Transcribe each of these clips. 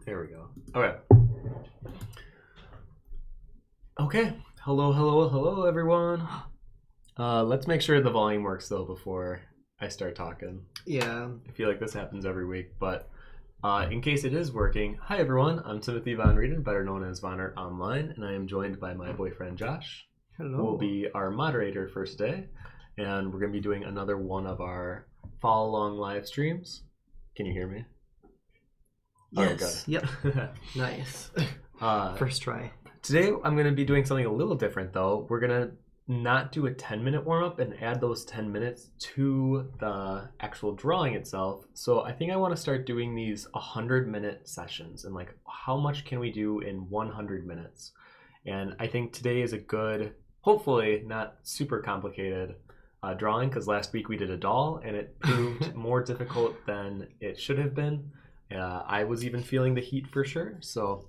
There we go. Okay. Hello, everyone. Let's make sure the volume works, though, before I start talking. Yeah. I feel like this happens every week, but in case it is working, hi, everyone. I'm Timothy Von Rueden, better known as Von Art Online, and I am joined by my boyfriend, Josh. Hello. Who will be our moderator for today, and we're going to be doing another one of our follow-along live streams. Can you hear me? Yes. Okay, Yep. Nice. First try. Today, I'm going to be doing something a little different, though. We're going to not do a 10-minute warm-up and add those 10 minutes to the actual drawing itself. So I think I want to start doing these 100-minute sessions, and like, how much can we do in 100 minutes? And I think today is a good, hopefully not super complicated drawing, because last week we did a doll and it proved more difficult than it should have been. I was even feeling the heat for sure. So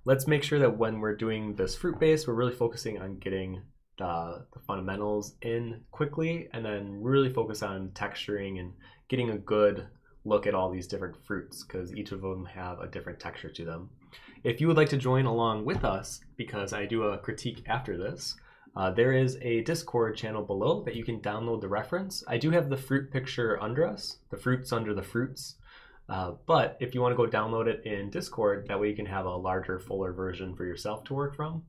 let's make sure that when we're doing this fruit base, we're really focusing on getting the fundamentals in quickly, and then really focus on texturing and getting a good look at all these different fruits, because each of them have a different texture to them. If you would like to join along with us, because I do a critique after this, there is a Discord channel below that you can download the reference. I do have the fruit picture under us, the fruits under the fruits. But if you want to go download it in Discord, that way you can have a larger, fuller version for yourself to work from.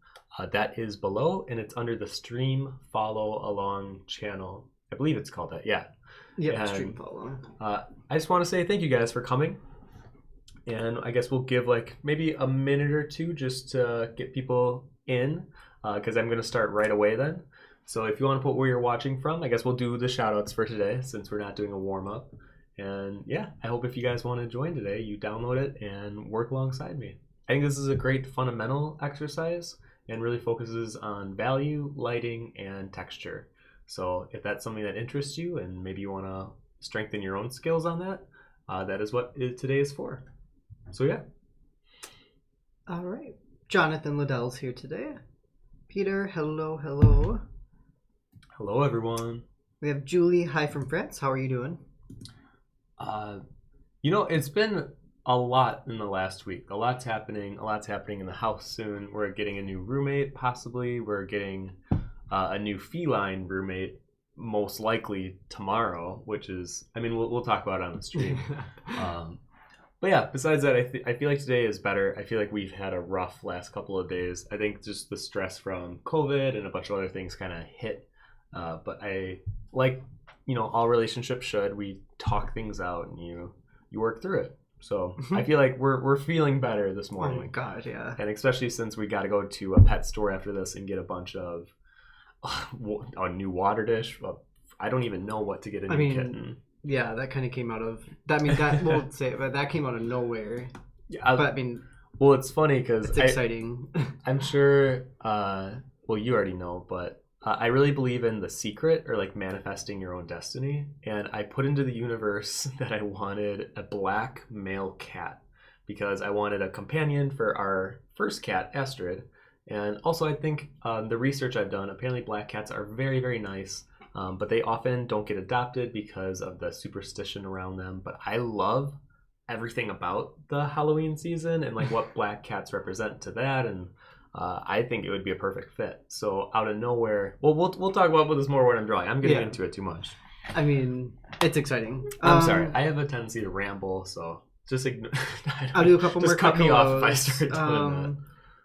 That is below, and it's under the Stream Follow Along channel. I believe it's called that, yeah. Yeah, Stream Follow. I just want to say thank you guys for coming. And I guess we'll give like maybe a minute or two just to get people in, because I'm going to start right away then. So if you want to put where you're watching from, I guess we'll do the shout outs for today, since we're not doing a warm-up. And yeah, I hope if you guys want to join today, you download it and work alongside me. I think this is a great fundamental exercise and really focuses on value, lighting, and texture. So if that's something that interests you and maybe you want to strengthen your own skills on that, that is what today is for. So yeah. All right. Jonathan Liddell's here today. Peter, hello, hello. Hello, everyone. We have Julie, hi from France. How are you doing? It's been a lot in the last week. A lot's happening in the house soon. We're getting a new roommate, possibly. We're getting a new feline roommate, most likely tomorrow, which is, we'll talk about it on the stream. But yeah, besides that, I feel like today is better. I feel like we've had a rough last couple of days. I think just the stress from COVID and a bunch of other things kind of hit. But I like, all relationships should. We talk things out and you work through it. So I feel like we're feeling better this morning. Oh my god, yeah. And especially since we got to go to a pet store after this and get a bunch of a new water dish. Well, I don't even know what to get a new kitten. Yeah, that kind of came out of that won't say it, but that came out of nowhere. Yeah, but well, it's funny because it's exciting. I'm sure. Well, you already know, but I really believe in the secret, or like manifesting your own destiny. And I put into the universe that I wanted a black male cat because I wanted a companion for our first cat, Astrid. And also I think the research I've done, apparently black cats are very, very nice, but they often don't get adopted because of the superstition around them. But I love everything about the Halloween season and like what black cats represent to that. And I think it would be a perfect fit. So out of nowhere, well, we'll talk about this more when I'm drawing. I'm getting into it too much. It's exciting. I'm sorry. I have a tendency to ramble, so just ignore. I'll do a couple more. Just cut me off if I start doing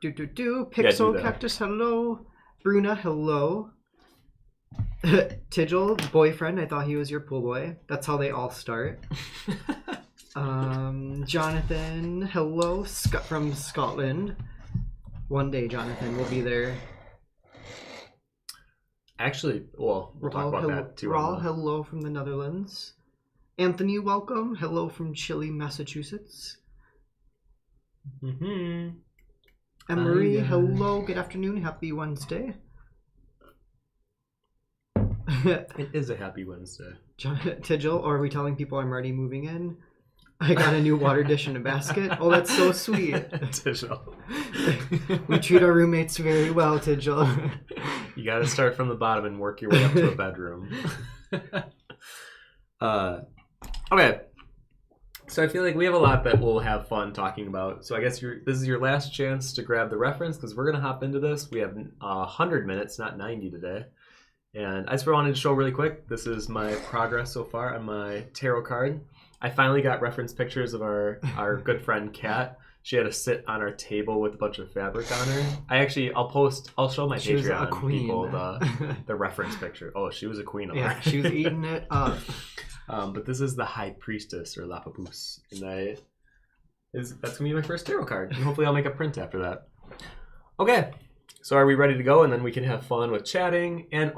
that. Pixel Cactus, hello. Bruna, hello. Tigel, boyfriend. I thought he was your pool boy. That's how they all start. Jonathan, hello. From Scotland. One day, Jonathan, will be there. Actually, well, we'll talk about that too. Raul, hello from the Netherlands. Anthony, welcome. Hello from Chile, Massachusetts. Mm-hmm. Emery, hello. Good afternoon. Happy Wednesday. It is a happy Wednesday. Tigel, or are we telling people I'm already moving in? I got a new water dish in a basket. Oh, that's so sweet. Tigel. We treat our roommates very well, Tigel. You got to start from the bottom and work your way up to a bedroom. Okay. So I feel like we have a lot that we'll have fun talking about. So I guess this is your last chance to grab the reference because we're going to hop into this. We have 100 minutes, not 90 today. And I just wanted to show really quick, this is my progress so far on my tarot card. I finally got reference pictures of our good friend Kat. She had to sit on our table with a bunch of fabric on her. I'll show my Patreon people the reference picture. Oh, she was a queen. Yeah, she was eating it up. But this is the High Priestess or La Papoose, and that's gonna be my first tarot card. And hopefully, I'll make a print after that. Okay, so are we ready to go? And then we can have fun with chatting. And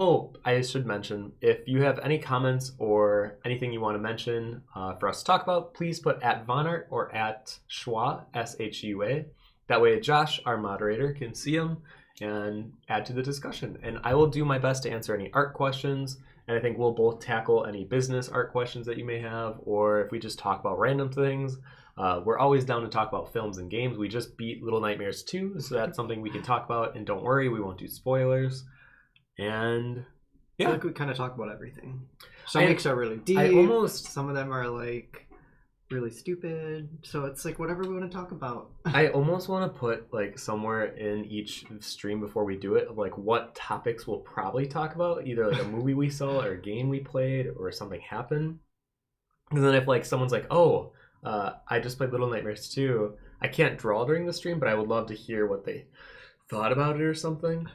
I should mention, if you have any comments or anything you want to mention for us to talk about, please put at Vonart or at Schwa, S-H-U-A. That way, Josh, our moderator, can see them and add to the discussion. And I will do my best to answer any art questions. And I think we'll both tackle any business art questions that you may have, or if we just talk about random things. We're always down to talk about films and games. We just beat Little Nightmares 2, so that's something we can talk about. And don't worry, we won't do spoilers. And yeah, I think we kind of talk about everything. Some weeks are really deep. Some of them are like really stupid. So it's like whatever we want to talk about. I almost want to put like somewhere in each stream before we do it of like what topics we'll probably talk about, either like a movie we saw or a game we played or something happened. And then if like someone's like, I just played Little Nightmares 2, I can't draw during the stream, but I would love to hear what they thought about it or something.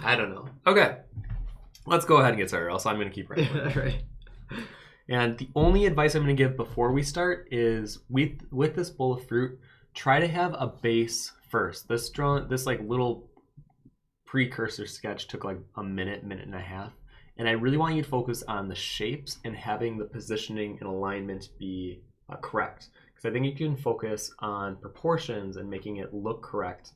I don't know. Okay, let's go ahead and get started, else I'm going to keep writing. Right. And the only advice I'm going to give before we start is with this bowl of fruit, try to have a base first. This like little precursor sketch took like a minute and a half. And I really want you to focus on the shapes and having the positioning and alignment be correct. Because I think if you can focus on proportions and making it look correct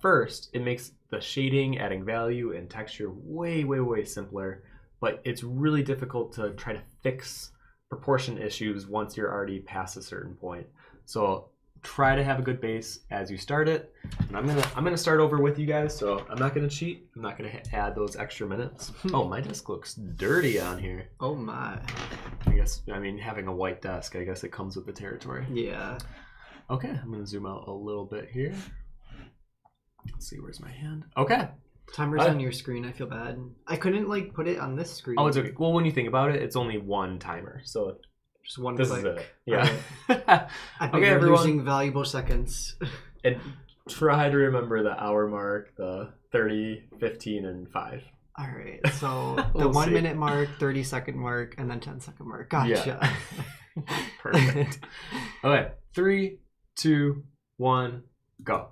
first, it makes the shading, adding value, and texture way, way, way simpler. But it's really difficult to try to fix proportion issues once you're already past a certain point. So try to have a good base as you start it. And I'm gonna start over with you guys. So I'm not gonna cheat. I'm not gonna add those extra minutes. Oh, my desk looks dirty on here. Oh my. I mean, having a white desk, I guess it comes with the territory. Yeah. Okay, I'm gonna zoom out a little bit here. Let's see, where's my hand? Okay. Timer's on your screen. I feel bad. I couldn't like put it on this screen. Oh, it's okay. Well, when you think about it, it's only one timer, so just one this click. is it. Yeah. Right. I think Okay, you're everyone. losing valuable seconds. And try to remember the hour mark, the 30, 15, and 5. All right. So the We'll 1 see. minute mark, 30-second mark, and then 10-second mark. Gotcha. Yeah. Perfect. Okay, 3, 2, 1, go.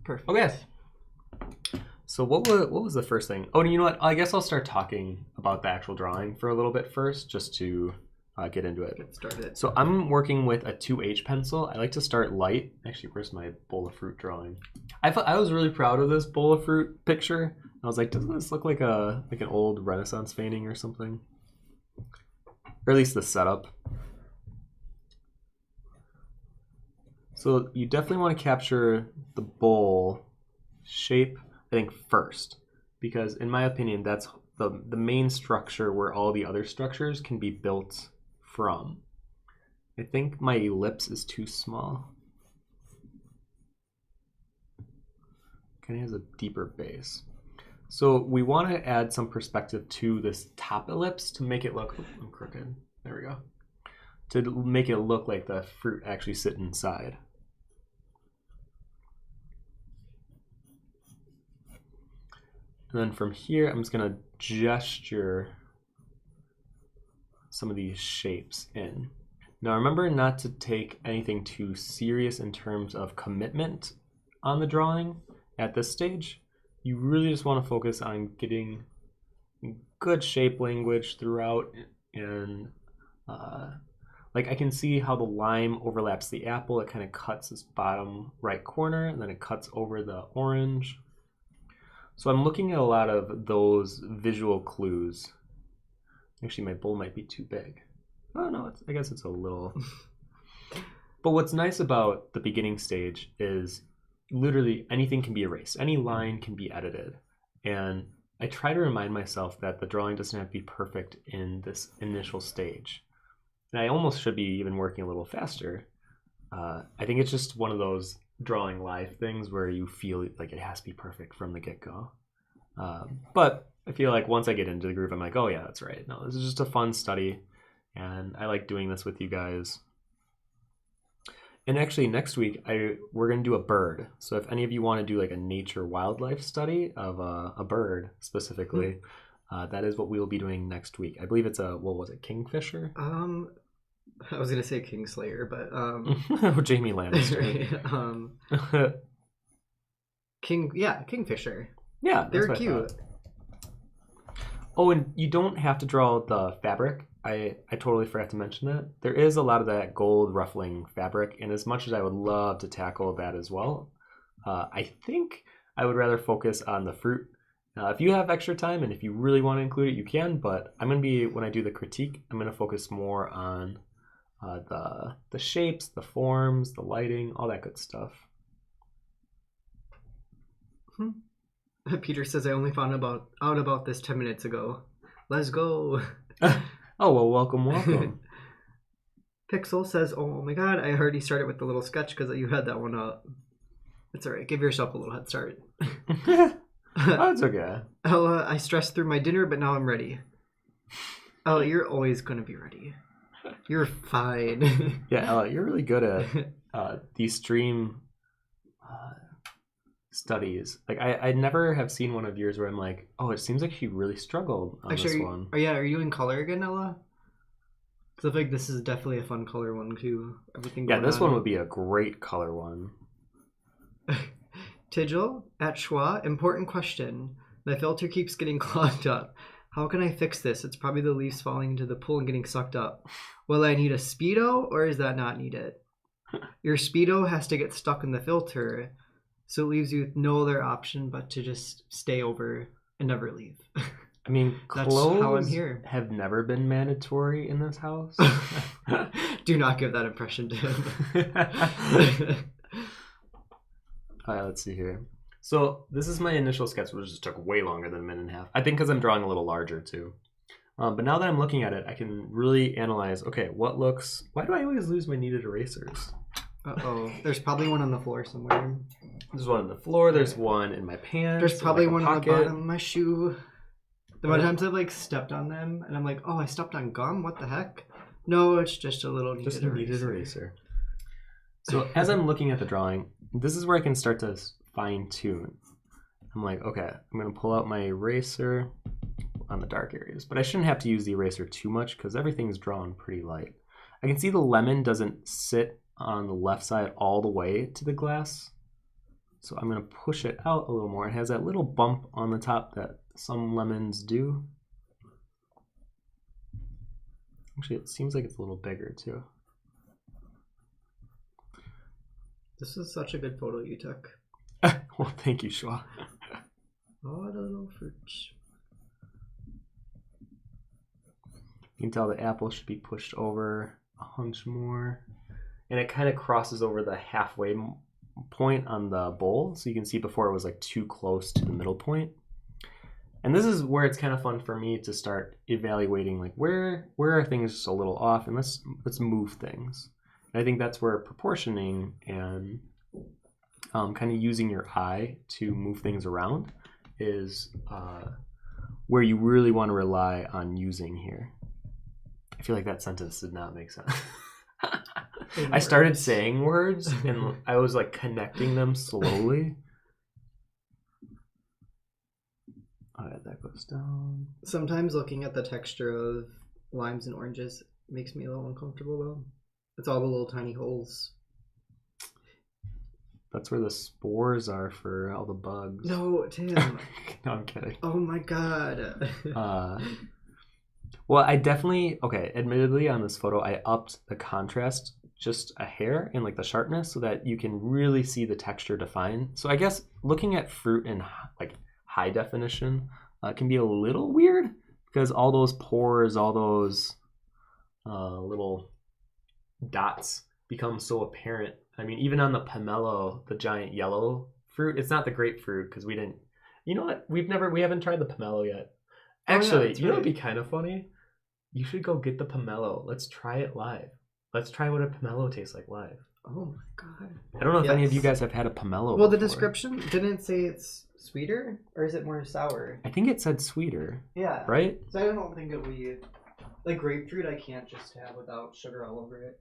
Perfect. Okay. So what was the first thing? Oh, you know what? I guess I'll start talking about the actual drawing for a little bit first, just to get into it. Get started. So I'm working with a 2H pencil. I like to start light. Actually, where's my bowl of fruit drawing? I was really proud of this bowl of fruit picture. I was like, doesn't this look like an old Renaissance painting or something? Or at least the setup. So you definitely want to capture the bowl shape, I think, first, because in my opinion, that's the main structure where all the other structures can be built from. I think my ellipse is too small. Kind of has a deeper base. So we want to add some perspective to this top ellipse to make it look, I'm crooked, there we go. To make it look like the fruit actually sit inside. And then from here, I'm just going to gesture some of these shapes in. Now remember not to take anything too serious in terms of commitment on the drawing at this stage. You really just want to focus on getting good shape language throughout, and like I can see how the lime overlaps the apple. It kind of cuts this bottom right corner, and then it cuts over the orange. So I'm looking at a lot of those visual clues. Actually, my bowl might be too big. Oh no, I guess it's a little. But what's nice about the beginning stage is literally anything can be erased. Any line can be edited. And I try to remind myself that the drawing doesn't have to be perfect in this initial stage. And I almost should be even working a little faster. I think it's just one of those drawing live things where you feel like it has to be perfect from the get-go. But I feel like once I get into the groove, I'm like, oh yeah, that's right. No, this is just a fun study, and I like doing this with you guys. And actually, next week we're gonna do a bird. So if any of you want to do like a nature wildlife study of a bird specifically, that is what we will be doing next week. I believe it's what was it, kingfisher? I was gonna say Kingslayer, but Jamie Lannister. Kingfisher. Yeah, they're cute. Oh, and you don't have to draw the fabric. I totally forgot to mention that. There is a lot of that gold ruffling fabric, and as much as I would love to tackle that as well, I think I would rather focus on the fruit. If you have extra time and if you really want to include it, you can, but I'm going to be, when I do the critique, I'm going to focus more on the shapes, the forms, the lighting, all that good stuff. Peter says, I only found out about this 10 minutes ago. Let's go. Oh, well, welcome. Pixel says, oh my god, I already started with the little sketch because you had that one up. It's alright, give yourself a little head start. Oh, it's okay. Ella, I stressed through my dinner, but now I'm ready. Ella, you're always going to be ready. You're fine. Yeah, Ella, you're really good at these stream studies. Like, I never have seen one of yours where I'm like, oh, it seems like she really struggled on this one. Are you in color again, Ella? Because I feel like this is definitely a fun color one, too. Everything. Yeah, this one would be a great color one. Tigil at Schwa, important question. My filter keeps getting clogged up. How can I fix this? It's probably the leaves falling into the pool and getting sucked up. Will I need a Speedo or is that not needed? Your Speedo has to get stuck in the filter, so it leaves you with no other option but to just stay over and never leave. I mean, that's how I'm here. Have never been mandatory in this house. Do not give that impression to him. All right, let's see here. So this is my initial sketch, which just took way longer than a minute and a half. I think because I'm drawing a little larger too. But now that I'm looking at it, I can really analyze, okay, why do I always lose my kneaded erasers? Uh-oh. There's probably one on the floor somewhere. There's one on the floor. There's one in my pants. There's probably one on the bottom of my shoe. The amount of times I've like stepped on them and I'm like, oh, I stepped on gum? What the heck? No, it's just a little kneaded eraser. So as I'm looking at the drawing, this is where I can start to fine tune. I'm like, okay, I'm going to pull out my eraser on the dark areas, but I shouldn't have to use the eraser too much because everything's drawn pretty light. I can see the lemon doesn't sit on the left side all the way to the glass. So I'm going to push it out a little more. It has that little bump on the top that some lemons do. Actually, it seems like it's a little bigger too. This is such a good photo you took. Well, thank you, Shua. Oh, the little fruits. You can tell the apple should be pushed over a hunch more. And it kind of crosses over the halfway point on the bowl. So you can see before it was like too close to the middle point. And this is where it's kind of fun for me to start evaluating like where are things just a little off, and let's move things. I think that's where proportioning and kind of using your eye to move things around is where you really want to rely on using here. I feel like that sentence did not make sense. I started saying words and I was like connecting them slowly. Alright, that goes down. Sometimes looking at the texture of limes and oranges makes me a little uncomfortable though. It's all the little tiny holes. That's where the spores are for all the bugs. No, Tim. No, I'm kidding. Oh my god. Well, I definitely, admittedly on this photo, I upped the contrast just a hair and like the sharpness so that you can really see the texture defined. So I guess looking at fruit in like high definition can be a little weird because all those pores, all those little dots become so apparent. I mean, even on the pomelo, the giant yellow fruit, it's not the grapefruit because we didn't, you know what? We haven't tried the pomelo yet. Actually, you know what'd be kind of funny? You should go get the pomelo. Let's try it live. Let's try what a pomelo tastes like live. Oh my god. I don't know if any of you Yes. guys have had a pomelo Well, the before. description didn't it say it's sweeter or is it more sour? I think it said sweeter, Yeah. right? So I don't think it'll be like grapefruit. I can't just have without sugar all over it.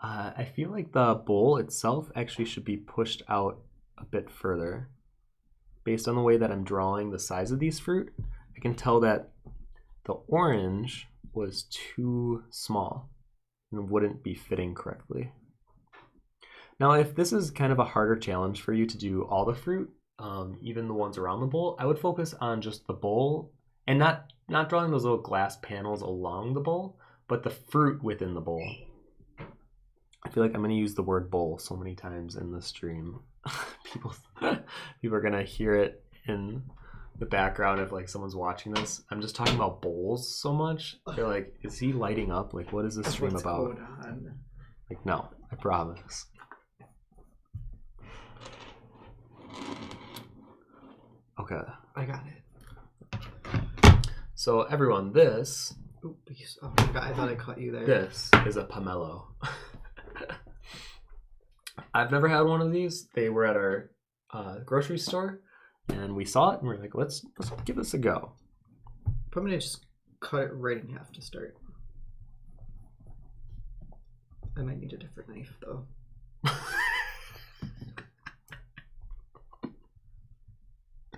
I feel like the bowl itself actually should be pushed out a bit further. Based on the way that I'm drawing the size of these fruit, I can tell that the orange was too small and wouldn't be fitting correctly. Now, if this is kind of a harder challenge for you to do all the fruit, even the ones around the bowl, I would focus on just the bowl and not drawing those little glass panels along the bowl, but the fruit within the bowl. I feel like I'm going to use the word bowl so many times in this stream. people are going to hear it in the background if like someone's watching this. I'm just talking about bowls so much. They're like, is he lighting up? Like, what is this stream What's about? going on? Like, no, I promise. Okay. I got it. So everyone, this Oh my god, I thought I caught you there. This is a pomelo. I've never had one of these. They were at our grocery store, and we saw it, and we're like, let's give this a go. I'm gonna just cut it right in half to start. I might need a different knife though.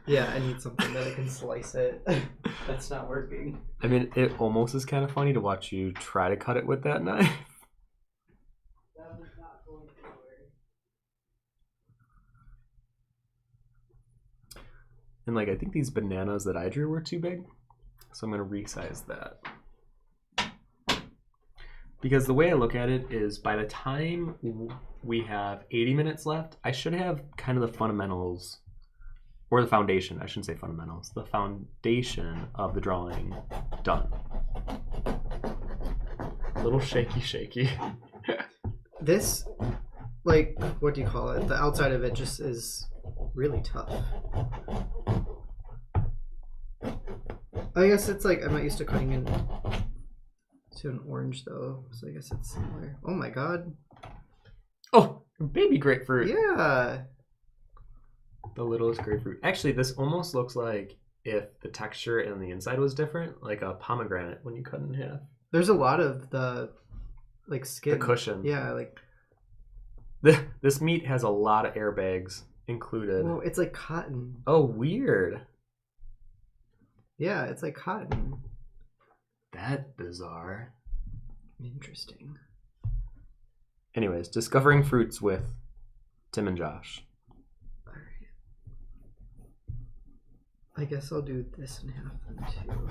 Yeah, I need something that I can slice it. That's not working. I mean, it almost is kind of funny to watch you try to cut it with that knife. That was not going anywhere. And like, I think these bananas that I drew were too big, so I'm gonna resize that. Because the way I look at it is, by the time we have 80 minutes left, I should have kind of the fundamentals, or the foundation, I shouldn't say fundamentals, the foundation of the drawing done. A little shaky. This, like, what do you call it? The outside of it just is really tough. I guess it's like, I'm not used to cutting into an orange though, so I guess it's similar. Oh my god. Oh, baby grapefruit. Yeah. The littlest grapefruit. Actually, this almost looks like if the texture and the inside was different, like a pomegranate when you cut it in half. There's a lot of the, like, skin. The cushion. Yeah, like. This meat has a lot of airbags included. Well, it's like cotton. Oh, weird. Yeah, it's like cotton. That's bizarre. Interesting. Anyways, discovering fruits with Tim and Josh. Alright. I guess I'll do this in half then too.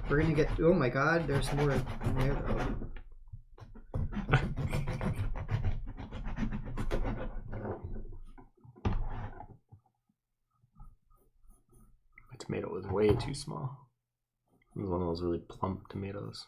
We're gonna get. Oh my god, there's more in there though. My tomato was way too small. It was one of those really plump tomatoes.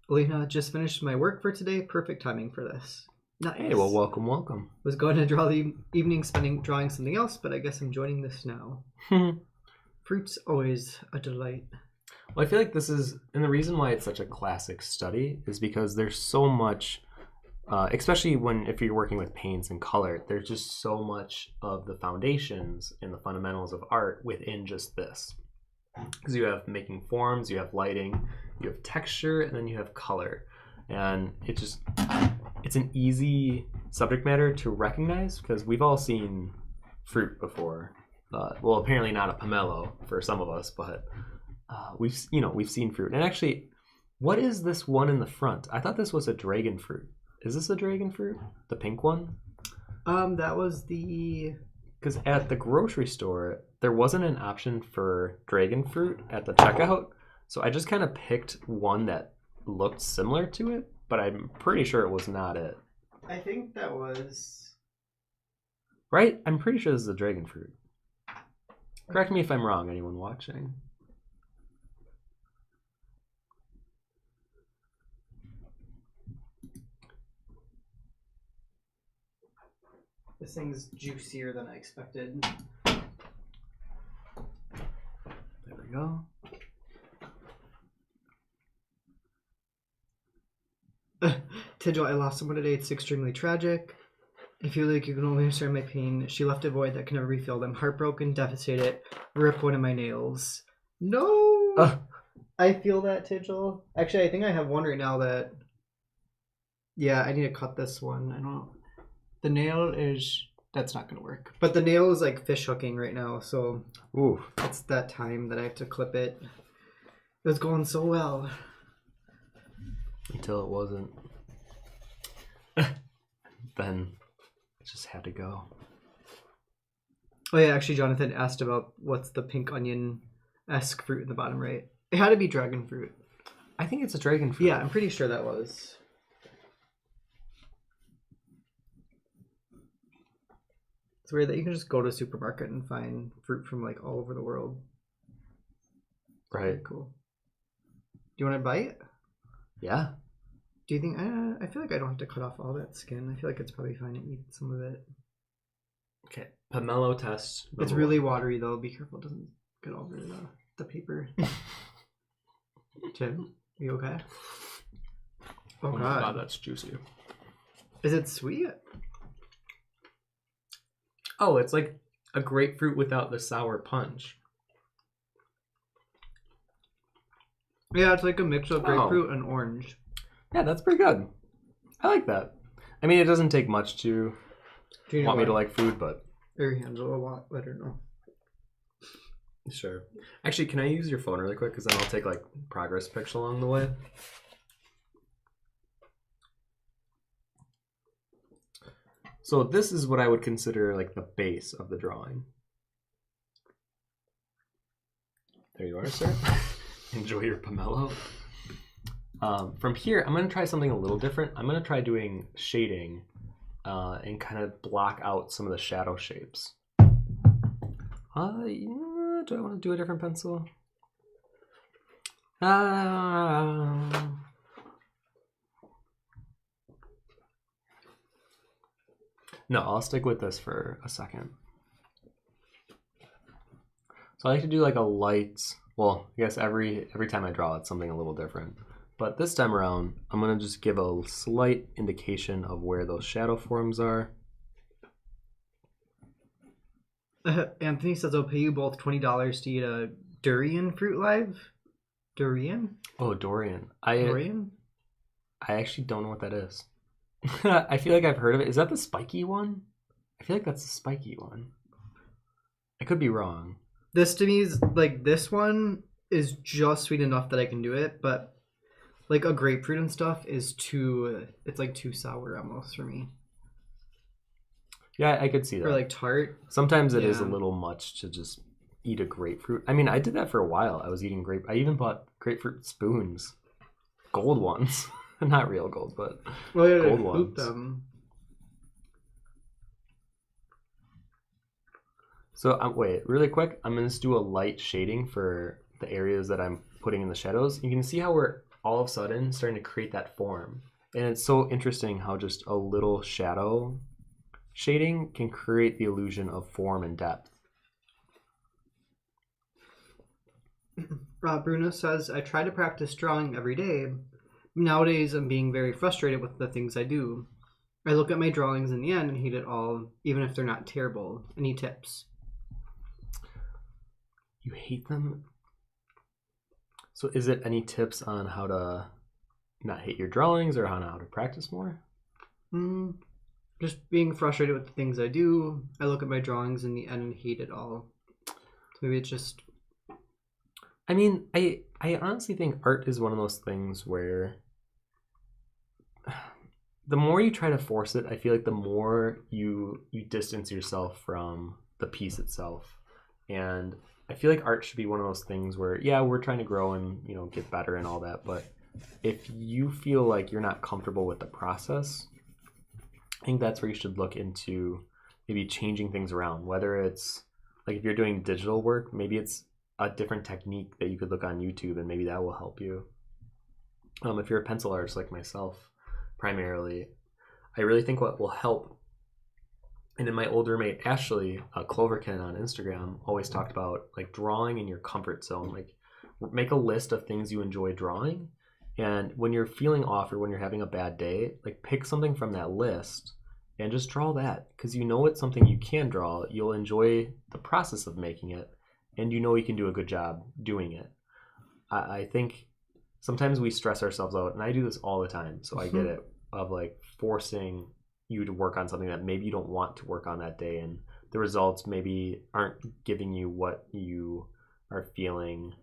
Lena, just finished my work for today. Perfect timing for this. Nice. Hey, well, welcome. Was going to draw the evening spending drawing something else, but I guess I'm joining this now. Fruit's always a delight. Well, I feel like this is, and the reason why it's such a classic study is because there's so much, especially if you're working with paints and color, there's just so much of the foundations and the fundamentals of art within just this. Because you have making forms, you have lighting, you have texture, and then you have color. And it's an easy subject matter to recognize because we've all seen fruit before. Well, apparently not a pomelo for some of us, but we've seen fruit. And actually, what is this one in the front? I thought this was a dragon fruit. Is this a dragon fruit? The pink one? That was the. Because at the grocery store, there wasn't an option for dragon fruit at the checkout, so I just kind of picked one that looked similar to it, but I'm pretty sure it was not it. I think that was. Right? I'm pretty sure this is a dragon fruit. Correct me if I'm wrong, anyone watching. This thing's juicier than I expected. There we go. Tidgel, I lost someone today. It's extremely tragic. I feel like you can only understand my pain. She left a void that can never be filled. I'm heartbroken, devastated. Rip one of my nails. No! I feel that, Tidgel. Actually, I think I have one right now that... Yeah, I need to cut this one. I don't know. The nail is... That's not going to work. But the nail is like fish hooking right now, so... Ooh. It's that time that I have to clip it. It was going so well. Until it wasn't. Then it just had to go. Oh yeah, actually Jonathan asked about what's the pink onion-esque fruit in the bottom right. It had to be dragon fruit. I think it's a dragon fruit. Yeah, I'm pretty sure that was. It's weird that you can just go to a supermarket and find fruit from like all over the world. Right. Very cool. Do you want to bite? Yeah. Do you think? I feel like I don't have to cut off all that skin. I feel like it's probably fine to eat some of it. Okay. Pomelo test. It's really watery though. Be careful it doesn't get all over the paper. Tim, are you okay? Oh my god, that's juicy. Is it sweet? Oh, it's like a grapefruit without the sour punch. Yeah, it's like a mix of grapefruit and orange. Yeah, that's pretty good. I like that. I mean, it doesn't take much to want me to like food, but... Your hands a lot, I don't know. Sure. Actually, can I use your phone really quick? Because then I'll take like progress pics along the way. So this is what I would consider like the base of the drawing. There you are, sir. Enjoy your pomelo. From here, I'm going to try something a little different. I'm going to try doing shading and kind of block out some of the shadow shapes. Do I want to do a different pencil? No, I'll stick with this for a second. So I like to do like a light, well, I guess every time I draw it's something a little different. But this time around, I'm going to just give a slight indication of where those shadow forms are. Anthony says I'll pay you both $20 to eat a durian fruit live. Durian? Oh, Dorian. Durian? I actually don't know what that is. I feel like I've heard of it. Is that the spiky one? I feel like that's the spiky one. I could be wrong. This to me is like, this one is just sweet enough that I can do it, but like a grapefruit and stuff is too, it's like too sour almost for me. Yeah, I could see that. Or like tart. Sometimes it is a little much to just eat a grapefruit. I mean, I did that for a while. I was eating I even bought grapefruit spoons. Gold ones. Not real gold, but gold ones. Them. So wait, really quick. I'm going to just do a light shading for the areas that I'm putting in the shadows. You can see how we're all of a sudden starting to create that form. And it's so interesting how just a little shadow shading can create the illusion of form and depth. Bruno says, I try to practice drawing every day. Nowadays, I'm being very frustrated with the things I do. I look at my drawings in the end and hate it all, even if they're not terrible. Any tips? You hate them? So is it any tips on how to not hate your drawings or how to practice more? Just being frustrated with the things I do. I look at my drawings in the end and hate it all. So maybe it's just... I mean, I honestly think art is one of those things where the more you try to force it, I feel like the more you distance yourself from the piece itself. And I feel like art should be one of those things where, yeah, we're trying to grow and, you know, get better and all that. But if you feel like you're not comfortable with the process, I think that's where you should look into maybe changing things around. Whether it's like if you're doing digital work, maybe it's a different technique that you could look on YouTube and maybe that will help you. If you're a pencil artist like myself, primarily, I really think what will help And then my old roommate Ashley Cloverkin on Instagram always talked about like drawing in your comfort zone. Like make a list of things you enjoy drawing, and when you're feeling off or when you're having a bad day, like pick something from that list and just draw that, because you know it's something you can draw. You'll enjoy the process of making it, and you know you can do a good job doing it. I think sometimes we stress ourselves out, and I do this all the time, so I get it, of like forcing you to work on something that maybe you don't want to work on that day, and the results maybe aren't giving you what you are feeling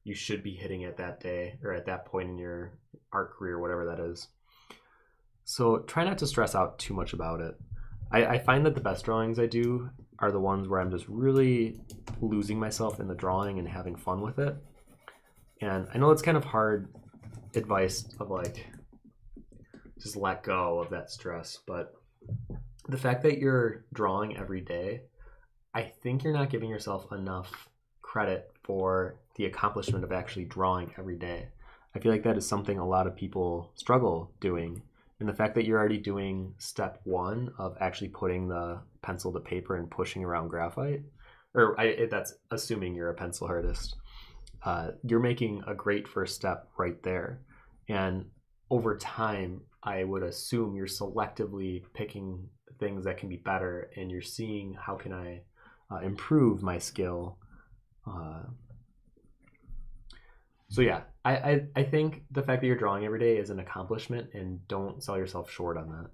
you should be hitting at that day or at that point in your art career, whatever that is. So try not to stress out too much about it. I find that the best drawings I do are the ones where I'm just really losing myself in the drawing and having fun with it. And I know it's kind of hard advice of like, just let go of that stress. But the fact that you're drawing every day, I think you're not giving yourself enough credit for the accomplishment of actually drawing every day. I feel like that is something a lot of people struggle doing. And the fact that you're already doing step one of actually putting the pencil to paper and pushing around graphite, that's assuming you're a pencil artist, you're making a great first step right there. And over time, I would assume you're selectively picking things that can be better, and you're seeing how can I improve my skill. So yeah, I think the fact that you're drawing every day is an accomplishment, and don't sell yourself short on that.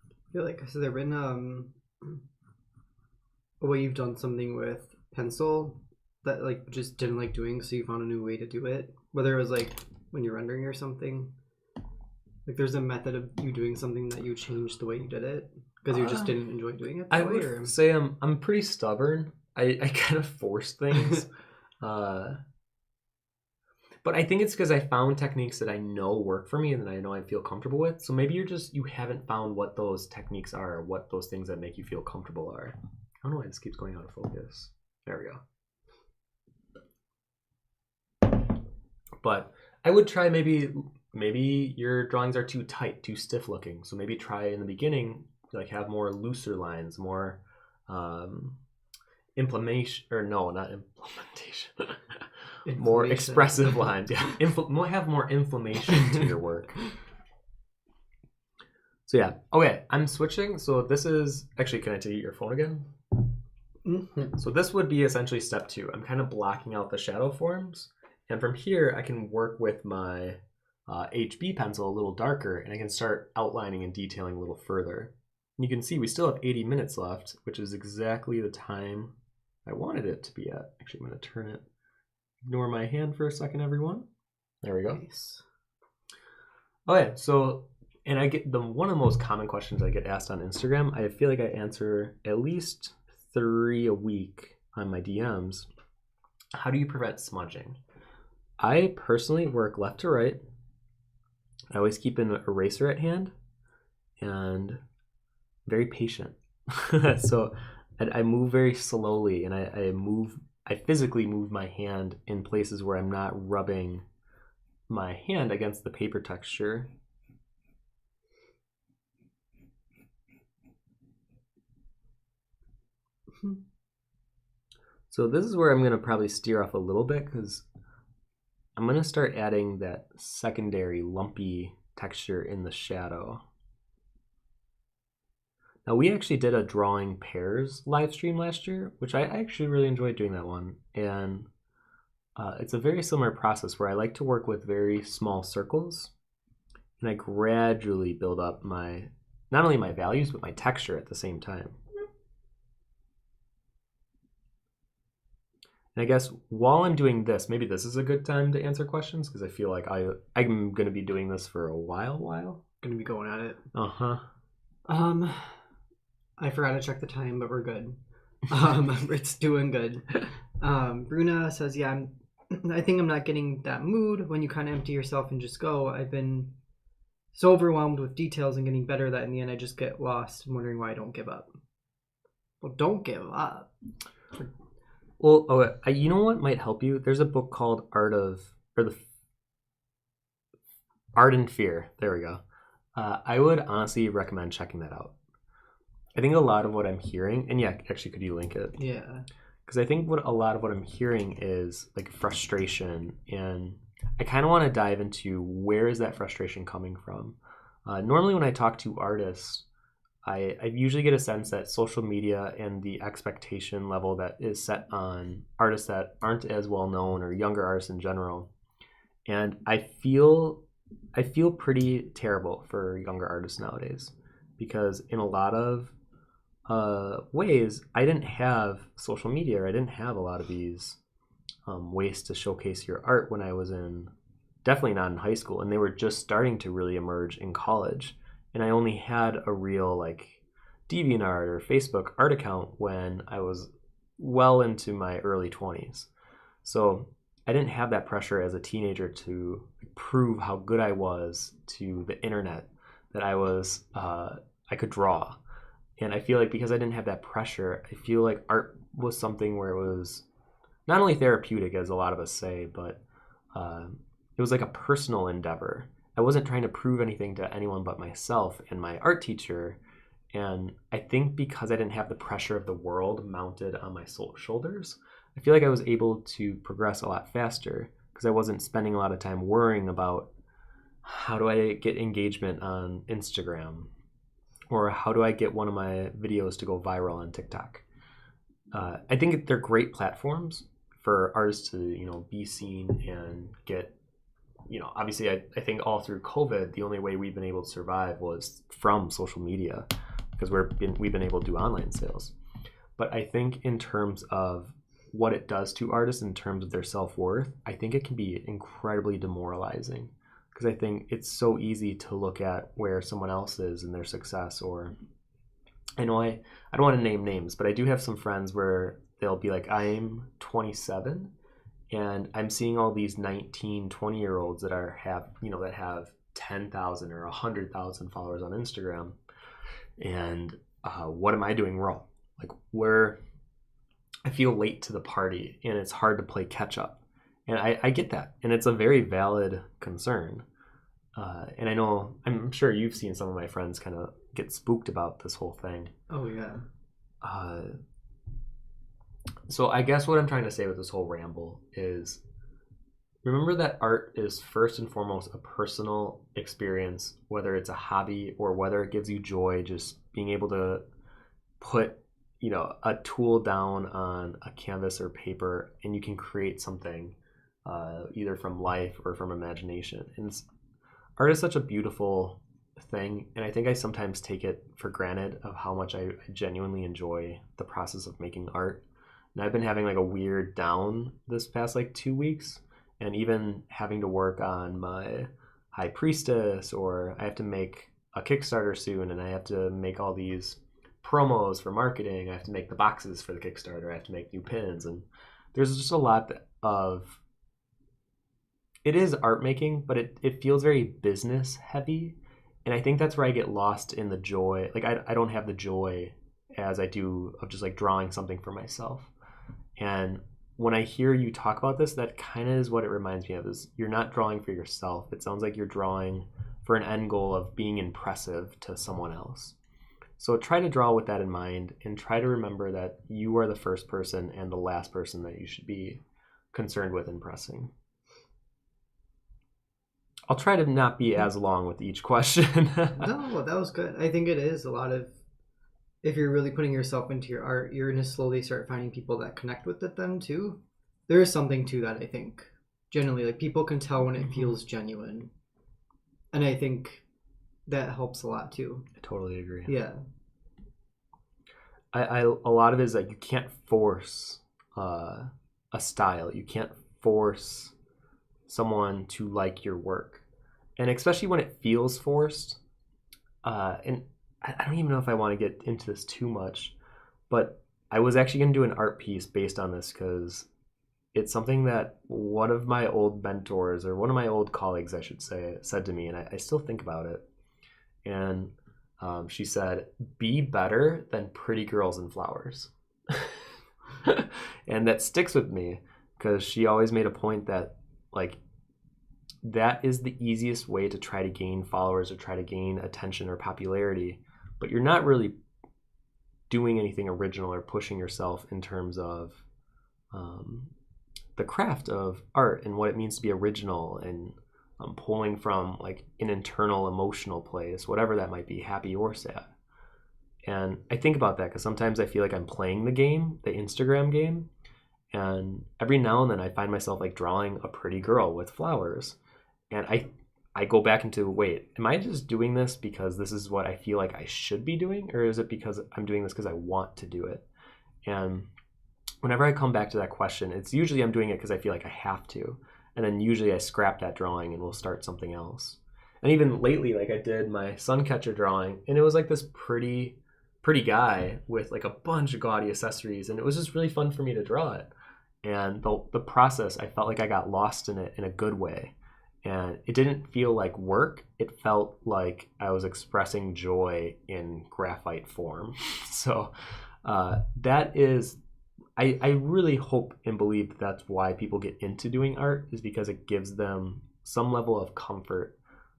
I feel like, so there been a way you've done something with pencil that like just didn't like doing, so you found a new way to do it, whether it was like when you're rendering or something. Like there's a method of you doing something that you changed the way you did it because you just didn't enjoy doing it that way? I would say I'm pretty stubborn. I kind of force things. But I think it's because I found techniques that I know work for me and that I know I feel comfortable with. So maybe you haven't found what those techniques are, what those things that make you feel comfortable are. I don't know why this keeps going out of focus. There we go. But I would try maybe your drawings are too tight, too stiff looking. So maybe try in the beginning, like have more looser lines, more implementation, or no, not implementation. More expressive lines. Yeah, have more inflammation to your work. So yeah, okay, I'm switching. So this is actually, can I take your phone again? Mm-hmm. So this would be essentially step 2. I'm kind of blocking out the shadow forms, and from here I can work with my HB pencil a little darker, and I can start outlining and detailing a little further. And you can see we still have 80 minutes left, which is exactly the time I wanted it to be at. Actually, I'm going to turn it. Ignore my hand for a second, everyone. There we go. Nice. Okay, so, and I get one of the most common questions I get asked on Instagram. I feel like I answer at least 3 a week on my DMs. How do you prevent smudging? I personally work left to right. I always keep an eraser at hand, and very patient. So I move very slowly, and I physically move my hand in places where I'm not rubbing my hand against the paper texture. So this is where I'm going to probably steer off a little bit, because I'm going to start adding that secondary lumpy texture in the shadow. Now, we actually did a drawing pairs live stream last year, which I actually really enjoyed doing that one. And it's a very similar process where I like to work with very small circles, and I gradually build up not only my values, but my texture at the same time. And I guess while I'm doing this, maybe this is a good time to answer questions, because I feel like I'm going to be doing this for a while. Going to be going at it. Uh-huh. I forgot to check the time, but we're good. It's doing good. Bruna says, yeah, I think I'm not getting that mood when you kind of empty yourself and just go. I've been so overwhelmed with details and getting better that in the end I just get lost and wondering why I don't give up. Well, don't give up. Well, you know what might help you? There's a book called Art and Fear. There we go. I would honestly recommend checking that out. I think a lot of what I'm hearing, and yeah, actually, could you link it? Yeah. Because I think a lot of what I'm hearing is like frustration, and I kind of want to dive into where is that frustration coming from. Normally, when I talk to artists, I usually get a sense that social media and the expectation level that is set on artists that aren't as well known or younger artists in general, and I feel pretty terrible for younger artists nowadays because in a lot of ways, I didn't have social media, or I didn't have a lot of these ways to showcase your art when I was definitely not in high school, and they were just starting to really emerge in college. And I only had a real like DeviantArt or Facebook art account when I was well into my early 20s. So I didn't have that pressure as a teenager to prove how good I was to the internet, that I could draw. And I feel like because I didn't have that pressure, I feel like art was something where it was not only therapeutic, as a lot of us say, but it was like a personal endeavor. I wasn't trying to prove anything to anyone but myself and my art teacher. And I think because I didn't have the pressure of the world mounted on my shoulders, I feel like I was able to progress a lot faster because I wasn't spending a lot of time worrying about how do I get engagement on Instagram, or how do I get one of my videos to go viral on TikTok. I think they're great platforms for artists to, be seen and get, obviously I think all through COVID, the only way we've been able to survive was from social media because we've been able to do online sales. But I think in terms of what it does to artists in terms of their self-worth, I think it can be incredibly demoralizing because I think it's so easy to look at where someone else is in their success. Or I know I don't want to name names, but I do have some friends where they'll be like, I'm 27 and I'm seeing all these 19, 20-year-olds that have 10,000 or 100,000 followers on Instagram. And what am I doing wrong? Like, I feel late to the party and it's hard to play catch up. And I get that. And it's a very valid concern. And I'm sure you've seen some of my friends kind of get spooked about this whole thing. Oh, yeah. So I guess what I'm trying to say with this whole ramble is remember that art is first and foremost a personal experience, whether it's a hobby or whether it gives you joy, just being able to put a tool down on a canvas or paper and you can create something either from life or from imagination. And art is such a beautiful thing, and I think I sometimes take it for granted of how much I genuinely enjoy the process of making art. And I've been having like a weird down this past like 2 weeks, and even having to work on my High Priestess, or I have to make a Kickstarter soon and I have to make all these promos for marketing. I have to make the boxes for the Kickstarter. I have to make new pins, and there's just a lot of it is art making, but it feels very business heavy. And I think that's where I get lost in the joy. Like I don't have the joy as I do of just like drawing something for myself. And when I hear you talk about this, that kind of is what it reminds me of, is you're not drawing for yourself. It sounds like you're drawing for an end goal of being impressive to someone else. So try to draw with that in mind and try to remember that you are the first person and the last person that you should be concerned with impressing. I'll try to not be as long with each question. No, that was good. I think it is a lot of, if you're really putting yourself into your art, you're going to slowly start finding people that connect with it then too. There is something to that, I think. Generally, like people can tell when it feels genuine. And I think that helps a lot too. I totally agree. Yeah. A lot of it is that you can't force a style. You can't force someone to like your work. And especially when it feels forced. And I don't even know if I want to get into this too much, but I was actually going to do an art piece based on this because it's something that one of my old mentors, or one of my old colleagues, I should say, said to me, and I still think about it. And she said, "Be better than pretty girls and flowers." And that sticks with me because she always made a point that, like, that is the easiest way to try to gain followers or try to gain attention or popularity, but you're not really doing anything original or pushing yourself in terms of the craft of art and what it means to be original and pulling from like an internal emotional place, whatever that might be, happy or sad. And I think about that because sometimes I feel like I'm playing the game, the Instagram game, and every now and then I find myself like drawing a pretty girl with flowers, and I go back into, wait, am I just doing this because this is what I feel like I should be doing, or is it because I'm doing this because I want to do it? And whenever I come back to that question, it's usually I'm doing it because I feel like I have to, and then usually I scrap that drawing and we'll start something else. And even lately, like I did my sun catcher drawing, and it was like this pretty guy with like a bunch of gaudy accessories, and it was just really fun for me to draw it. And the process, I felt like I got lost in it in a good way, and it didn't feel like work. It felt like I was expressing joy in graphite form. So that is, I really hope and believe that that's why people get into doing art, is because it gives them some level of comfort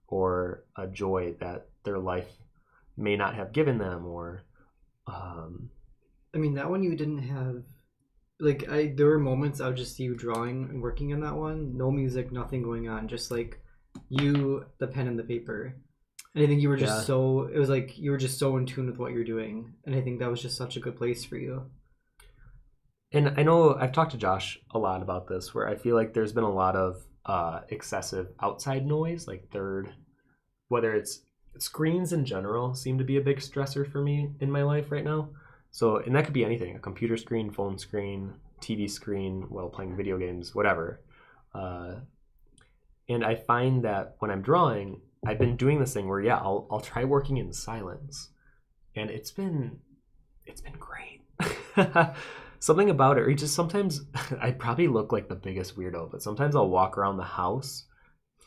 or a joy that their life may not have given them. Or I mean, that one you didn't have. Like, there were moments I would just see you drawing and working on that one. No music, nothing going on. Just like you, the pen and the paper. And I think you were just so, it was like you were just so in tune with what you're doing. And I think that was just such a good place for you. And I know I've talked to Josh a lot about this, where I feel like there's been a lot of excessive outside noise, like whether it's screens in general seem to be a big stressor for me in my life right now. So, and that could be anything, a computer screen, phone screen, TV screen, while playing video games, whatever. And I find that when I'm drawing, I've been doing this thing where, I'll try working in silence. And it's been great. Something about it, or just sometimes I probably look like the biggest weirdo, but sometimes I'll walk around the house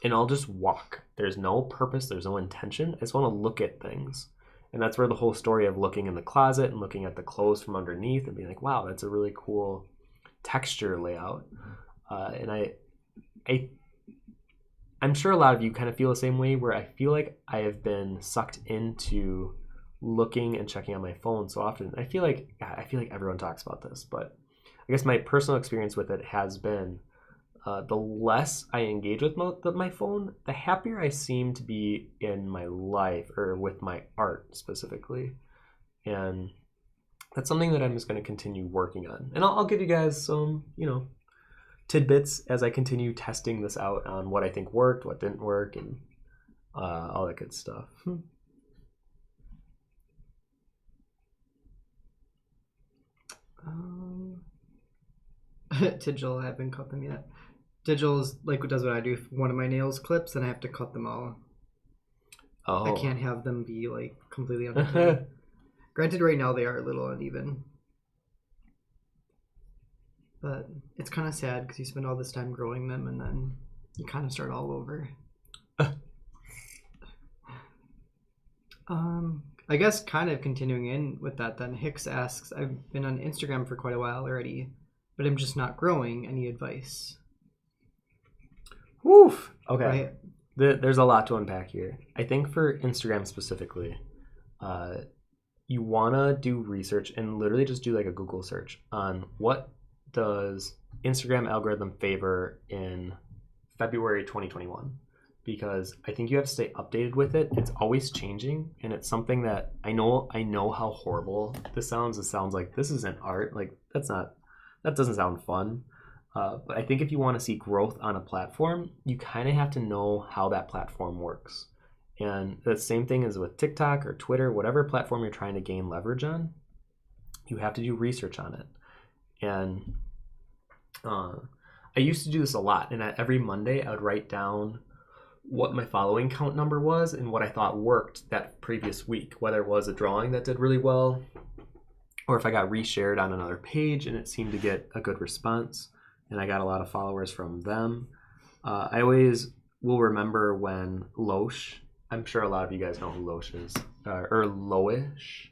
and I'll just walk. There's no purpose, there's no intention. I just want to look at things. And that's where the whole story of looking in the closet and looking at the clothes from underneath and being like, wow, that's a really cool texture layout. And I'm sure a lot of you kind of feel the same way, where I feel like I have been sucked into looking and checking on my phone so often. I feel like everyone talks about this, but I guess my personal experience with it has been the less I engage with my phone, the happier I seem to be in my life, or with my art specifically. And that's something that I'm just going to continue working on. And I'll give you guys some, tidbits as I continue testing this out on what I think worked, what didn't work, and all that good stuff. Tigil, I haven't cut them yet. Tigil's like does what I do. If one of my nails clips, then I have to cut them all. Oh. I can't have them be like completely uneven. Granted, right now they are a little uneven. But it's kind of sad because you spend all this time growing them and then you kind of start all over. I guess kind of continuing in with that then, Hicks asks, I've been on Instagram for quite a while already, but I'm just not growing. Any advice? Woof. Okay. Right? There's a lot to unpack here. I think for Instagram specifically, you want to do research and literally just do like a Google search on what does Instagram algorithm favor in February 2021, because I think you have to stay updated with it. It's always changing, and it's something that I know how horrible this sounds. It sounds like this isn't art. Like that doesn't sound fun. But I think if you want to see growth on a platform, you kind of have to know how that platform works. And the same thing is with TikTok or Twitter, whatever platform you're trying to gain leverage on, you have to do research on it. And I used to do this a lot. And every Monday, I would write down what my following count number was and what I thought worked that previous week, whether it was a drawing that did really well, or if I got reshared on another page and it seemed to get a good response and I got a lot of followers from them. I always will remember when Loesch, I'm sure a lot of you guys know who Loesch is, or Loesch.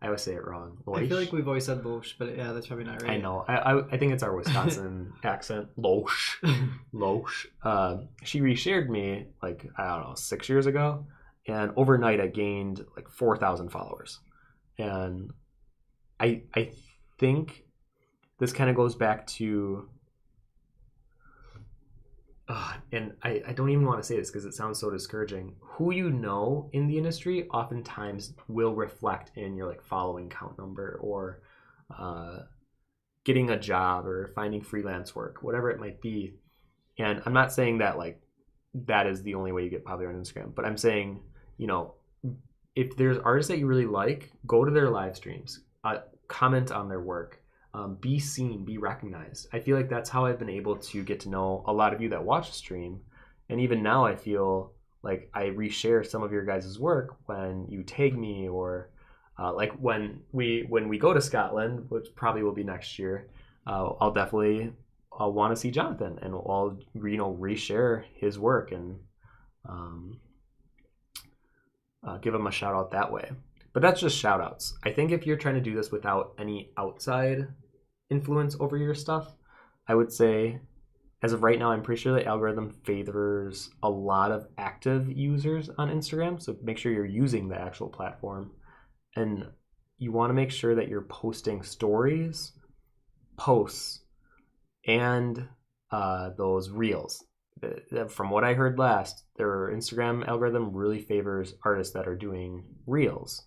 I always say it wrong. I feel like we've always said Loesch, but yeah, that's probably not right. I know. I think it's our Wisconsin accent. Loesch. Loesch. She reshared me like, I don't know, 6 years ago. And overnight I gained like 4,000 followers. And I think this kind of goes back to, and I don't even want to say this because it sounds so discouraging. Who you know in the industry oftentimes will reflect in your like following count number, or getting a job, or finding freelance work, whatever it might be. And I'm not saying that like that is the only way you get popular on Instagram, but I'm saying, if there's artists that you really like, go to their live streams, comment on their work, be seen, be recognized. I feel like that's how I've been able to get to know a lot of you that watch the stream. And even now I feel like I reshare some of your guys' work when you tag me, or like when we go to Scotland, which probably will be next year, I'll definitely want to see Jonathan, and I'll reshare his work and give him a shout out that way. But that's just shout outs. I think if you're trying to do this without any outside influence over your stuff, I would say, as of right now, I'm pretty sure the algorithm favors a lot of active users on Instagram. So make sure you're using the actual platform, and you want to make sure that you're posting stories, posts, and those reels. From what I heard last, their Instagram algorithm really favors artists that are doing reels.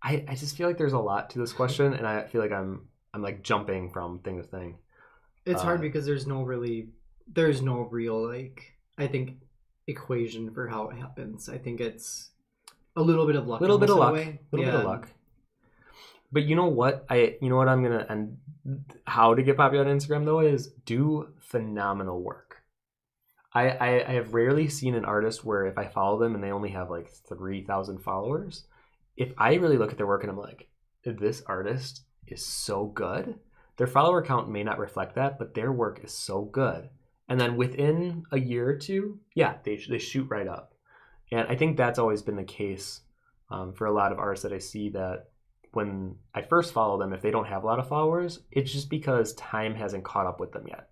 I just feel like there's a lot to this question, and I feel like I'm like jumping from thing to thing. It's hard because there's no real, like, I think, equation for how it happens. I think it's a little bit of luck. Little bit of luck. But you know what? I'm gonna, and how to get popular on Instagram though is do phenomenal work. I have rarely seen an artist where if I follow them and they only have like 3,000 followers, if I really look at their work and I'm like, this artist is so good, their follower count may not reflect that, but their work is so good. And then within a year or two, yeah, they shoot right up. And I think that's always been the case for a lot of artists that I see, that when I first follow them, if they don't have a lot of followers, it's just because time hasn't caught up with them yet.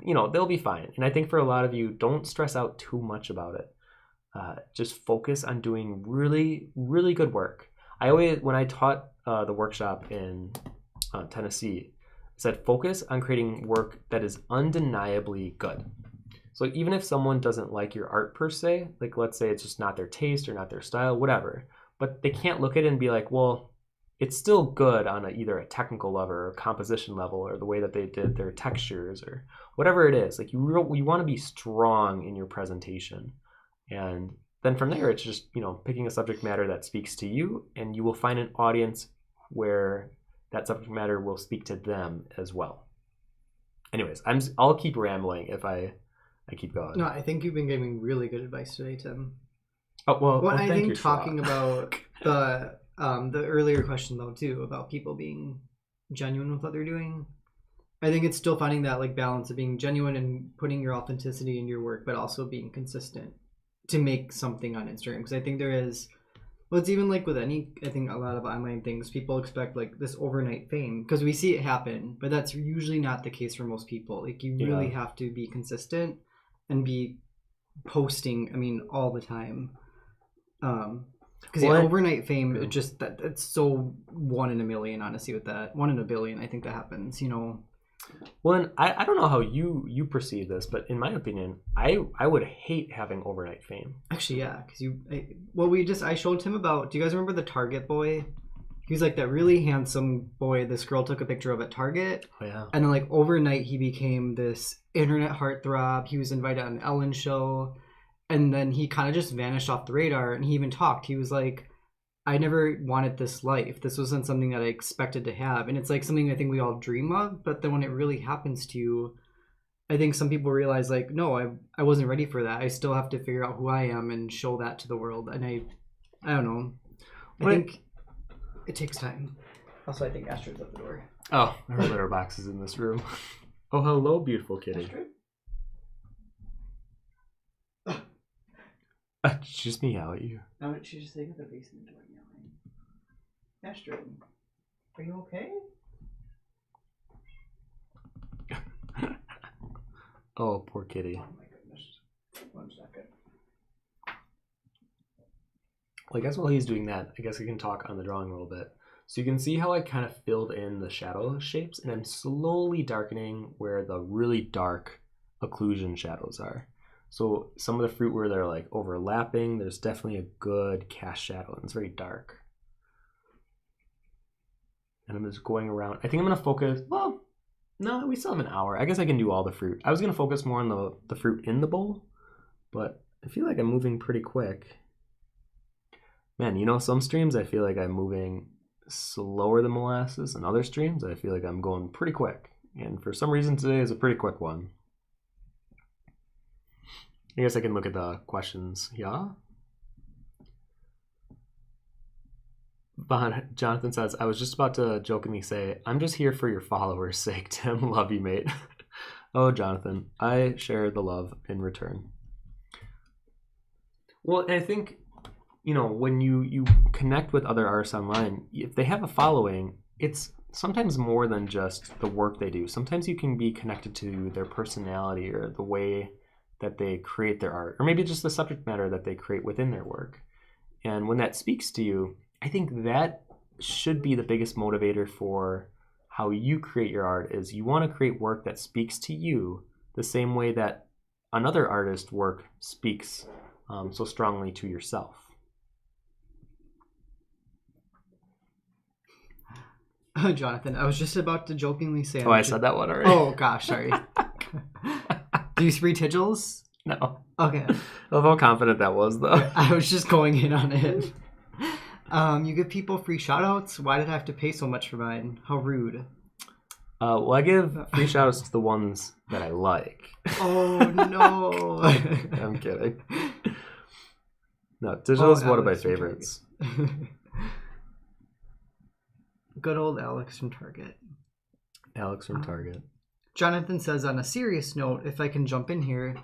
They'll be fine. And I think for a lot of you, don't stress out too much about it. Just focus on doing really, really good work. When I taught the workshop in Tennessee, I said focus on creating work that is undeniably good. So even if someone doesn't like your art per se, like let's say it's just not their taste or not their style, whatever, but they can't look at it and be like, well, it's still good on either a technical level or composition level, or the way that they did their textures, or whatever it is. Like you want to be strong in your presentation. And then from there, it's just, picking a subject matter that speaks to you, and you will find an audience where that subject matter will speak to them as well. Anyways, I'll keep rambling if I keep going. No, I think you've been giving really good advice today, Tim. Oh, well I thank think you, talking about the earlier question though too, about people being genuine with what they're doing, I think it's still finding that like balance of being genuine and putting your authenticity in your work, but also being consistent to make something on Instagram. Because I think there is, well, it's even like with I think a lot of online things, people expect like this overnight fame, because we see it happen, but that's usually not the case for most people. Like you really have to be consistent and be posting, all the time. Because overnight fame, it just it's so 1 in a million, honestly. With that 1 in a billion, I think that happens. Well, and I don't know how you perceive this, but in my opinion, I would hate having overnight fame. Actually, yeah, because I showed him about. Do you guys remember the Target boy? He was like that really handsome boy this girl took a picture of at Target. Oh yeah. And then like overnight he became this internet heartthrob. He was invited on an Ellen show. And then he kind of just vanished off the radar, and he even talked. He was like, I never wanted this life. This wasn't something that I expected to have. And it's like something I think we all dream of, but then when it really happens to you, I think some people realize like, no, I wasn't ready for that. I still have to figure out who I am and show that to the world. And I don't know. I think it takes time. Also, I think Astrid's at the door. Oh, her litter box is in this room. Oh, hello, beautiful kitty. Astrid? She just meow at you. No, she's just sitting at the basement door meowing. Astrid, are you okay? Oh, poor kitty. Oh my goodness. 1 second. Well, I guess while he's doing that, I guess I can talk on the drawing a little bit. So you can see how I kind of filled in the shadow shapes, and I'm slowly darkening where the really dark occlusion shadows are. So some of the fruit where they're like overlapping, there's definitely a good cast shadow, and it's very dark. And I'm just going around. I think I'm going to focus, well, no, we still have an hour. I guess I can do all the fruit. I was going to focus more on the fruit in the bowl, but I feel like I'm moving pretty quick. Man, you know, some streams I feel like I'm moving slower than molasses, and other streams I feel like I'm going pretty quick. And for some reason today is a pretty quick one. I guess I can look at the questions. Yeah? Jonathan says, I was just about to jokingly say, I'm just here for your followers' sake, Tim. Love you, mate. Oh, Jonathan, I share the love in return. Well, and I think, you know, when you connect with other artists online, if they have a following, it's sometimes more than just the work they do. Sometimes you can be connected to their personality or the way that they create their art, or maybe just the subject matter that they create within their work. And when that speaks to you, I think that should be the biggest motivator for how you create your art, is you want to create work that speaks to you the same way that another artist's work speaks so strongly to yourself. Jonathan, I was just about to jokingly say... I said that one already. Oh, gosh, sorry. Do you read Tigils? No. Okay. I love how confident that was, though. I was just going in on it. You give people free shoutouts? Why did I have to pay so much for mine? How rude. Well, I give free shoutouts to the ones that I like. Oh, no. I'm kidding. No, Tigils is one of my favorites. Good old Alex from Target. Alex from Target. Jonathan says, on a serious note, if I can jump in here,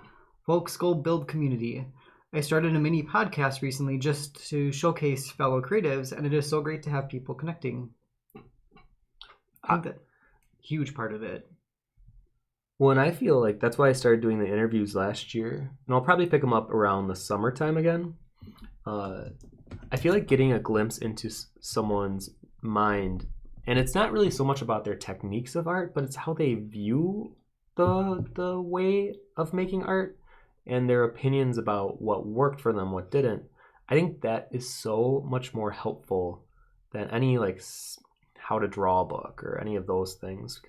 Waukesha Build Community. I started a mini podcast recently just to showcase fellow creatives, and it is so great to have people connecting. I think that huge part of it. Well, and I feel like that's why I started doing the interviews last year, and I'll probably pick them up around the summertime again. I feel like getting a glimpse into someone's mind, and it's not really so much about their techniques of art, but it's how they view the way of making art and their opinions about what worked for them, what didn't. I think that is so much more helpful than any like how to draw book or any of those things,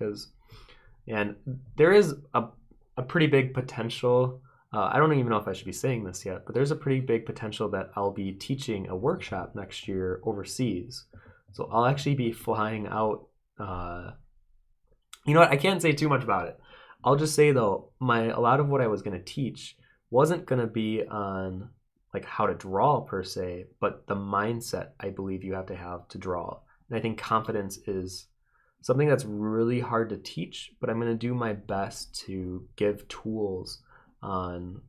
and there is a pretty big potential. I don't even know if I should be saying this yet, but there's a pretty big potential that I'll be teaching a workshop next year overseas. So I'll actually be flying out. You know what? I can't say too much about it. I'll just say though, a lot of what I was going to teach wasn't going to be on like how to draw per se, but the mindset I believe you have to draw. And I think confidence is something that's really hard to teach, but I'm going to do my best to give tools on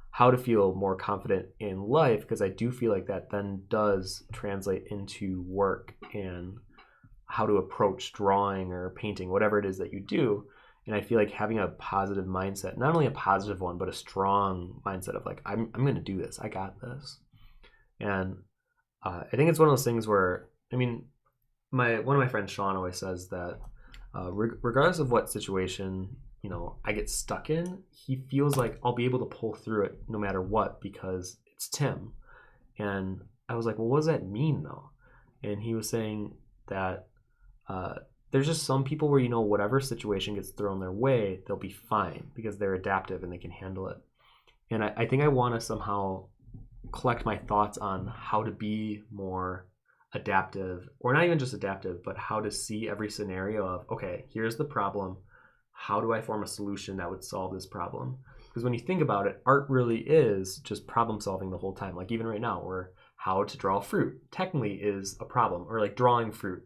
how to feel more confident in life, because I do feel like that then does translate into work and how to approach drawing or painting, whatever it is that you do. And I feel like having a positive mindset, not only a positive one, but a strong mindset of like, I'm going to do this. I got this. And I think it's one of those things where, I mean, one of my friends, Sean, always says that regardless of what situation, you know, I get stuck in, he feels like I'll be able to pull through it no matter what, because it's Tim. And I was like, well, what does that mean though? And he was saying that there's just some people where, you know, whatever situation gets thrown their way, they'll be fine because they're adaptive and they can handle it. And I think I want to somehow collect my thoughts on how to be more adaptive, or not even just adaptive, but how to see every scenario of, okay, here's the problem. How do I form a solution that would solve this problem? Because when you think about it, art really is just problem solving the whole time. Like even right now, where how to draw fruit technically is a problem, or like drawing fruit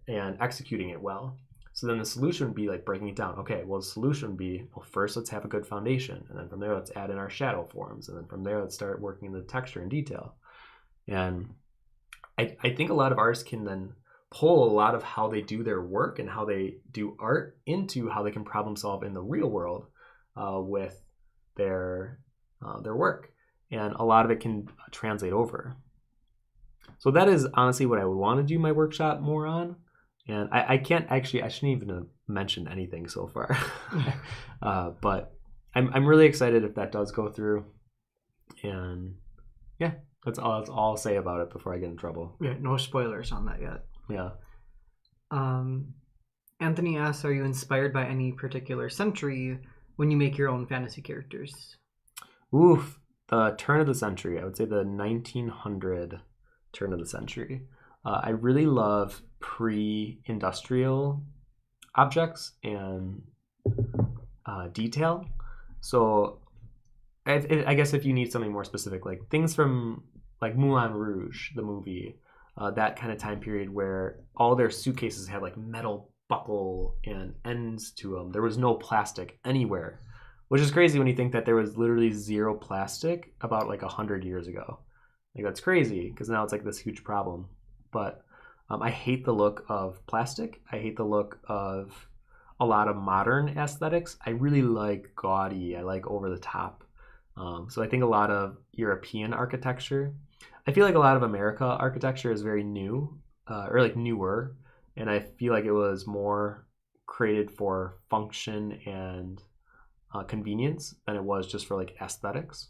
and executing it well. So then the solution would be like breaking it down. Okay, well, the solution would be, well, first let's have a good foundation. And then from there, let's add in our shadow forms. And then from there, let's start working in the texture and detail. And I think a lot of artists can then pull a lot of how they do their work and how they do art into how they can problem solve in the real world with their work, and a lot of it can translate over. So that is honestly what I would want to do my workshop more on. And I can't actually, I shouldn't even have mentioned anything so far. But I'm really excited if that does go through. And yeah, that's all I'll say about it before I get in trouble. Yeah, no spoilers on that yet. Yeah. Anthony asks, are you inspired by any particular century when you make your own fantasy characters? Oof. The turn of the century. I would say the 1900 turn of the century. I really love pre-industrial objects and detail. So I guess if you need something more specific, like things from like Moulin Rouge, the movie, that kind of time period where all their suitcases had like metal buckle and ends to them. There was no plastic anywhere, which is crazy when you think that there was literally zero plastic about like 100 years ago. Like that's crazy because now it's like this huge problem. But I hate the look of plastic. I hate the look of a lot of modern aesthetics. I really like gaudy. I like over the top. So I think a lot of European architecture. I feel like a lot of America architecture is very new or like newer. And I feel like it was more created for function and convenience than it was just for like aesthetics.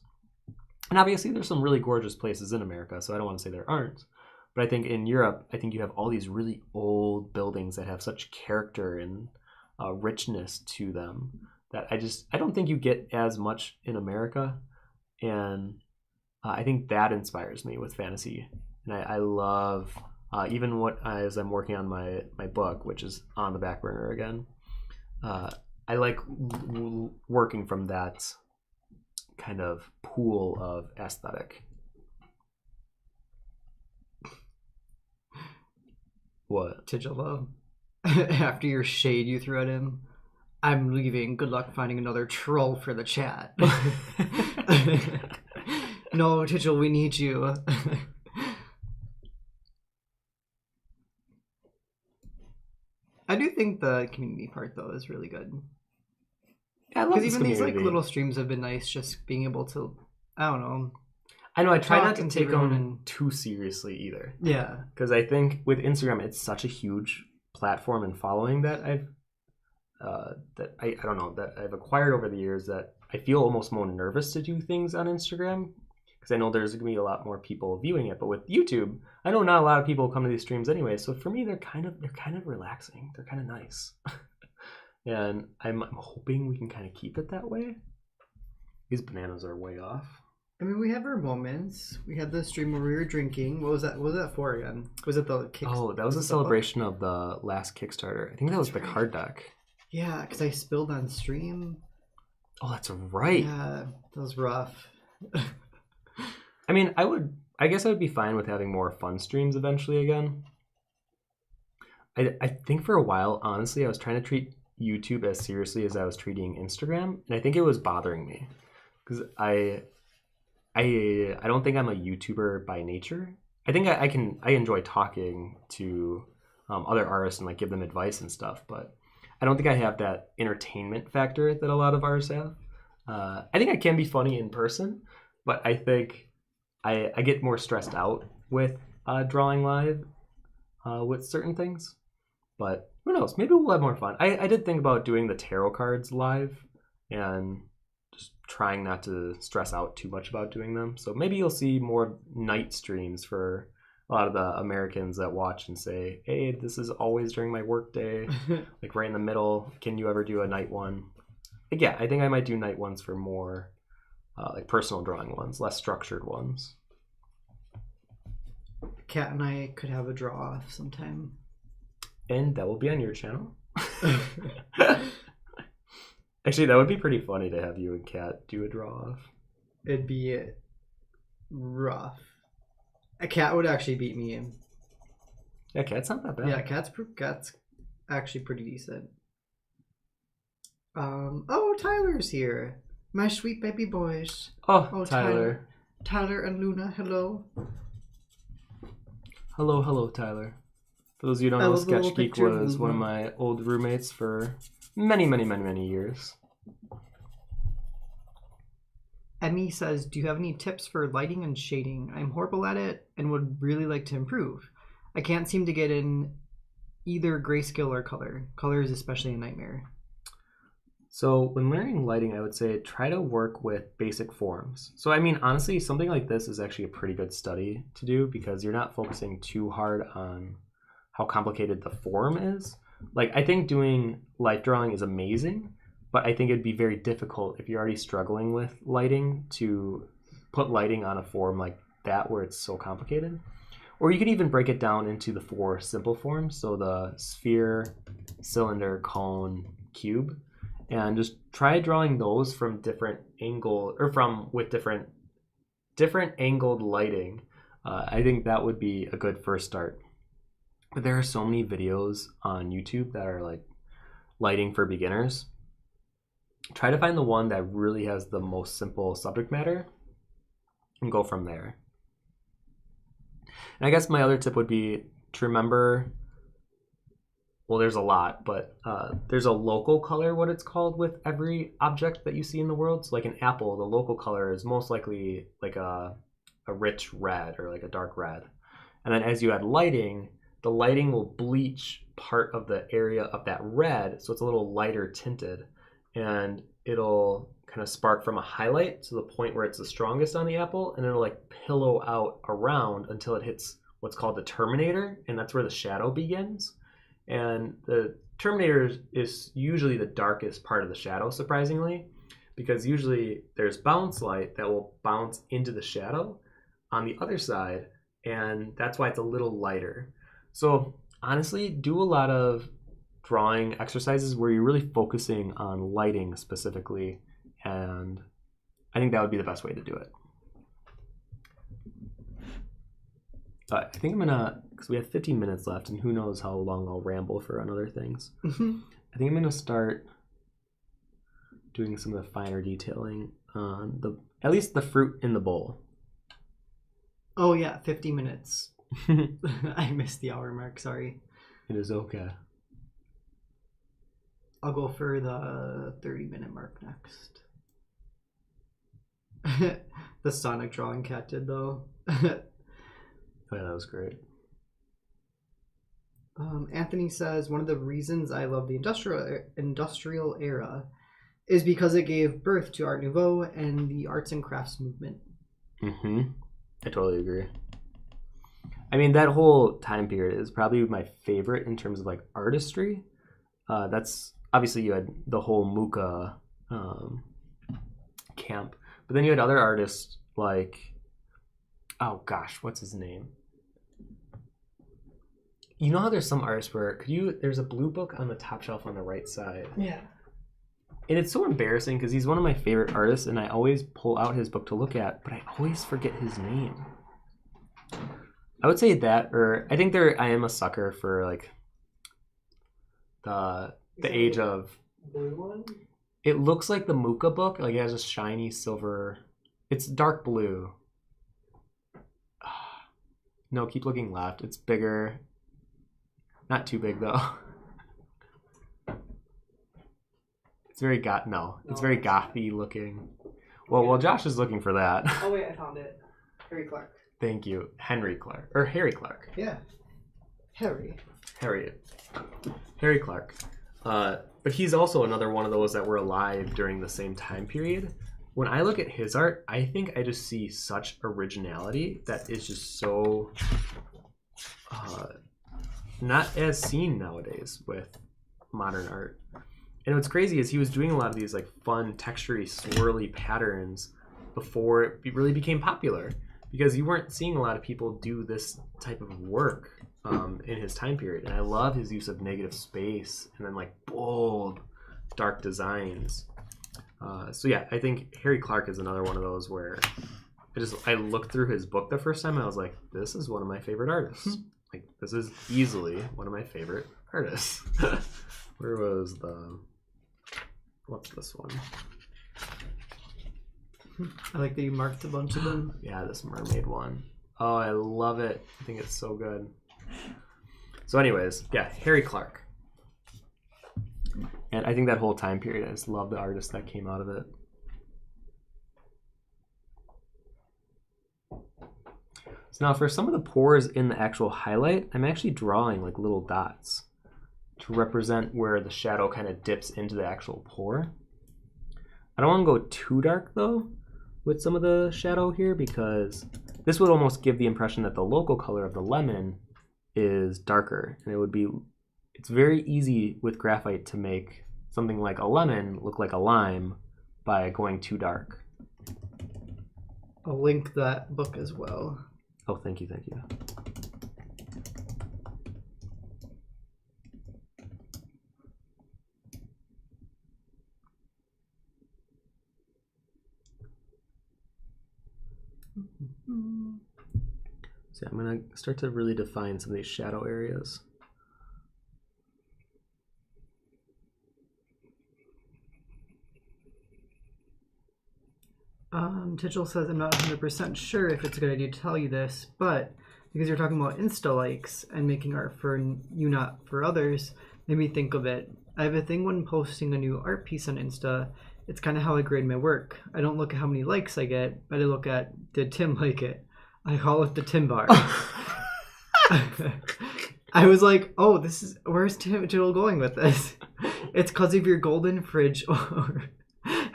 And obviously there's some really gorgeous places in America, so I don't want to say there aren't. But I think in Europe, I think you have all these really old buildings that have such character and richness to them that I don't think you get as much in America. And I think that inspires me with fantasy. And I love, even as I'm working on my book, which is on the back burner again, I like working from that kind of pool of aesthetic. What? Tigela, after your shade you threw at him, I'm leaving. Good luck finding another troll for the chat. No, Tigel, we need you. I do think the community part though is really good. Yeah, I love this even community. these like little streams have been nice. Just being able to, I don't know. I know I try talk not to and take everyone them and- too seriously either, Yeah, because I think with Instagram it's such a huge platform and following that I don't know that I've acquired over the years that I feel almost more nervous to do things on Instagram because I know there's going to be a lot more people viewing it. But with YouTube, I know not a lot of people come to these streams anyway. So for me, they're kind of relaxing. They're kind of nice, and I'm hoping we can kind of keep it that way. These bananas are way off. I mean, we have our moments. We had the stream where we were drinking. What was that? What was that for again? Was it the kick? Oh, that was a celebration of the last Kickstarter. I think that was the card deck. Yeah, because I spilled on stream. Oh, that's right. Yeah, that was rough. I mean, I guess I would be fine with having more fun streams eventually again. I think for a while, honestly, I was trying to treat YouTube as seriously as I was treating Instagram, and I think it was bothering me because I don't think I'm a YouTuber by nature. I think I enjoy talking to other artists and like give them advice and stuff, but I don't think I have that entertainment factor that a lot of artists have. I think I can be funny in person, but I think I get more stressed out with drawing live with certain things. But who knows? Maybe we'll have more fun. I did think about doing the tarot cards live and just trying not to stress out too much about doing them. So maybe you'll see more night streams for a lot of the Americans that watch and say, hey, this is always during my work day, like right in the middle. Can you ever do a night one? Like, yeah, I think I might do night ones for more like personal drawing ones, less structured ones. Kat and I could have a draw off sometime. And that will be on your channel. Actually, that would be pretty funny to have you and Kat do a draw off. It'd be rough. A Cat would actually beat me in. Yeah, Kat's not that bad. Yeah, Cat's actually pretty decent. Oh, Tyler's here. My sweet baby boys. Oh, Tyler. Tyler and Luna, hello. Hello, Tyler. For those of you who don't I know, love the little Sketch Geek picture of was one of him. my old roommates for many years. Emmy says, do you have any tips for lighting and shading? I'm horrible at it and would really like to improve. I can't seem to get in either grayscale or color. Color is especially a nightmare. So when learning lighting, I would say try to work with basic forms. So I mean, honestly, something like this is actually a pretty good study to do because you're not focusing too hard on how complicated the form is. Like, I think doing light drawing is amazing, but I think it'd be very difficult if you're already struggling with lighting to put lighting on a form like that where it's so complicated. Or you can even break it down into the 4 simple forms. So the sphere, cylinder, cone, cube. And just try drawing those from different angle or with different angled lighting. I think that would be a good first start. But there are so many videos on YouTube that are like lighting for beginners. Try to find the one that really has the most simple subject matter and go from there. And I guess my other tip would be to remember, well, there's a lot, but there's a local color, what it's called, with every object that you see in the world. So like an apple, the local color is most likely like a rich red or like a dark red. And then as you add lighting, the lighting will bleach part of the area of that red, so it's a little lighter tinted. And it'll kind of spark from a highlight to the point where it's the strongest on the apple, and it'll like pillow out around until it hits what's called the Terminator, and that's where the shadow begins. And the Terminator is usually the darkest part of the shadow, surprisingly, because usually there's bounce light that will bounce into the shadow on the other side, and that's why it's a little lighter. So honestly, do a lot of drawing exercises where you're really focusing on lighting specifically, and I think that would be the best way to do it. But I think I'm gonna, because we have 15 minutes left, and who knows how long I'll ramble for on other things. I think I'm gonna start doing some of the finer detailing on at least the fruit in the bowl. Oh yeah, 50 minutes. I missed the hour mark, sorry. It is okay. I'll go for the 30-minute mark next. The Sonic drawing cat did though. Oh, yeah, that was great. Anthony says, one of the reasons I love the industrial era is because it gave birth to Art Nouveau and the arts and crafts movement. I totally agree. I mean, that whole time period is probably my favorite in terms of like artistry. That's obviously, you had the whole Muka camp, but then you had other artists like, oh gosh, what's his name? You know how there's some artists where there's a blue book on the top shelf on the right side. Yeah. And it's so embarrassing because he's one of my favorite artists, and I always pull out his book to look at, but I always forget his name. I would say that, or I think I am a sucker for like the age of blue one. It looks like the Muka book, like it has a shiny silver. It's dark blue. No, keep looking left. It's bigger. Not too big though. It's very it's very gothy looking. Well, while Josh is looking for that. Oh wait, I found it. Harry Clark. Thank you, Harry Clark. Yeah, Harry Clark. But he's also another one of those that were alive during the same time period. When I look at his art, I think I just see such originality that is just so not as seen nowadays with modern art. And what's crazy is he was doing a lot of these like fun, textury, swirly patterns before it really became popular, because you weren't seeing a lot of people do this type of work in his time period. And I love his use of negative space and then like bold, dark designs. So yeah, I think Harry Clark is another one of those where I looked through his book the first time and I was like, this is one of my favorite artists. Like, this is easily one of my favorite artists. Where was what's this one? I like that you marked a bunch of them. Yeah, this mermaid one. Oh, I love it. I think it's so good. So anyways, yeah, Harry Clark. And I think that whole time period, I just love the artist that came out of it. So now for some of the pores in the actual highlight, I'm actually drawing like little dots to represent where the shadow kind of dips into the actual pore. I don't want to go too dark though with some of the shadow here, because this would almost give the impression that the local color of the lemon is darker, and it's very easy with graphite to make something like a lemon look like a lime by going too dark. I'll link that book as well. Oh, thank you, thank you. So I'm going to start to really define some of these shadow areas. Tichel says, I'm not 100% sure if it's a good idea to tell you this, but because you're talking about Insta likes and making art for you, not for others, made me think of it. I have a thing when posting a new art piece on Insta. It's kind of how I grade my work. I don't look at how many likes I get, but I look at, did Tim like it? I call it the Tim bar. I was like, oh, where's Tichel going with this? It's because of your golden fridge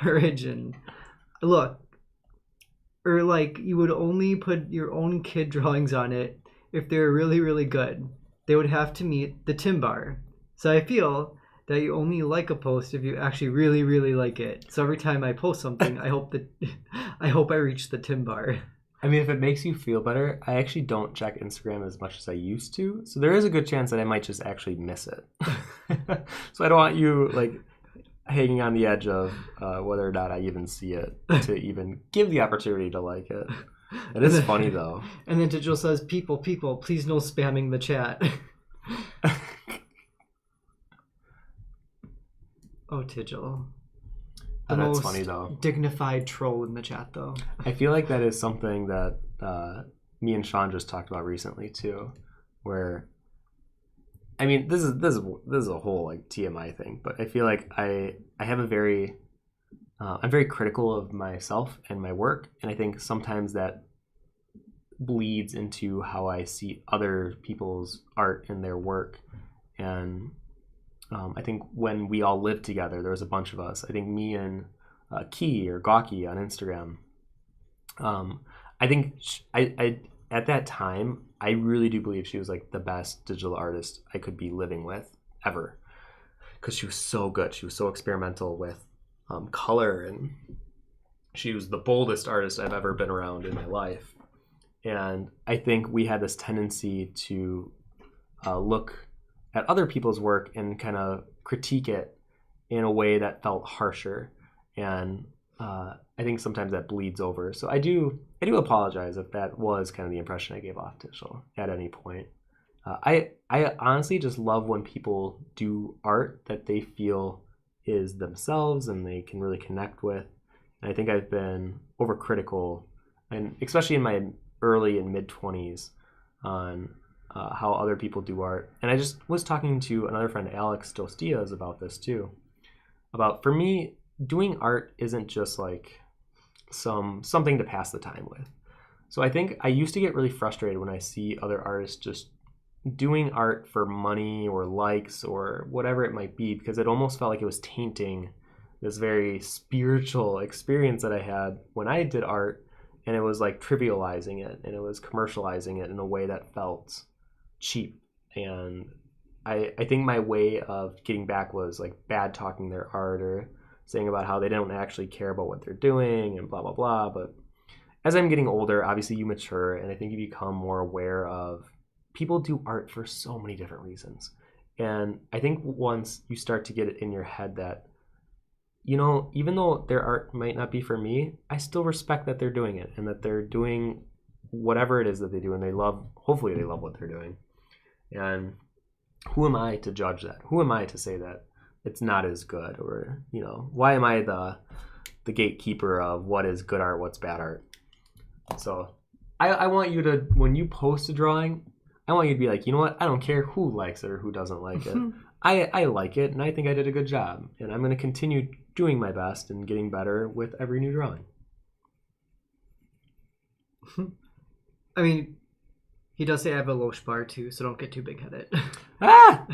origin. Look, or like you would only put your own kid drawings on it if they're really, really good. They would have to meet the Tim bar. So I feel that you only like a post if you actually really, really like it. So every time I post something, I hope I reach the Tim bar. I mean, if it makes you feel better, I actually don't check Instagram as much as I used to. So there is a good chance that I might just actually miss it. So I don't want you like hanging on the edge of whether or not I even see it to even give the opportunity to like it. It is funny though. And then Digital says, people, please no spamming the chat. Oh, Tigil. The That's most funny though. Dignified troll in the chat though. I feel like that is something that me and Sean just talked about recently too, where I mean this is a whole like TMI thing, but I feel like I have I'm very critical of myself and my work, and I think sometimes that bleeds into how I see other people's art and their work. And I think when we all lived together, there was a bunch of us. I think me and Key or Gawky on Instagram. I think I at that time, I really do believe she was like the best digital artist I could be living with ever, because she was so good. She was so experimental with color, and she was the boldest artist I've ever been around in my life. And I think we had this tendency to look at other people's work and kind of critique it in a way that felt harsher. And I think sometimes that bleeds over. So I do apologize if that was kind of the impression I gave off to Shul at any point. I honestly just love when people do art that they feel is themselves and they can really connect with. And I think I've been overcritical, and especially in my early and mid 20s, on how other people do art. And I just was talking to another friend, Alex Dostias, about this too. About, for me, doing art isn't just like something to pass the time with. So I think I used to get really frustrated when I see other artists just doing art for money or likes or whatever it might be, because it almost felt like it was tainting this very spiritual experience that I had when I did art, and it was like trivializing it, and it was commercializing it in a way that felt cheap. And I think my way of getting back was like bad talking their art or saying about how they don't actually care about what they're doing and blah, blah, blah. But as I'm getting older, obviously you mature, and I think you become more aware of people do art for so many different reasons. And I think once you start to get it in your head that, you know, even though their art might not be for me, I still respect that they're doing it and that they're doing whatever it is that they do, and hopefully they love what they're doing. And who am I to judge that? Who am I to say that it's not as good? Or, you know, why am I the gatekeeper of what is good art, what's bad art? So I want you to, when you post a drawing, I want you to be like, you know what? I don't care who likes it or who doesn't like it. I like it, and I think I did a good job. And I'm going to continue doing my best and getting better with every new drawing. I mean, he does say I have a Loesch bar too, so don't get too big-headed. Ah!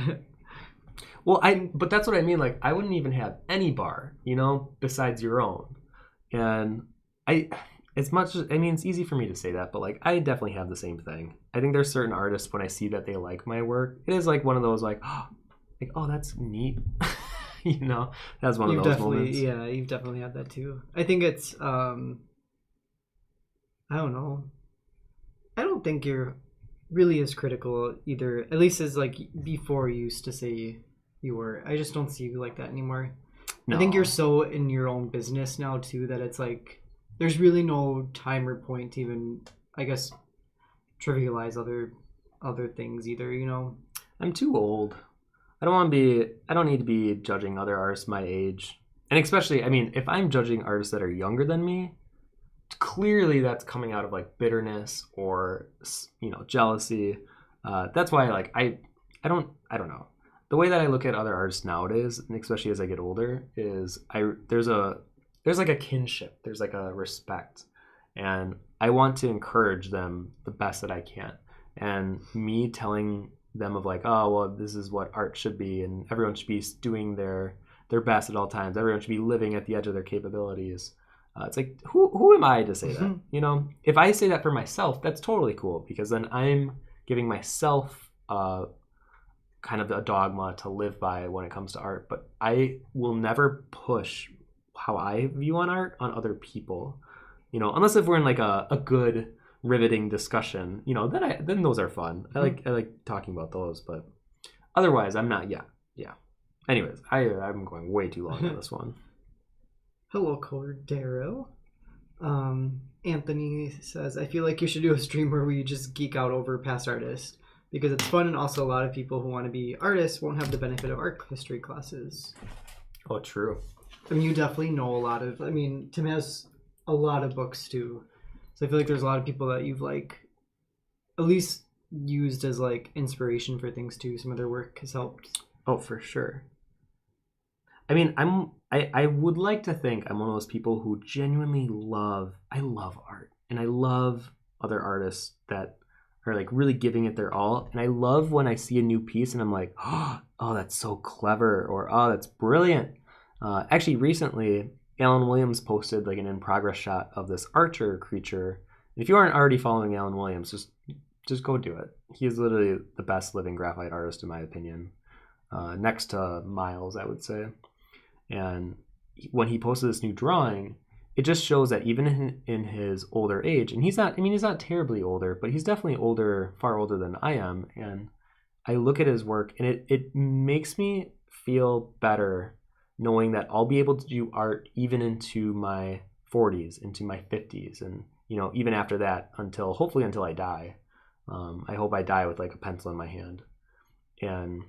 Well, but that's what I mean. Like, I wouldn't even have any bar, you know, besides your own. And as much as, I mean, it's easy for me to say that, but like, I definitely have the same thing. I think there's certain artists, when I see that they like my work, it is like one of those like, oh, that's neat. You know, that's one of those moments. Yeah, you've definitely had that too. I think it's, I don't know. I don't think you're really as critical either, at least as like before you used to say you were. I just don't see you like that anymore. No. I think you're so in your own business now too that it's like there's really no time or point to even, I guess, trivialize other things either, you know. I'm too old. I don't need to be judging other artists my age. And especially, I mean, if I'm judging artists that are younger than me, clearly that's coming out of like bitterness or, you know, jealousy. That's why like I don't know. The way that I look at other artists nowadays, and especially as I get older, is there's like a kinship. There's like a respect. And I want to encourage them the best that I can. And me telling them of like, oh, well, this is what art should be, and everyone should be doing their best at all times. Everyone should be living at the edge of their capabilities. It's like, who am I to say that? You know, if I say that for myself, that's totally cool, because then I'm giving myself kind of a dogma to live by when it comes to art. But I will never push how I view on art on other people, you know, unless if we're in like a good riveting discussion, you know, then those are fun. I like talking about those, but otherwise I'm not. Yeah. Anyways, I'm going way too long on this one. Hello, Cordero. Anthony says, I feel like you should do a stream where we just geek out over past artists, because it's fun, and also a lot of people who want to be artists won't have the benefit of art history classes. Oh, true. I mean, you definitely know a lot of, I mean, Tim has a lot of books too. So I feel like there's a lot of people that you've like at least used as like inspiration for things too. Some of their work has helped. Oh, for sure. I mean, I would like to think I'm one of those people who genuinely love art, and I love other artists that are like really giving it their all. And I love when I see a new piece and I'm like, oh, that's so clever, or oh, that's brilliant. Actually, recently, Alan Williams posted like an in-progress shot of this archer creature. And if you aren't already following Alan Williams, just go do it. He is literally the best living graphite artist in my opinion, next to Miles, I would say. And when he posted this new drawing, it just shows that even in his older age, and he's not terribly older, but he's definitely older, far older than I am. And I look at his work, and it makes me feel better knowing that I'll be able to do art even into my 40s, into my 50s, and you know, even after that, hopefully until I die. I hope I die with like a pencil in my hand, and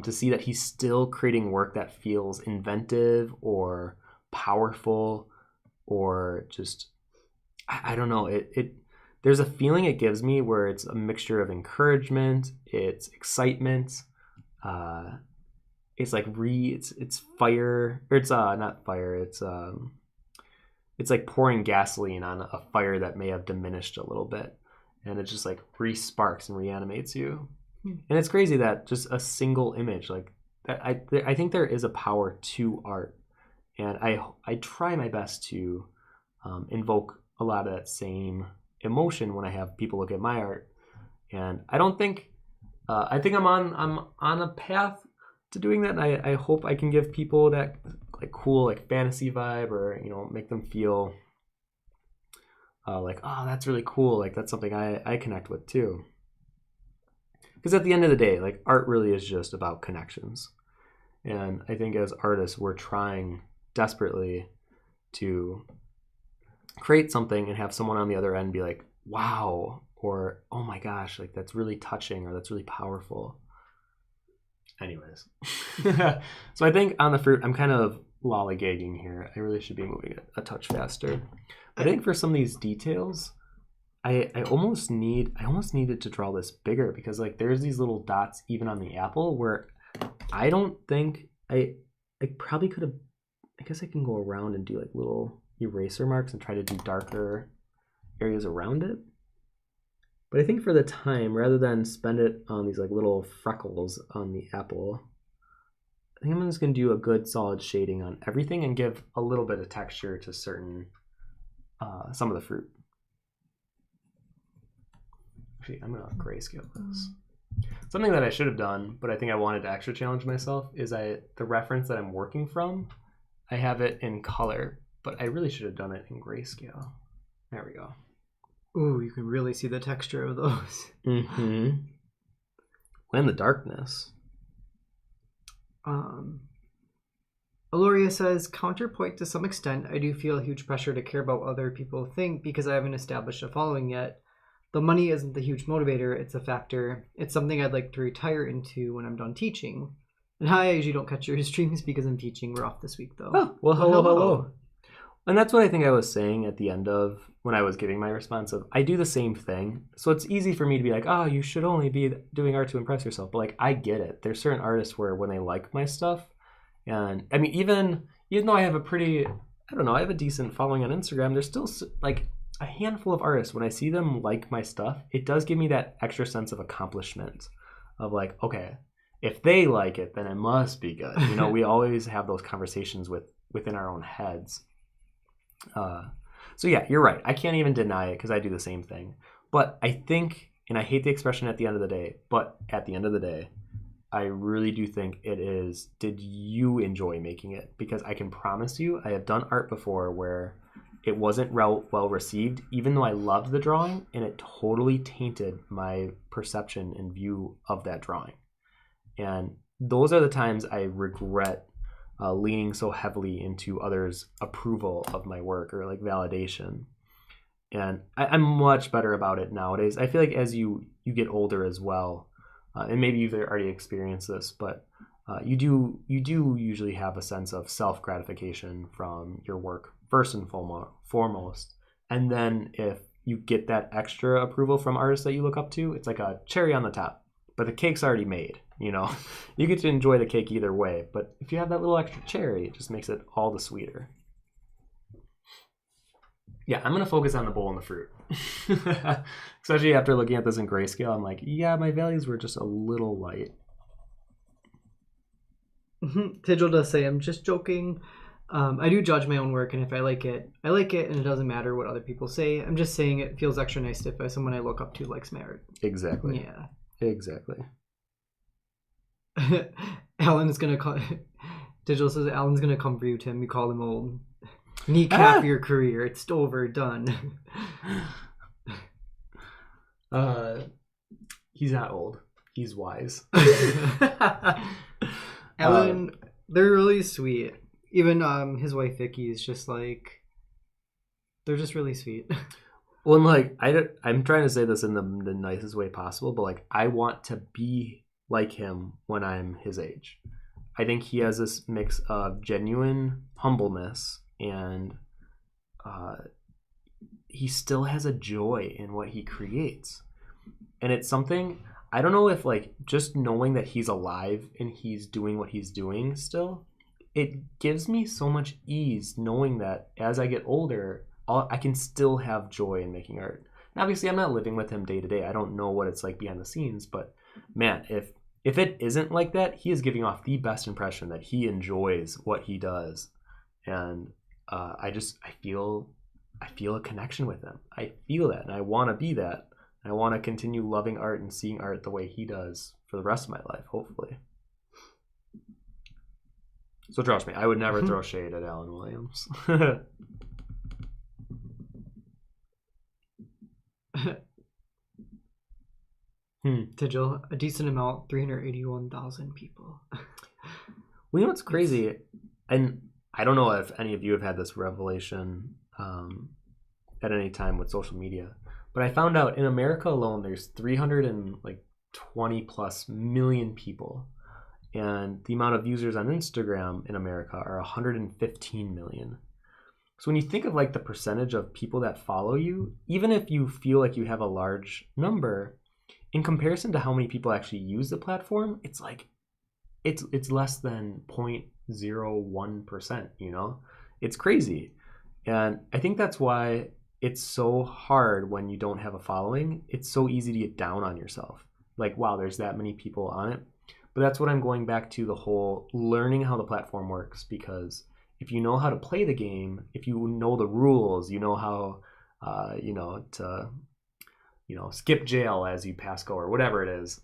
to see that he's still creating work that feels inventive or powerful, or just I don't know. There's a feeling it gives me where it's a mixture of encouragement, it's excitement. It's like it's fire, or it's not fire, it's like pouring gasoline on a fire that may have diminished a little bit, and it just like re-sparks and reanimates you. And it's crazy that just a single image like that, I think there is a power to art, and I try my best to invoke a lot of that same emotion when I have people look at my art. And I don't think I think I'm on a path to doing that, and I hope I can give people that like cool like fantasy vibe, or you know, make them feel like, oh, that's really cool, like that's something I connect with too. Because at the end of the day, like art really is just about connections. And I think as artists, we're trying desperately to create something and have someone on the other end be like, wow, or oh my gosh, like that's really touching, or that's really powerful. Anyways. So I think on the fruit, I'm kind of lollygagging here. I really should be moving it a touch faster. I think for some of these details, I almost needed to draw this bigger because like there's these little dots even on the apple where I don't think I probably could have. I guess I can go around and do like little eraser marks and try to do darker areas around it. But I think for the time, rather than spend it on these like little freckles on the apple, I think I'm just gonna do a good solid shading on everything and give a little bit of texture to certain some of the fruit. Actually, I'm gonna grayscale this. Something that I should have done, but I think I wanted to extra challenge myself, is the reference that I'm working from, I have it in color, but I really should have done it in grayscale. There we go. Ooh, you can really see the texture of those. Mm-hmm. And the darkness. Aloria says, counterpoint to some extent, I do feel huge pressure to care about what other people think because I haven't established a following yet. The money isn't the huge motivator, it's a factor. It's something I'd like to retire into when I'm done teaching. And hi, I usually don't catch your streams because I'm teaching. We're off this week though. Oh, well, hello. And that's what I think I was saying at the end of when I was giving my response of, I do the same thing. So it's easy for me to be like, oh, you should only be doing art to impress yourself. But like, I get it. There's certain artists where when they like my stuff, and I mean, even though I have I have a decent following on Instagram, there's still like a handful of artists, when I see them like my stuff, it does give me that extra sense of accomplishment of like, okay, if they like it, then it must be good. You know, we always have those conversations within our own heads. So yeah, you're right. I can't even deny it because I do the same thing. But I think, and I hate the expression at the end of the day, but at the end of the day, I really do think it is, did you enjoy making it? Because I can promise you, I have done art before where it wasn't well received, even though I loved the drawing, and it totally tainted my perception and view of that drawing. And those are the times I regret leaning so heavily into others' approval of my work or like validation. And I'm much better about it nowadays. I feel like as you get older as well, and maybe you've already experienced this, but you do usually have a sense of self-gratification from your work first and foremost. And then if you get that extra approval from artists that you look up to, it's like a cherry on the top. But the cake's already made, you know. You get to enjoy the cake either way. But if you have that little extra cherry, it just makes it all the sweeter. Yeah, I'm going to focus on the bowl and the fruit. Especially after looking at this in grayscale, I'm like, yeah, my values were just a little light. Tigil does say, I'm just joking. I do judge my own work, and if I like it, and it doesn't matter what other people say. I'm just saying it feels extra nice if someone I look up to likes my art. Exactly. Yeah. Exactly. Alan's going to call... Tigil says Alan's going to come for you, Tim. You call him old. Kneecap your career. It's over. Done. He's not old. He's wise. Alan, they're really sweet. Even his wife Vicky is just like, they're just really sweet. Well, and like I'm trying to say this in the nicest way possible, but like I want to be like him when I'm his age. I think he has this mix of genuine humbleness and he still has a joy in what he creates. And it's something, I don't know if like just knowing that he's alive and he's doing what he's doing still, it gives me so much ease knowing that as I get older, I can still have joy in making art. And obviously, I'm not living with him day to day. I don't know what it's like behind the scenes, but man, if it isn't like that, he is giving off the best impression that he enjoys what he does. And I feel a connection with him. I feel that, and I want to be that. I want to continue loving art and seeing art the way he does for the rest of my life, hopefully. So trust me, I would never throw shade at Alan Williams. Tigil, a decent amount, 381,000 people. Well, you know what's crazy? And I don't know if any of you have had this revelation at any time with social media, but I found out in America alone, there's 320 plus million people. And the amount of users on Instagram in America are 115 million. So when you think of like the percentage of people that follow you, even if you feel like you have a large number, in comparison to how many people actually use the platform, it's like it's less than 0.01%, you know? It's crazy. And I think that's why it's so hard when you don't have a following. It's so easy to get down on yourself. Like, wow, there's that many people on it. But that's what I'm going back to, the whole learning how the platform works, because if you know how to play the game, if you know the rules, you know how, to, skip jail as you pass go or whatever it is,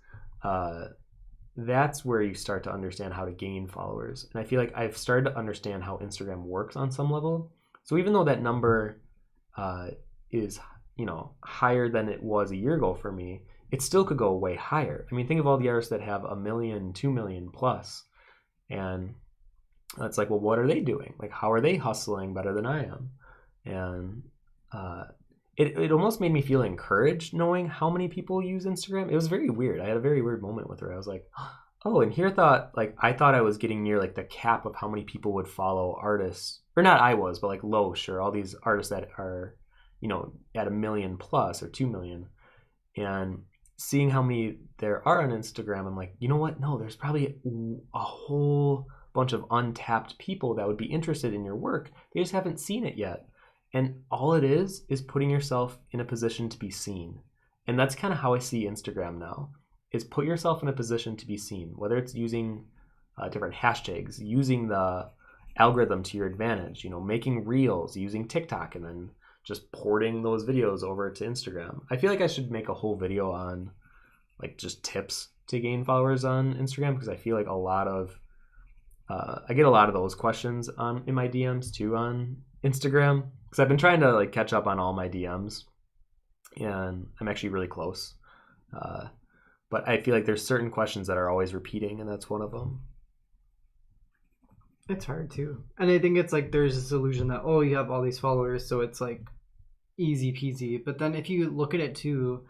that's where you start to understand how to gain followers. And I feel like I've started to understand how Instagram works on some level. So even though that number is, higher than it was a year ago for me, it still could go way higher. I mean, think of all the artists that have 1 million, 2 million plus. And it's like, well, what are they doing? Like, how are they hustling better than I am? And it almost made me feel encouraged knowing how many people use Instagram. It was very weird. I had a very weird moment with her. I was like, oh, and here I thought I was getting near like the cap of how many people would follow artists, or not I was, but like Loesch or all these artists that are, at 1 million plus or 2 million. And seeing how many there are on Instagram, I'm like, you know what? No, there's probably a whole bunch of untapped people that would be interested in your work. They just haven't seen it yet. And all it is putting yourself in a position to be seen. And that's kind of how I see Instagram now, is put yourself in a position to be seen, whether it's using different hashtags, using the algorithm to your advantage, making reels, using TikTok, and then just porting those videos over to Instagram. I feel like I should make a whole video on like just tips to gain followers on Instagram, because I feel like I get a lot of those questions in my DMs too on Instagram, because I've been trying to like catch up on all my DMs, and I'm actually really close. But I feel like there's certain questions that are always repeating, and that's one of them. It's hard too. And I think it's like there's this illusion that, oh, you have all these followers, so it's like easy peasy. But then if you look at it too,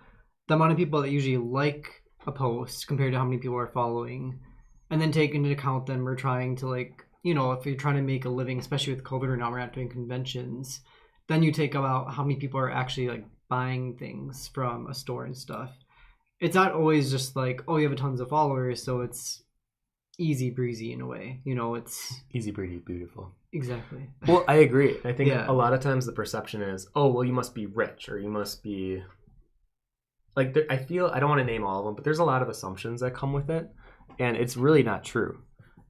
the amount of people that usually like a post compared to how many people are following, and then take into account then we're trying to like, if you're trying to make a living, especially with COVID or now we're not doing conventions, then you take about how many people are actually like buying things from a store and stuff. It's not always just like, oh, you have tons of followers, so it's easy breezy in a way. It's easy breezy, beautiful. Exactly. Well, I agree. I think a lot of times the perception is, oh, well, you must be rich, or you must be like, I don't want to name all of them, but there's a lot of assumptions that come with it, and it's really not true.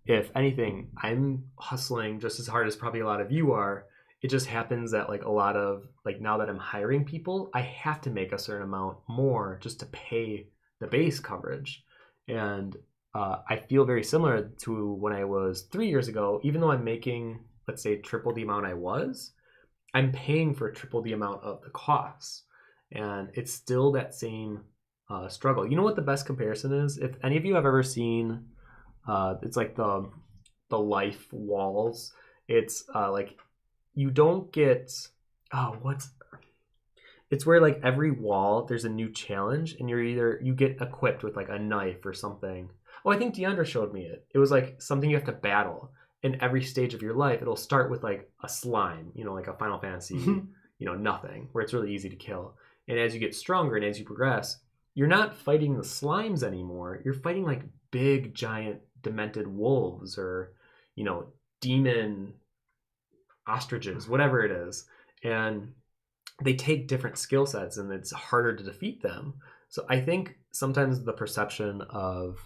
If anything, I'm hustling just as hard as probably a lot of you are. It just happens that like a lot of, like, now that I'm hiring people, I have to make a certain amount more just to pay the base coverage. And I feel very similar to when I was 3 years ago. Even though I'm making, let's say, triple the amount I was, I'm paying for triple the amount of the costs. And it's still that same struggle. You know what the best comparison is? If any of you have ever seen, it's like the life walls. It's like, you don't get, it's where like every wall there's a new challenge, and you get equipped with like a knife or something. Oh, I think Deandra showed me it. It was like something you have to battle in every stage of your life. It'll start with like a slime, like a Final Fantasy, nothing, where it's really easy to kill. And as you get stronger and as you progress, you're not fighting the slimes anymore. You're fighting like big, giant, demented wolves, or, demon ostriches, whatever it is. And they take different skill sets, and it's harder to defeat them. So I think sometimes the perception of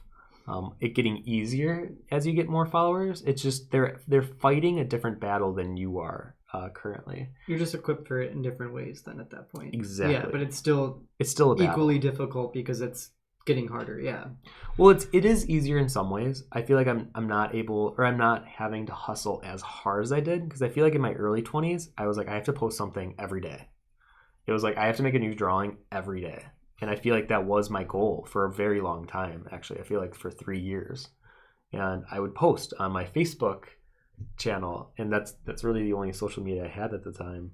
it getting easier as you get more followers, it's just they're fighting a different battle than you are currently. You're just equipped for it in different ways then at that point. Exactly. Yeah, but it's still a battle. Equally difficult because it's getting harder. Yeah. Well, it is easier in some ways. I feel like I'm not having to hustle as hard as I did, because I feel like in my early 20s I was like, I have to post something every day. It was like I have to make a new drawing every day. And I feel like that was my goal for a very long time, actually. I feel like for 3 years. And I would post on my Facebook channel, and that's really the only social media I had at the time.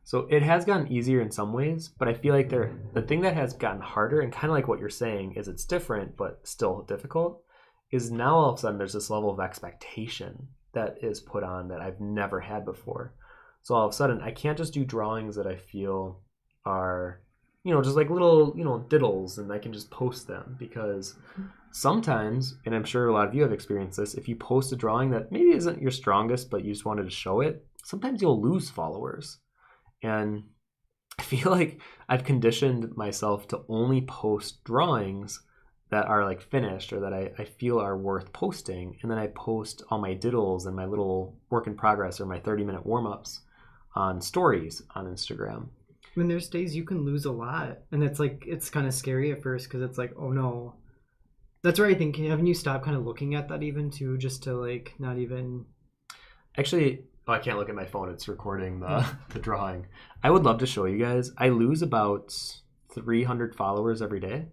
So it has gotten easier in some ways, but I feel like the thing that has gotten harder, and kind of like what you're saying, is it's different but still difficult, is now all of a sudden there's this level of expectation that is put on that I've never had before. So all of a sudden, I can't just do drawings that I feel are, just like little, diddles, and I can just post them, because sometimes, and I'm sure a lot of you have experienced this, if you post a drawing that maybe isn't your strongest, but you just wanted to show it, sometimes you'll lose followers. And I feel like I've conditioned myself to only post drawings that are like finished, or that I feel are worth posting. And then I post all my diddles and my little work in progress, or my 30-minute warm-ups on stories on Instagram. I mean, there's days you can lose a lot, and it's kind of scary at first, because it's like, oh no. That's where I think, haven't you stopped kind of looking at that even too, just to like not even... Actually, I can't look at my phone. It's recording the drawing. I would love to show you guys. I lose about 300 followers every day,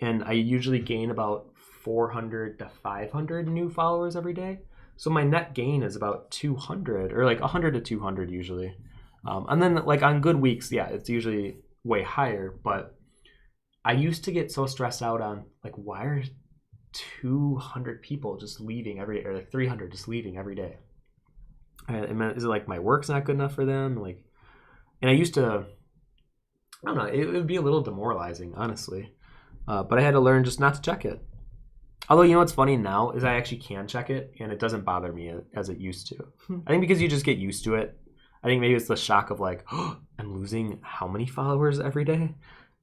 and I usually gain about 400 to 500 new followers every day. So my net gain is about 200, or like 100 to 200 usually. And then like on good weeks, yeah, it's usually way higher. But I used to get so stressed out on like, why are 200 people just leaving every day, or like 300 just leaving every day? Is it like my work's not good enough for them? Like, and I used to, I don't know, it would be a little demoralizing, honestly. But I had to learn just not to check it. Although, you know what's funny now is I actually can check it, and it doesn't bother me as it used to. I think because you just get used to it. I think maybe it's the shock of like, oh, I'm losing how many followers every day?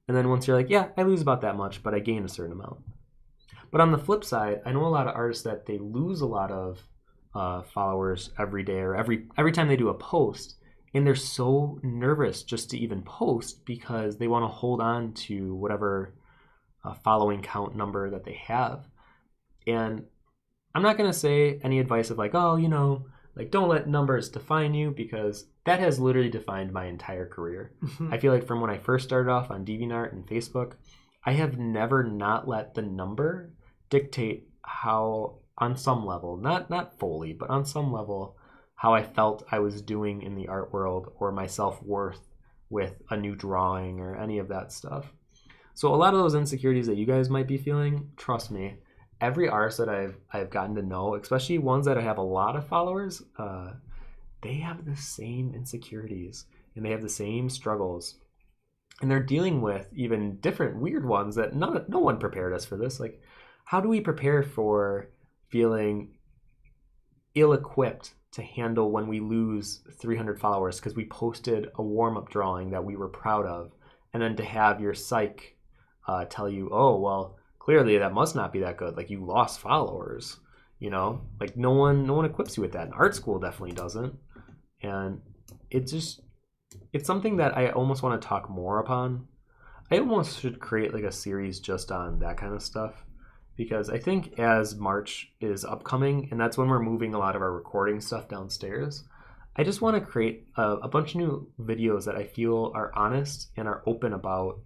And then once you're like, yeah, I lose about that much, but I gain a certain amount. But on the flip side, I know a lot of artists that they lose a lot of followers every day, or every time they do a post, and they're so nervous just to even post, because they want to hold on to whatever following count number that they have. And I'm not going to say any advice of like, oh, like don't let numbers define you, because that has literally defined my entire career. I feel like from when I first started off on DeviantArt and Facebook, I have never not let the number dictate how, on some level, not fully, but on some level, how I felt I was doing in the art world, or my self-worth with a new drawing, or any of that stuff. So a lot of those insecurities that you guys might be feeling, trust me, every artist that I've gotten to know, especially ones that have a lot of followers, they have the same insecurities, and they have the same struggles, and they're dealing with even different weird ones that no one prepared us for this. Like, how do we prepare for feeling ill-equipped to handle when we lose 300 followers because we posted a warm-up drawing that we were proud of, and then to have your psych tell you, oh, well, clearly that must not be that good. Like, you lost followers, like no one equips you with that. And art school definitely doesn't. And it's something that I almost want to talk more upon. I almost should create like a series just on that kind of stuff, because I think as March is upcoming, and that's when we're moving a lot of our recording stuff downstairs, I just want to create a bunch of new videos that I feel are honest and are open about,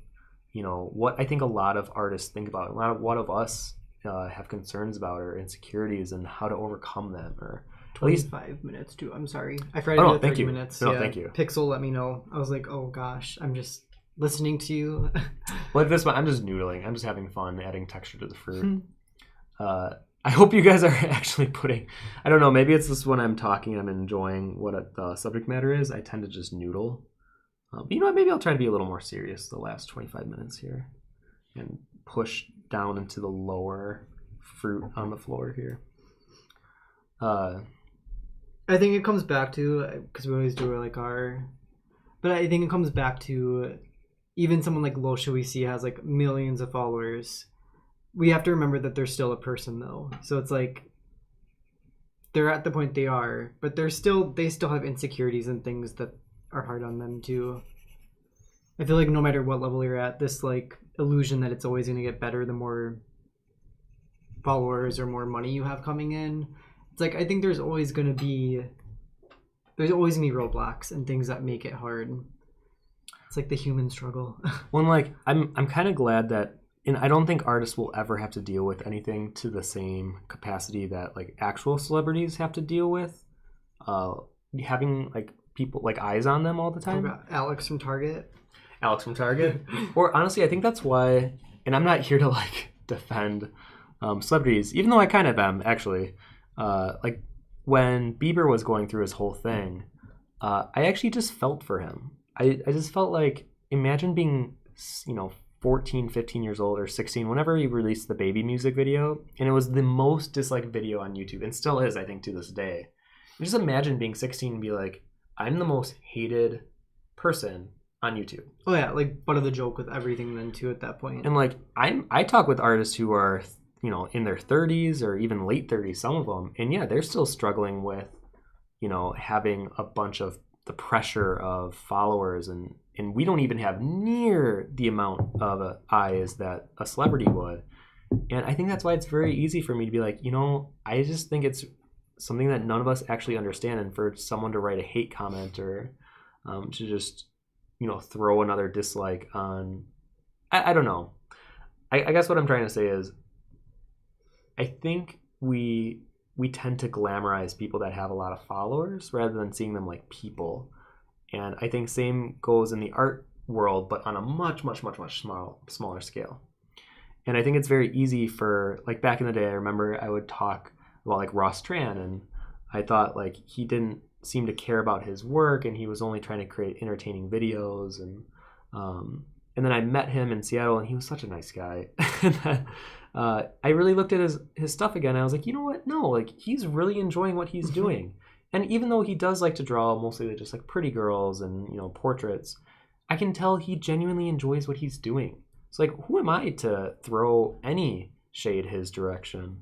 what I think a lot of artists think about, a lot of what of us have concerns about, or insecurities, and how to overcome them. Or 25 minutes too. I'm sorry. I tried to do 30 minutes. No, thank you. Pixel let me know. I was like, oh gosh, I'm just listening to you. Well, at this point, I'm just noodling. I'm just having fun adding texture to the fruit. I hope you guys are actually putting, I don't know, maybe it's just when I'm talking, I'm enjoying what the subject matter is. I tend to just noodle. But you know what? Maybe I'll try to be a little more serious the last 25 minutes here, and push down into the lower fruit on the floor here. I think it comes back to, because we always do like but I think it comes back to even someone like Waukesha WI has like millions of followers. We have to remember that they're still a person though. So it's like they're at the point they are, but they still have insecurities and things that are hard on them too. I feel like no matter what level you're at, this like illusion that it's always going to get better the more followers or more money you have coming in. It's like, I think there's always going to be roadblocks and things that make it hard. It's like the human struggle. Well, like I'm kind of glad that, and I don't think artists will ever have to deal with anything to the same capacity that like actual celebrities have to deal with, having like people like eyes on them all the time. Alex from Target. Or honestly, I think that's why, and I'm not here to like defend celebrities, even though I kind of am actually. Like when Bieber was going through his whole thing, I actually just felt for him. I just felt like, imagine being, 14, 15 years old or 16, whenever he released the baby music video, and it was the most disliked video on YouTube, and still is, I think, to this day. Just imagine being 16 and be like, I'm the most hated person on YouTube. Oh yeah, like butt of the joke with everything then too at that point. And like I talk with artists who are, in their 30s or even late 30s, some of them, and yeah, they're still struggling with, having a bunch of the pressure of followers, and we don't even have near the amount of eyes that a celebrity would. And I think that's why it's very easy for me to be like, I just think it's something that none of us actually understand, and for someone to write a hate comment or to just throw another dislike on, I don't know. I guess what I'm trying to say is, I think we tend to glamorize people that have a lot of followers rather than seeing them like people. And I think same goes in the art world, but on a much, much, much, much smaller scale. And I think it's very easy for, like, back in the day, I remember I would talk about like Ross Tran, and I thought like he didn't seem to care about his work, and he was only trying to create entertaining videos. And then I met him in Seattle, and he was such a nice guy. And then, I really looked at his stuff again. And I was like, you know what? No, like, he's really enjoying what he's doing. And even though he does like to draw mostly just like pretty girls and portraits, I can tell he genuinely enjoys what he's doing. It's like, who am I to throw any shade his direction?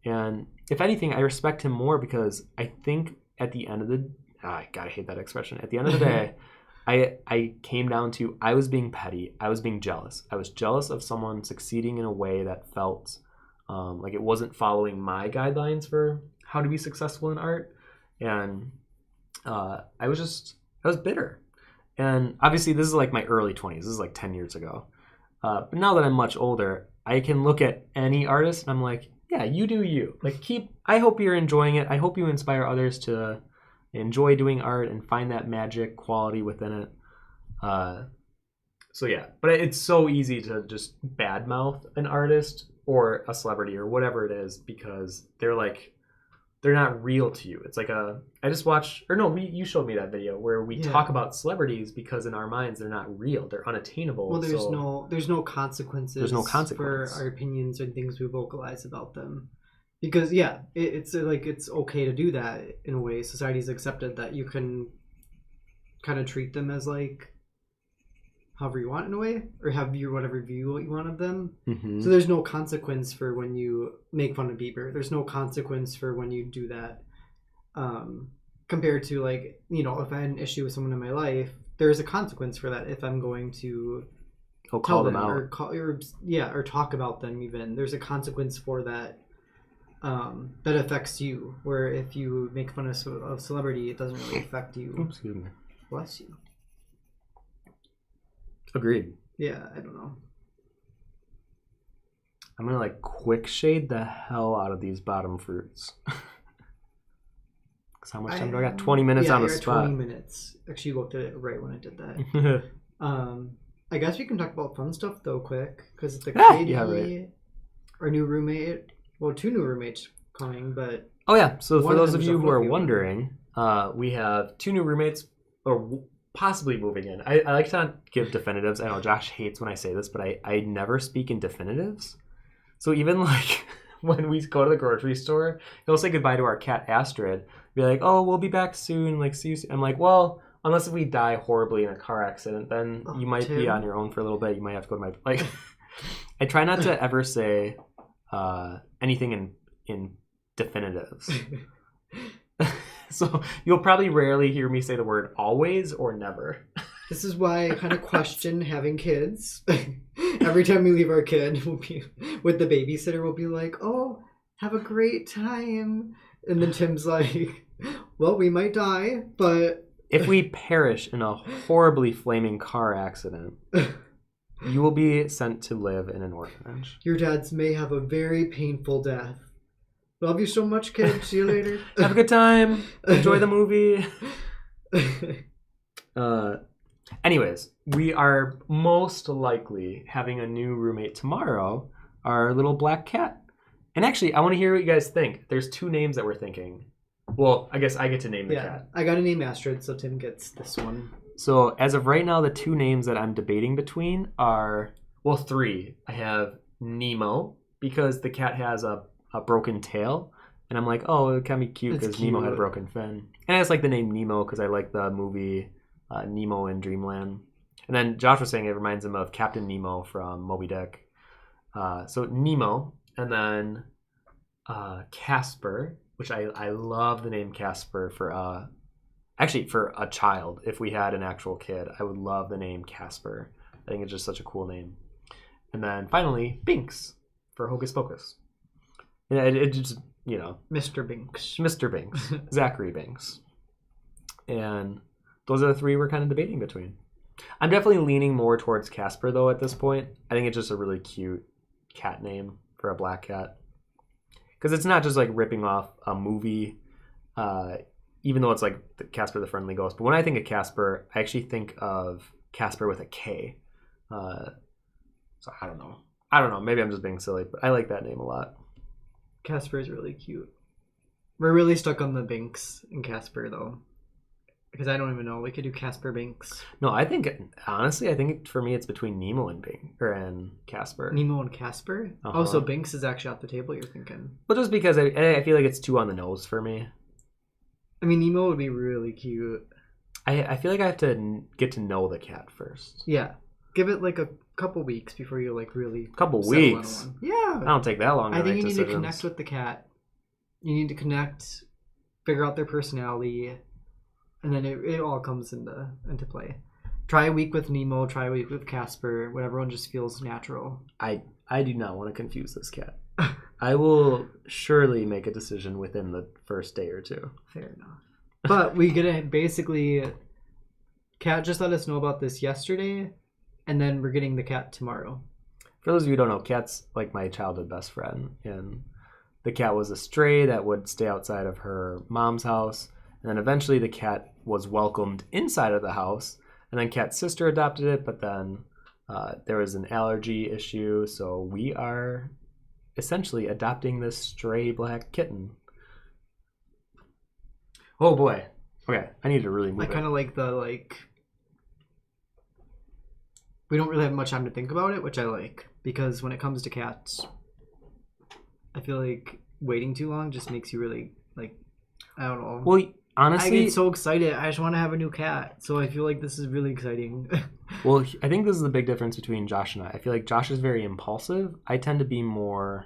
And if anything, I respect him more, because I think at the end of the I gotta hate that expression. At the end of the day, I came down to, I was being petty. I was being jealous. I was jealous of someone succeeding in a way that felt like it wasn't following my guidelines for how to be successful in art. And I was bitter. And obviously this is like my early 20s. This is like 10 years ago. But now that I'm much older, I can look at any artist and I'm like, yeah, you do you. Like, I hope you're enjoying it. I hope you inspire others to enjoy doing art and find that magic quality within it. So yeah, but it's so easy to just badmouth an artist or a celebrity or whatever it is, because they're not real to you. It's like I just watched, or no, you showed me that video where we talk about celebrities because in our minds they're not real, they're unattainable. Well, there's no consequences. There's no consequence for our opinions and things we vocalize about them. Because it's like, it's okay to do that in a way. Society's accepted that you can kind of treat them as like however you want in a way, or have your whatever view you want of them. Mm-hmm. So there's no consequence for when you make fun of Bieber. There's no consequence for when you do that. Compared to like, if I had an issue with someone in my life, there's a consequence for that. If I'm going to call them out or talk about them, even there's a consequence for that. That affects you, where if you make fun of celebrity, it doesn't really affect you. Oops, excuse me. Bless you. Agreed. Yeah, I don't know. I'm gonna like quick shade the hell out of these bottom fruits. Because how much time do I got? 20 minutes on the spot. 20 minutes. Actually, you looked at it right when I did that. I guess we can talk about fun stuff though, quick, because the kid, our new roommate. Well, 2 new roommates coming, but... Oh, yeah. So for those of you who are wondering, we have 2 new roommates, or possibly moving in. I like to not give definitives. I know Josh hates when I say this, but I never speak in definitives. So even like when we go to the grocery store, he'll say goodbye to our cat Astrid. Be like, oh, we'll be back soon. Like, see you soon. I'm like, well, unless we die horribly in a car accident, then you might be on your own for a little bit. You might have to go to my... Like, I try not to ever say... anything in definitives. So you'll probably rarely hear me say the word always or never. This is why I kind of question having kids. Every time we leave our kid, we'll be with the babysitter, we'll be like, oh, have a great time. And then Tim's like, well, we might die, but... If we perish in a horribly flaming car accident... You will be sent to live in an orphanage. Your dads may have a very painful death. Love you so much, kid. See you later. Have a good time. Enjoy the movie. Anyways, we are most likely having a new roommate tomorrow, our little black cat. And actually, I want to hear what you guys think. There's 2 names that we're thinking. Well, I guess I get to name the Yeah, cat. I got to name Astrid, so Tim gets this one. So as of right now, the two names that I'm debating between are, well, three. I have Nemo, because the cat has a broken tail. And I'm like, oh, it would kind of be cute It's because Nemo had a cute. broken fin. And I just like the name Nemo because I like the movie Nemo in Dreamland. And then Josh was saying it reminds him of Captain Nemo from Moby Dick. So Nemo, and then Casper, which I love the name Casper for actually for a child. If we had an actual kid, I would love the name Casper. I think it's just such a cool name. And then finally Binks for Hocus Pocus. And it just, you know, Mr. Binks. Mr. Binks, Zachary Binks. And those are the three we're kind of debating between. I'm definitely leaning more towards Casper, though, at this point. I think it's just a really cute cat name for a black cat. Because it's not just like ripping off a movie, even though it's like Casper the Friendly Ghost. But when I think of Casper, I actually think of Casper with a K. So I don't know. Maybe I'm just being silly, but I like that name a lot. Casper is really cute. We're really stuck on the Binks and Casper, though. Because I don't even know. We could do Casper Binks. No, I think, honestly, for me it's between Nemo and Casper. Nemo and Casper? Uh-huh. Oh, so Binks is actually off the table, you're thinking? Well, just because I feel like it's too on the nose for me. I mean, Nemo would be really cute. I feel like I have to get to know the cat first. Yeah. Give it like a couple weeks before you like really Couple settle on weeks? one. Yeah. I don't take that long to I think make you need decisions. to connect with the cat. You need to connect, figure out their personality, and then it all comes into play. Try a week with Nemo, try a week with Casper, whatever one just feels natural. I do not want to confuse this cat. I will surely make a decision within the first day or two. Fair enough. But we get to basically, Cat just let us know about this yesterday, and then we're getting the cat tomorrow. For those of you who don't know, Cat's like my childhood best friend, and the cat was a stray that would stay outside of her mom's house, and then eventually the cat was welcomed inside of the house, and then Cat's sister adopted it, but then there was an allergy issue, so we are essentially adopting this stray black kitten. Oh boy. Okay, I need to really move I it. kind of like we don't really have much time to think about it, which I like, because when it comes to cats, I feel like waiting too long just makes you really, like, I don't know. Well, honestly, I get so excited. I just want to have a new cat, so I feel like this is really exciting. well, I think this is the big difference between Josh and I. I feel like Josh is very impulsive. I tend to be more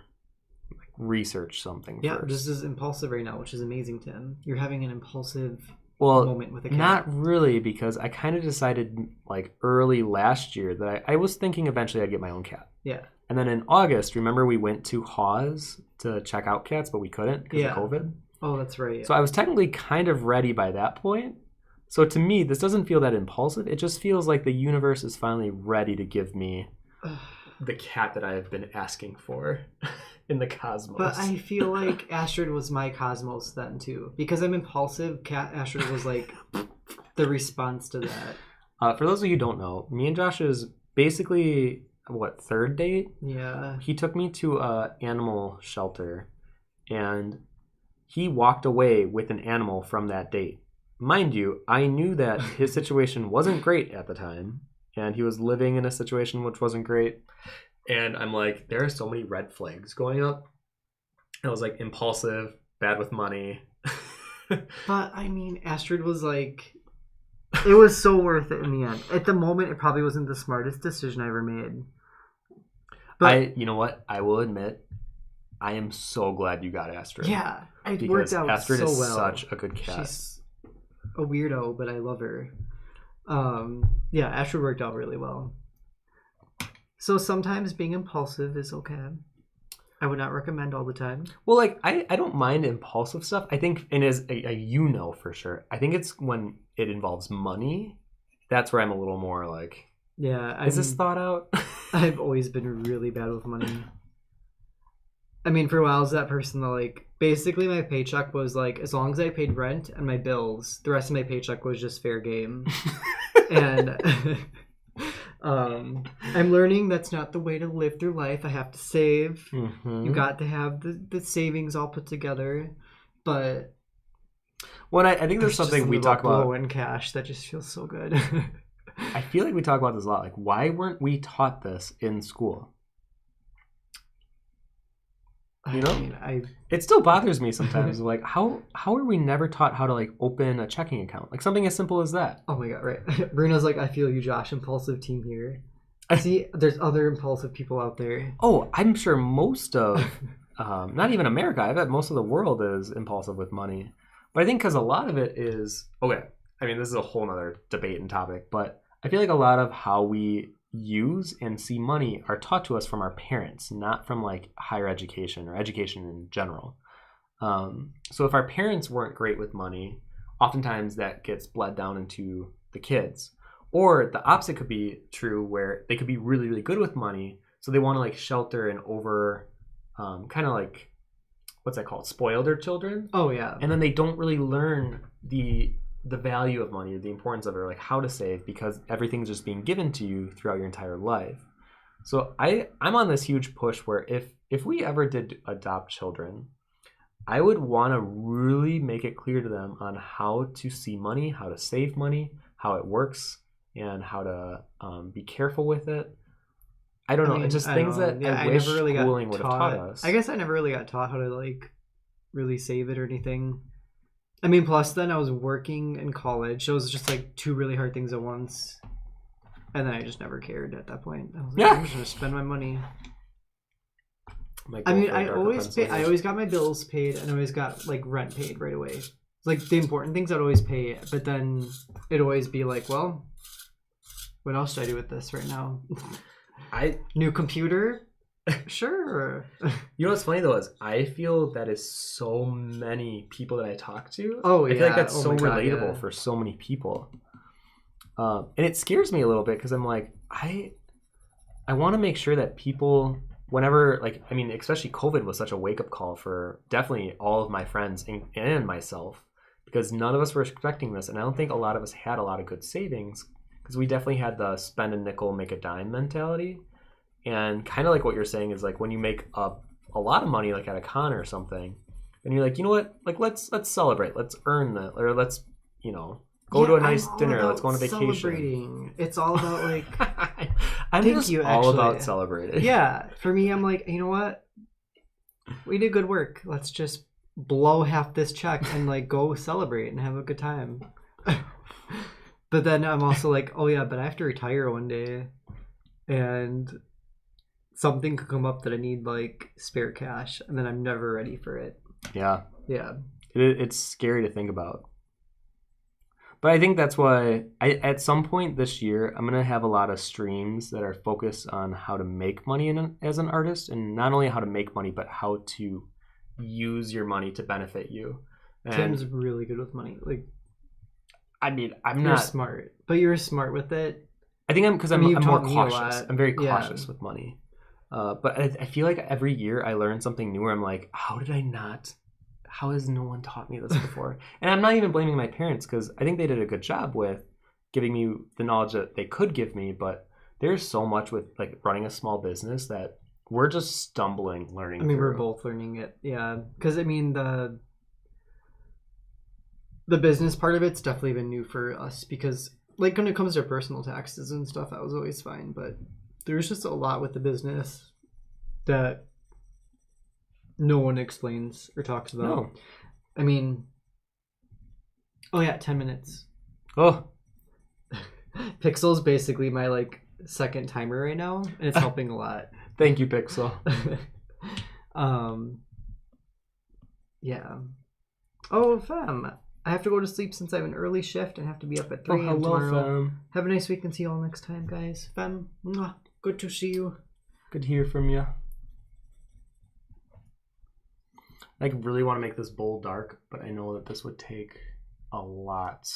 like research something Yeah, first. this is impulsive right now, which is amazing, Tim. You're having an impulsive Well, moment with a cat. not really, because I kind of decided like early last year that I was thinking eventually I'd get my own cat. Yeah. And then in August, remember we went to Hawes to check out cats, but we couldn't because Yeah. of COVID. Oh, that's right. So I was technically kind of ready by that point. So to me, this doesn't feel that impulsive. It just feels like the universe is finally ready to give me the cat that I have been asking for in the cosmos. But I feel like Astrid was my cosmos then too, because I'm impulsive. Astrid was like the response to that. For those of you who don't know, me and Josh's basically third date? Yeah. He took me to a animal shelter, and he walked away with an animal from that date. Mind you, I knew that his situation wasn't great at the time, and he was living in a situation which wasn't great. And I'm like, there are so many red flags going up. I was like, impulsive, bad with money. But I mean, Astrid was like, it was so worth it in the end. At the moment, it probably wasn't the smartest decision I ever made. But you know what? I will admit, I am so glad you got Astrid. yeah, it Because worked out Astrid so is well. such a good cat. She's a weirdo, but I love her. Yeah, Astrid worked out really well. So sometimes being impulsive is okay. I would not recommend all the time. Well, like, I don't mind impulsive stuff. I think, and as a for sure, I think it's when it involves money. That's where I'm a little more like, Yeah. is this thought out? I've always been really bad with money. I mean, for a while, I was that person that, like, basically my paycheck was, like, as long as I paid rent and my bills, the rest of my paycheck was just fair game. And I'm learning that's not the way to live through life. I have to save. Mm-hmm. You got to have the savings all put together. But Well, I think there's It's just something we talk about. blow in cash that just feels so good. I feel like we talk about this a lot. Like, why weren't we taught this in school? You know, it still bothers me sometimes. Like, how are we never taught how to like open a checking account? Like something as simple as that. Oh my god, right. Bruno's like, I feel you, Josh. Impulsive team here. See, there's other impulsive people out there. Oh, I'm sure most of, not even America, I bet most of the world is impulsive with money. But I think because a lot of it is, okay, I mean, this is a whole nother debate and topic, but I feel like a lot of how we use and see money are taught to us from our parents, not from like higher education or education in general. So if our parents weren't great with money, oftentimes that gets bled down into the kids. Or the opposite could be true where they could be really, really good with money. So they want to like shelter and over kind of like, what's that called? Spoil their children. Oh yeah. And then they don't really learn the value of money, the importance of it, or like how to save, because everything's just being given to you throughout your entire life. So I'm on this huge push where if we ever did adopt children, I would want to really make it clear to them on how to see money, how to save money, how it works, and how to be careful with it. I don't know. It's just things that I wish schooling would have taught us. I guess I never really got taught how to like really save it or anything. I mean, plus then I was working in college. So it was just like two really hard things at once. And then I just never cared at that point. I was like, I'm just going to spend my money. I mean, I always got my bills paid and I always got like rent paid right away. Like the important things I'd always pay. But then it'd always be like, well, what else should I do with this right now? New computer? Sure. You know what's funny though is I feel that is so many people that I talk to. Oh yeah. I feel like that's so relatable for so many people. And it scares me a little bit because I'm like, I want to make sure that people, whenever, like, I mean, especially COVID was such a wake-up call for definitely all of my friends and myself, because none of us were expecting this. And I don't think a lot of us had a lot of good savings because we definitely had the spend a nickel, make a dime mentality. And kind of like what you're saying is like when you make a lot of money, like at a con or something, and you're like, you know what, like let's celebrate, let's earn that, or let's, you know, go to a nice dinner, let's go on a vacation. Celebrating. It's all about like I'm just all about celebrating. Yeah, for me, I'm like, you know what, we did good work. Let's just blow half this check and like go celebrate and have a good time. But then I'm also like, oh yeah, but I have to retire one day, and something could come up that I need like spare cash, and then I'm never ready for it. Yeah. It's scary to think about. But I think that's why at some point this year, I'm going to have a lot of streams that are focused on how to make money as an artist, and not only how to make money, but how to use your money to benefit you. And Tim's really good with money. Like, I mean, you're not smart, but you're smart with it. I think I'm more cautious. I'm very cautious with money. But I feel like every year I learn something new where I'm like, how has no one taught me this before? And I'm not even blaming my parents because I think they did a good job with giving me the knowledge that they could give me. But there's so much with like running a small business that we're just stumbling learning. I mean, we're both learning it. Yeah. Because I mean, the business part of it's definitely been new for us because like when it comes to personal taxes and stuff, that was always fine. But there's just a lot with the business that no one explains or talks about. No. I mean, oh yeah, 10 minutes. Oh. Pixel's basically my like second timer right now, and it's helping a lot. Thank you, Pixel. Yeah. Oh, fam. I have to go to sleep since I have an early shift and have to be up at 3 a.m. tomorrow. Fam. Have a nice week and see you all next time, guys. Fam. Mwah. Good to see you. Good to hear from you. I really want to make this bowl dark, but I know that this would take a lot.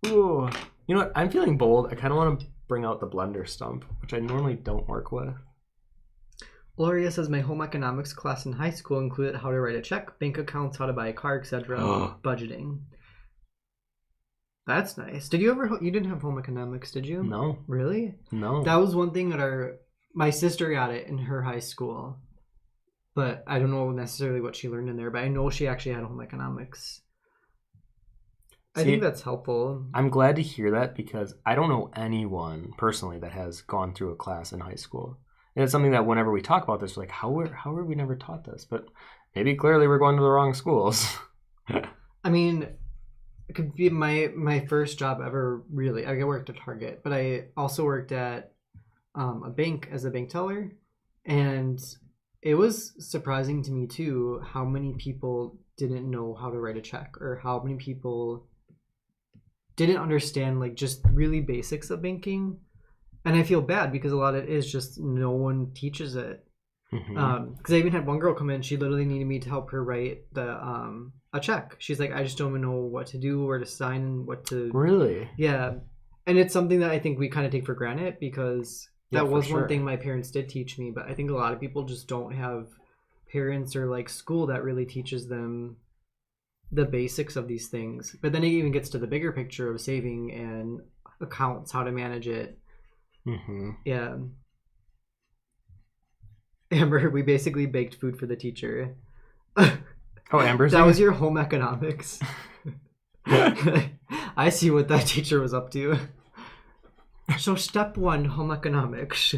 Ooh. You know what? I'm feeling bold. I kind of want to bring out the blender stump, which I normally don't work with. Gloria says, my home economics class in high school included how to write a check, bank accounts, how to buy a car, etc. Budgeting. That's nice. You didn't have home economics, did you? No. Really? No. That was one thing that my sister got it in her high school. but I don't know necessarily what she learned in there. But I know she actually had home economics. I think that's helpful. I'm glad to hear that because I don't know anyone personally that has gone through a class in high school. And it's something that whenever we talk about this, we're like, how are we never taught this? But maybe clearly we're going to the wrong schools. I mean, it could be my first job ever, really. I worked at Target, but I also worked at a bank as a bank teller. And it was surprising to me, too, how many people didn't know how to write a check or how many people didn't understand, like, just really basics of banking. And I feel bad because a lot of it is just no one teaches it. Because I even had one girl come in, she literally needed me to help her write a check. She's like, I just don't even know what to do, where to sign, what to... Really? Yeah. And it's something that I think we kind of take for granted because that was one thing my parents did teach me. But I think a lot of people just don't have parents or like school that really teaches them the basics of these things. But then it even gets to the bigger picture of saving and accounts, how to manage it. Yeah. Amber, we basically baked food for the teacher. Oh, Amber's that was your home economics. I see what that teacher was up to. So step 1, home economics.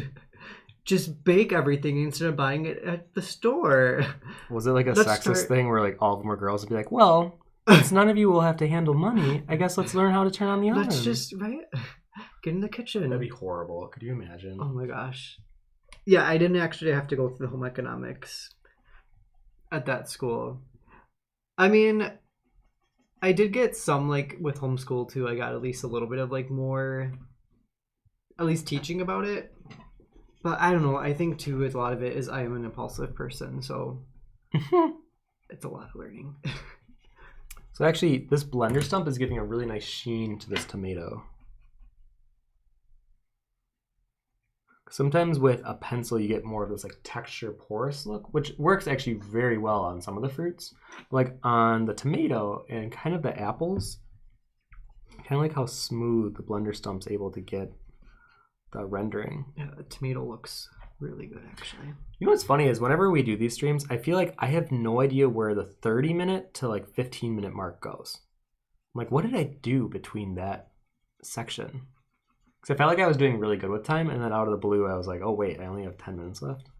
Just bake everything instead of buying it at the store. Was it like a sexist thing where like all of them were girls would be like, well, since none of you will have to handle money, I guess let's learn how to turn on the oven. Let's just, right? Get in the kitchen. That'd be horrible. Could you imagine? Oh my gosh. Yeah, I didn't actually have to go through the home economics at that school. I mean, I did get some, like, with homeschool, too. I got at least a little bit of, like, more, at least teaching about it. But I don't know. I think, too, with a lot of it is I am an impulsive person, so it's a lot of learning. So actually, this blender stump is giving a really nice sheen to this tomato. Sometimes with a pencil, you get more of this like texture porous look, which works actually very well on some of the fruits. Like on the tomato and kind of the apples, kind of like how smooth the blender stump's able to get the rendering. Yeah, the tomato looks really good, actually. You know what's funny is whenever we do these streams, I feel like I have no idea where the 30-minute to like 15-minute mark goes. I'm like, what did I do between that section? Because I felt like I was doing really good with time, and then out of the blue, I was like, oh, wait, I only have 10 minutes left.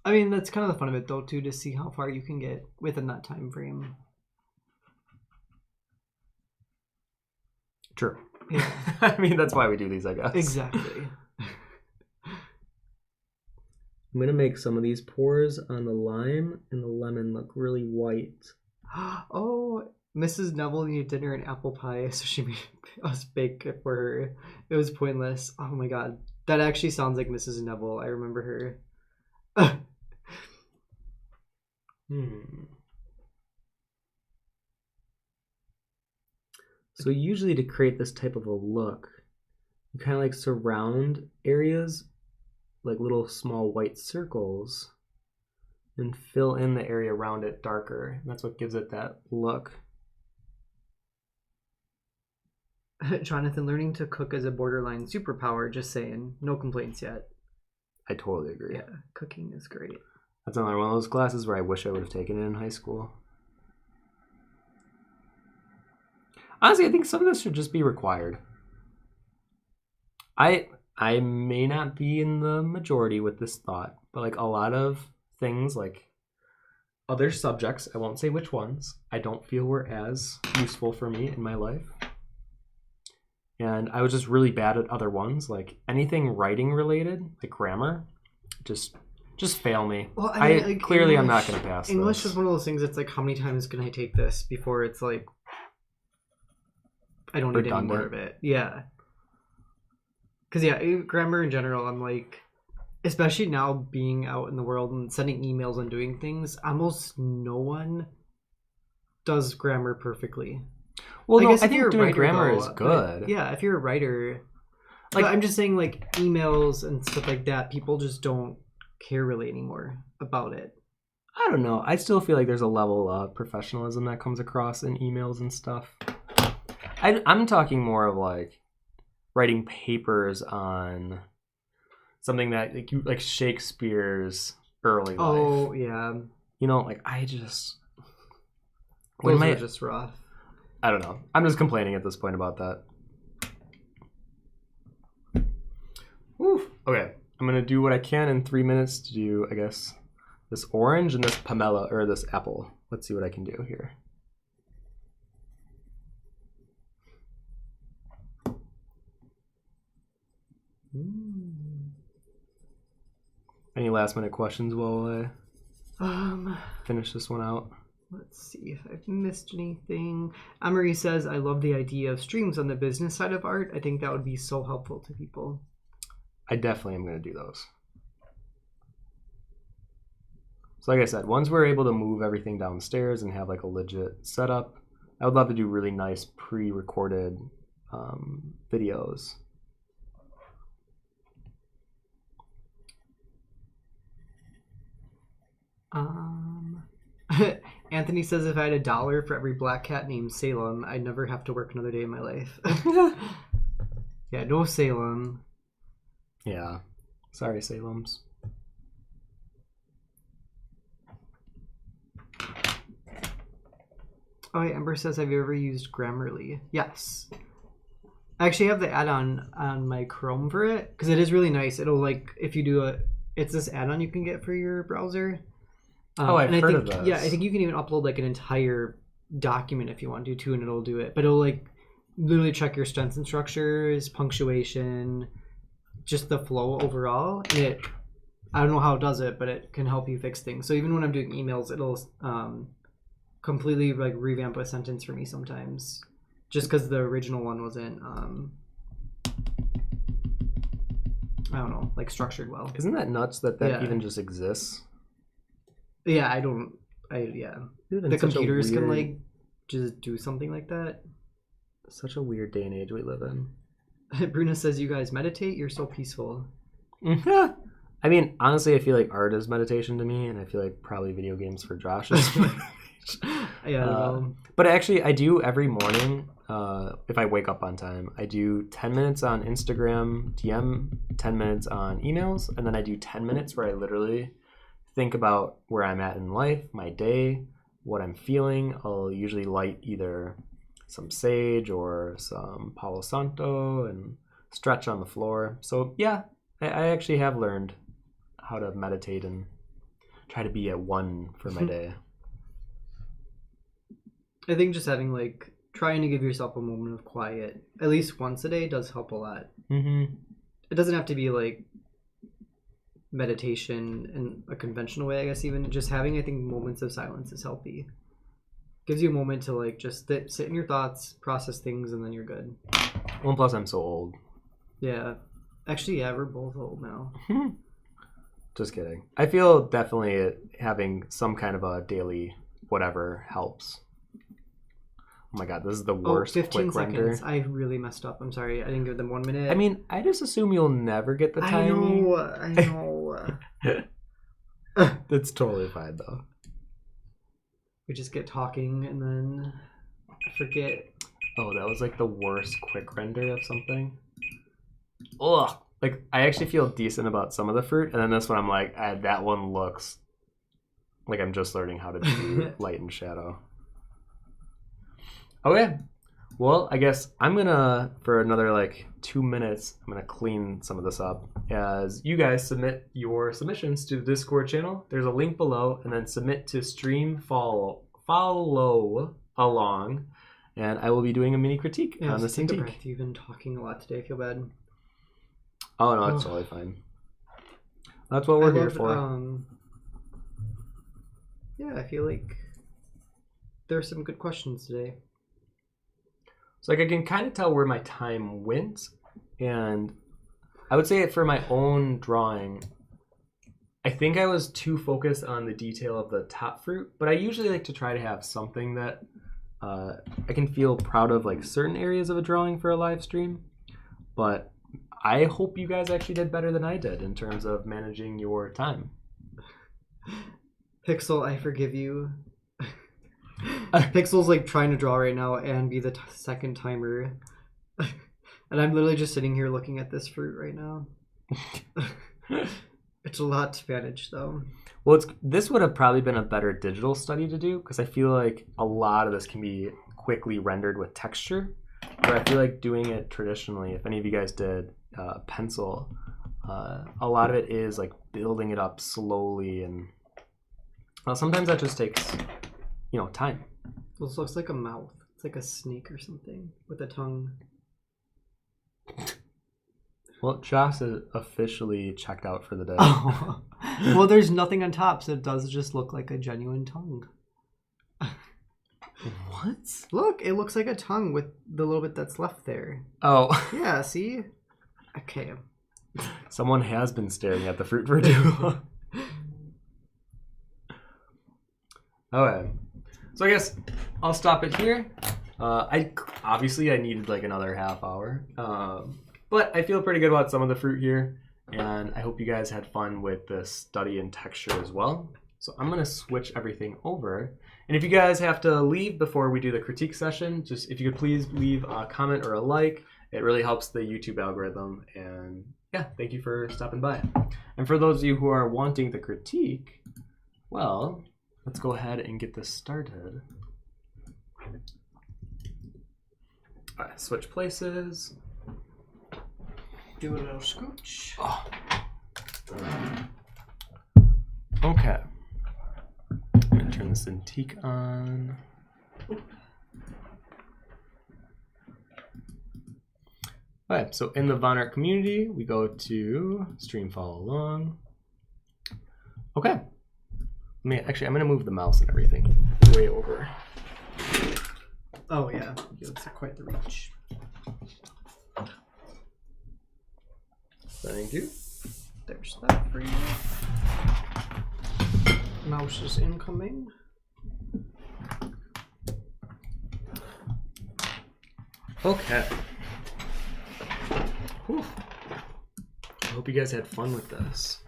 I mean, that's kind of the fun of it, though, too, to see how far you can get within that time frame. True. Yeah. I mean, that's why we do these, I guess. Exactly. I'm going to make some of these pores on the lime and the lemon look really white. Oh, Mrs. Neville needed dinner and apple pie, so she made us bake it for her. It was pointless. Oh my god. That actually sounds like Mrs. Neville. I remember her. So usually to create this type of a look, you kind of like surround areas like little small white circles and fill in the area around it darker. And that's what gives it that look. Jonathan, learning to cook is a borderline superpower, just saying. No complaints yet. I totally agree. Yeah, cooking is great. That's another one of those classes where I wish I would have taken it in high school. Honestly, I think some of this should just be required. I may not be in the majority with this thought, but like a lot of things, like other subjects, I won't say which ones, I don't feel were as useful for me in my life. And I was just really bad at other ones, like anything writing related, like grammar, just fail me. Well, I mean, like, clearly I'm not going to pass English this. is one of those things that's like, how many times can I take this before it's like, I don't need any more of it. Yeah. Because, yeah, grammar in general, I'm like, especially now being out in the world and sending emails and doing things, almost no one does grammar perfectly. Well, no, I think doing grammar is good. But, yeah, if you're a writer, like, I'm just saying, like, emails and stuff like that, people just don't care really anymore about it. I don't know. I still feel like there's a level of professionalism that comes across in emails and stuff. I'm talking more of like writing papers on something that like Shakespeare's early life. Oh, yeah. You know, like I just... Those are just rough. I don't know. I'm just complaining at this point about that. Woo. Okay. I'm going to do what I can in 3 minutes to do, I guess, this orange and this pomelo, or this apple. Let's see what I can do here. Any last minute questions while I finish this one out? Let's see if I've missed anything. Emery says, I love the idea of streams on the business side of art. I think that would be so helpful to people. I definitely am going to do those. So like I said, once we're able to move everything downstairs and have like a legit setup, I would love to do really nice pre-recorded videos. Anthony says if I had $1 for every black cat named Salem, I'd never have to work another day in my life. Yeah, no Salem. Yeah. Sorry, Salems. Oh, yeah, Ember says, have you ever used Grammarly? Yes. I actually have the add-on on my Chrome for it, because it is really nice. It'll, like, if you do it's this add-on you can get for your browser. I've heard of this. Yeah, I think you can even upload, like, an entire document if you want to, too, and it'll do it. But it'll, like, literally check your sentence structures, punctuation, just the flow overall. And I don't know how it does it, but it can help you fix things. So even when I'm doing emails, it'll completely like revamp a sentence for me sometimes, just because the original one wasn't I don't know, like structured well. Isn't that nuts that even just exists? Yeah, the computers can like just do something like that. Such a weird day and age we live in. Bruna says, you guys meditate? You're so peaceful. I mean, honestly, I feel like art is meditation to me, and I feel like probably video games for Josh is Yeah. But actually, I do every morning, if I wake up on time, I do 10 minutes on Instagram DM, 10 minutes on emails, and then I do 10 minutes where I literally think about where I'm at in life, my day, what I'm feeling. I'll usually light either some sage or some Palo Santo and stretch on the floor. So yeah, I actually have learned how to meditate and try to be at one for my day. I think just having like trying to give yourself a moment of quiet at least once a day does help a lot. Mm-hmm. It doesn't have to be like meditation in a conventional way, I guess. Even just having, I think, moments of silence is healthy. Gives you a moment to like just sit in your thoughts, process things, and then you're good. Well, plus I'm so old. Yeah. Actually, yeah, we're both old now. Just kidding. I feel definitely having some kind of a daily whatever helps. Oh my god, this is the worst 15 quick seconds. render. I really messed up. I'm sorry. I didn't give them 1 minute. I mean, I just assume you'll never get the timing. I know. That's totally fine, though. We just get talking and then I forget. Oh, that was like the worst quick render of something. Ugh. Like, I actually feel decent about some of the fruit, and then this one I'm like, that one looks like I'm just learning how to do light and shadow. Okay. Well, I guess I'm gonna, for another like 2 minutes, I'm gonna clean some of this up as you guys submit your submissions to the Discord channel. There's a link below, and then submit to stream follow along, and I will be doing a mini critique on this take a critique. breath. You've been talking a lot today. I feel bad. Oh no, it's totally fine. That's what we're here for. Yeah, I feel like there's some good questions today. So like I can kind of tell where my time went, and I would say for my own drawing, I think I was too focused on the detail of the top fruit, but I usually like to try to have something that I can feel proud of, like certain areas of a drawing for a live stream. But I hope you guys actually did better than I did in terms of managing your time. Pixel, I forgive you. Pixel's like trying to draw right now and be the second timer. And I'm literally just sitting here looking at this fruit right now. It's a lot to manage, though. Well, this would have probably been a better digital study to do because I feel like a lot of this can be quickly rendered with texture. But I feel like doing it traditionally, if any of you guys did pencil, a lot of it is like building it up slowly, and well, sometimes that just takes, time. This looks like a mouth. It's like a snake or something with a tongue. Well, Josh is officially checked out for the day. Oh. Well, there's nothing on top, so it does just look like a genuine tongue. What? Look, it looks like a tongue with the little bit that's left there. Oh. Yeah, see? Okay. Someone has been staring at the fruit for too long. Okay. So I guess I'll stop it here. I needed like another half hour. But I feel pretty good about some of the fruit here, and I hope you guys had fun with the study and texture as well. So I'm going to switch everything over. And if you guys have to leave before we do the critique session, just if you could please leave a comment or a like. It really helps the YouTube algorithm. And yeah, thank you for stopping by. And for those of you who are wanting the critique, well, let's go ahead and get this started. All right, switch places. Do a little scooch. Oh. Okay. I'm gonna turn this antique on. Alright, so in the Von Art community, we go to stream follow along. Okay. I'm gonna move the mouse and everything way over. Oh yeah, it's quite the reach. Thank you. There's that for you. Mouse is incoming. Okay. Whew. I hope you guys had fun with this.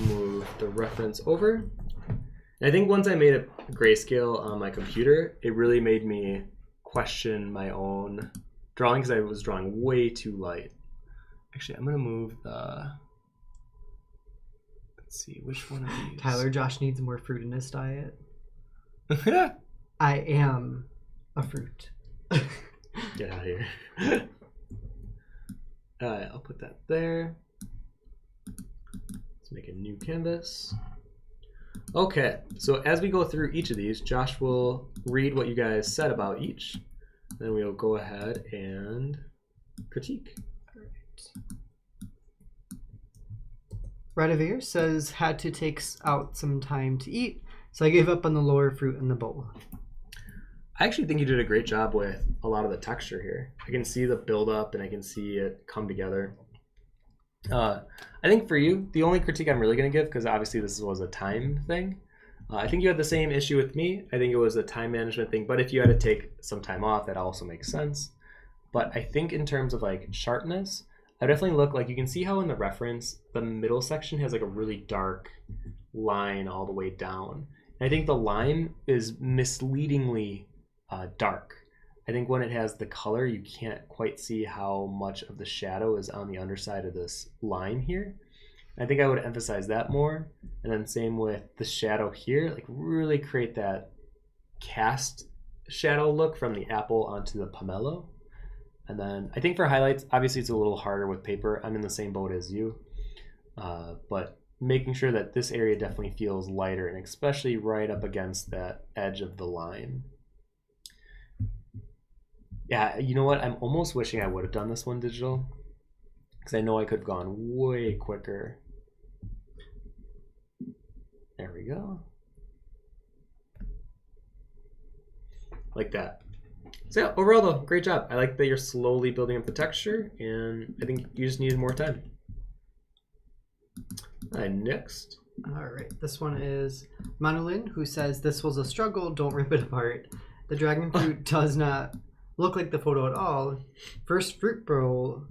Move the reference over. And I think once I made it grayscale on my computer, it really made me question my own drawing because I was drawing way too light. Actually, I'm going to move the... Let's see, which one of these? Tyler, Josh needs more fruit in his diet. Yeah. I am a fruit. Get out of here. Alright, I'll put that there. Let's make a new canvas. Okay, so as we go through each of these, Josh will read what you guys said about each. Then we'll go ahead and critique. Radivir says, had to take out some time to eat, so I gave up on the lower fruit in the bowl. I actually think you did a great job with a lot of the texture here. I can see the buildup and I can see it come together. I think for you, the only critique I'm really going to give, because obviously this was a time thing, I think you had the same issue with me. I think it was a time management thing, but if you had to take some time off, that also makes sense. But I think in terms of like sharpness, I definitely look like, you can see how in the reference, the middle section has like a really dark line all the way down. And I think the line is misleadingly dark. I think when it has the color, you can't quite see how much of the shadow is on the underside of this line here. I think I would emphasize that more. And then same with the shadow here, like really create that cast shadow look from the apple onto the pomelo. And then I think for highlights, obviously it's a little harder with paper. I'm in the same boat as you. But making sure that this area definitely feels lighter, and especially right up against that edge of the line. Yeah, you know what? I'm almost wishing I would have done this one digital, because I know I could have gone way quicker. There we go. Like that. So yeah, overall though, great job. I like that you're slowly building up the texture, and I think you just needed more time. All right, next. All right, this one is Manolin, who says, this was a struggle, don't rip it apart. The dragon fruit does not look like the photo at all. First fruit bowl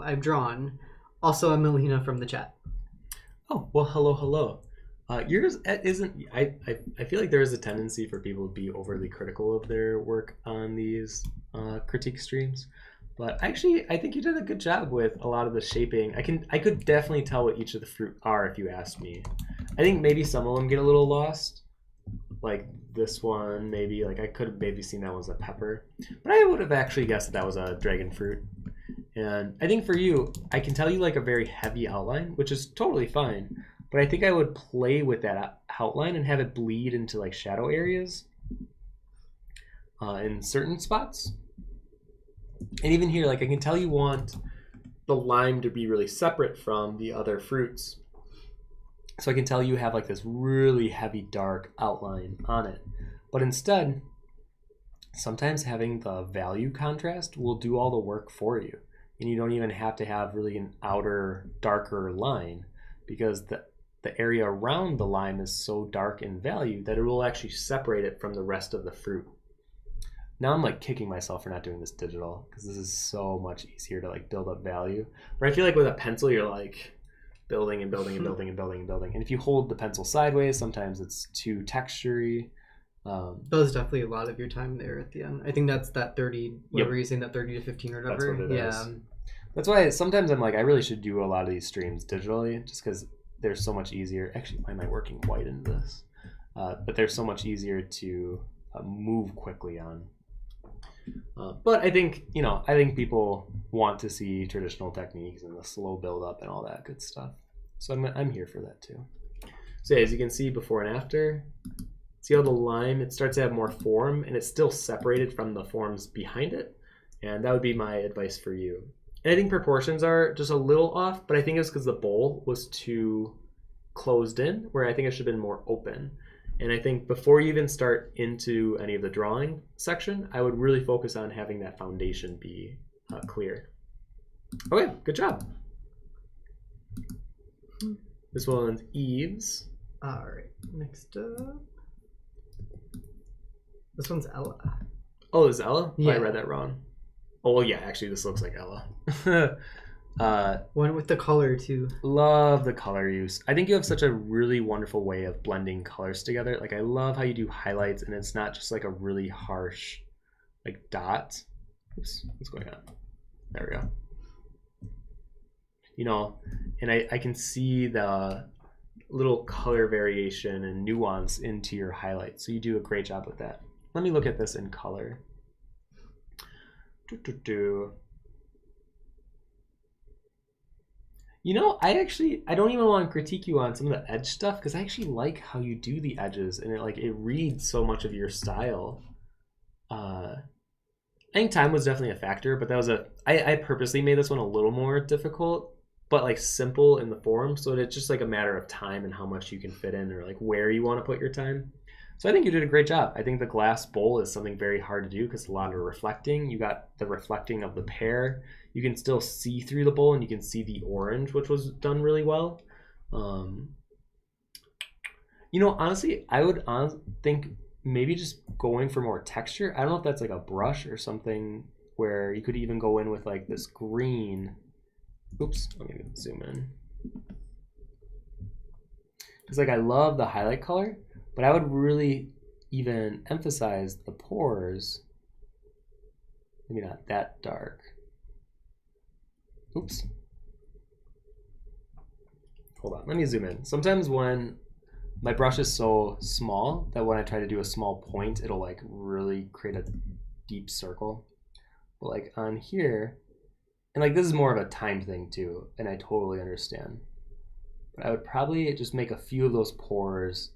I've drawn. Also a Melina from the chat. Oh, well, hello. Yours isn't. I feel like there is a tendency for people to be overly critical of their work on these critique streams, But actually, I think you did a good job with a lot of the shaping. I could definitely tell what each of the fruit are if you asked me. I think maybe some of them get a little lost. Like this one, maybe. Like I could have maybe seen that was a pepper. But I would have actually guessed that was a dragon fruit. And I think for you, I can tell you like a very heavy outline, which is totally fine. But I think I would play with that outline and have it bleed into like shadow areas in certain spots. And even here, like I can tell you want the lime to be really separate from the other fruits. So I can tell you have like this really heavy dark outline on it. But instead, sometimes having the value contrast will do all the work for you. And you don't even have to have really an outer darker line because the area around the lime is so dark in value that it will actually separate it from the rest of the fruit. Now I'm like kicking myself for not doing this digital because this is so much easier to like build up value. Where I feel like with a pencil, you're like building and building and building and building and building. And if you hold the pencil sideways, sometimes it's too textury. That was definitely a lot of your time there at the end. I think that's that 30, whatever you're saying, that 30 to 15 or whatever. That's what it is. That's why sometimes I'm like, I really should do a lot of these streams digitally just because they're so much easier. Actually, why am I working white into this? But they're so much easier to move quickly on. But I think, I think people want to see traditional techniques and the slow build up and all that good stuff. So I'm here for that too. So as you can see before and after, see how the lime, it starts to have more form and it's still separated from the forms behind it. And that would be my advice for you. And I think proportions are just a little off, but I think it's because the bowl was too closed in, where I think it should have been more open. And I think before you even start into any of the drawing section, I would really focus on having that foundation be clear. Okay, good job. This one's Eve's. All right, next up. This one's Ella. Oh, is Ella? Yeah. Oh, I read that wrong. Oh, well, yeah, actually, this looks like Ella. One with the color, too. Love the color use. I think you have such a really wonderful way of blending colors together. Like, I love how you do highlights, and it's not just like a really harsh, like, dot. Oops, what's going on? There we go. And I can see the little color variation and nuance into your highlights. So you do a great job with that. Let me look at this in color. I don't even want to critique you on some of the edge stuff because I actually like how you do the edges and it reads so much of your style. I think time was definitely a factor, but that was I purposely made this one a little more difficult, but like simple in the form, so it's just like a matter of time and how much you can fit in or like where you want to put your time. So I think you did a great job. I think the glass bowl is something very hard to do because a lot of reflecting. You got the reflecting of the pear. You can still see through the bowl and you can see the orange, which was done really well. Honestly, I would think maybe just going for more texture. I don't know if that's like a brush or something where you could even go in with like this green. Oops, let me zoom in. Because like I love the highlight color, but I would really even emphasize the pores. Maybe not that dark. Oops. Hold on, let me zoom in. Sometimes when my brush is so small that when I try to do a small point, it'll like really create a deep circle. But like on here, and like this is more of a time thing too, and I totally understand. But I would probably just make a few of those pores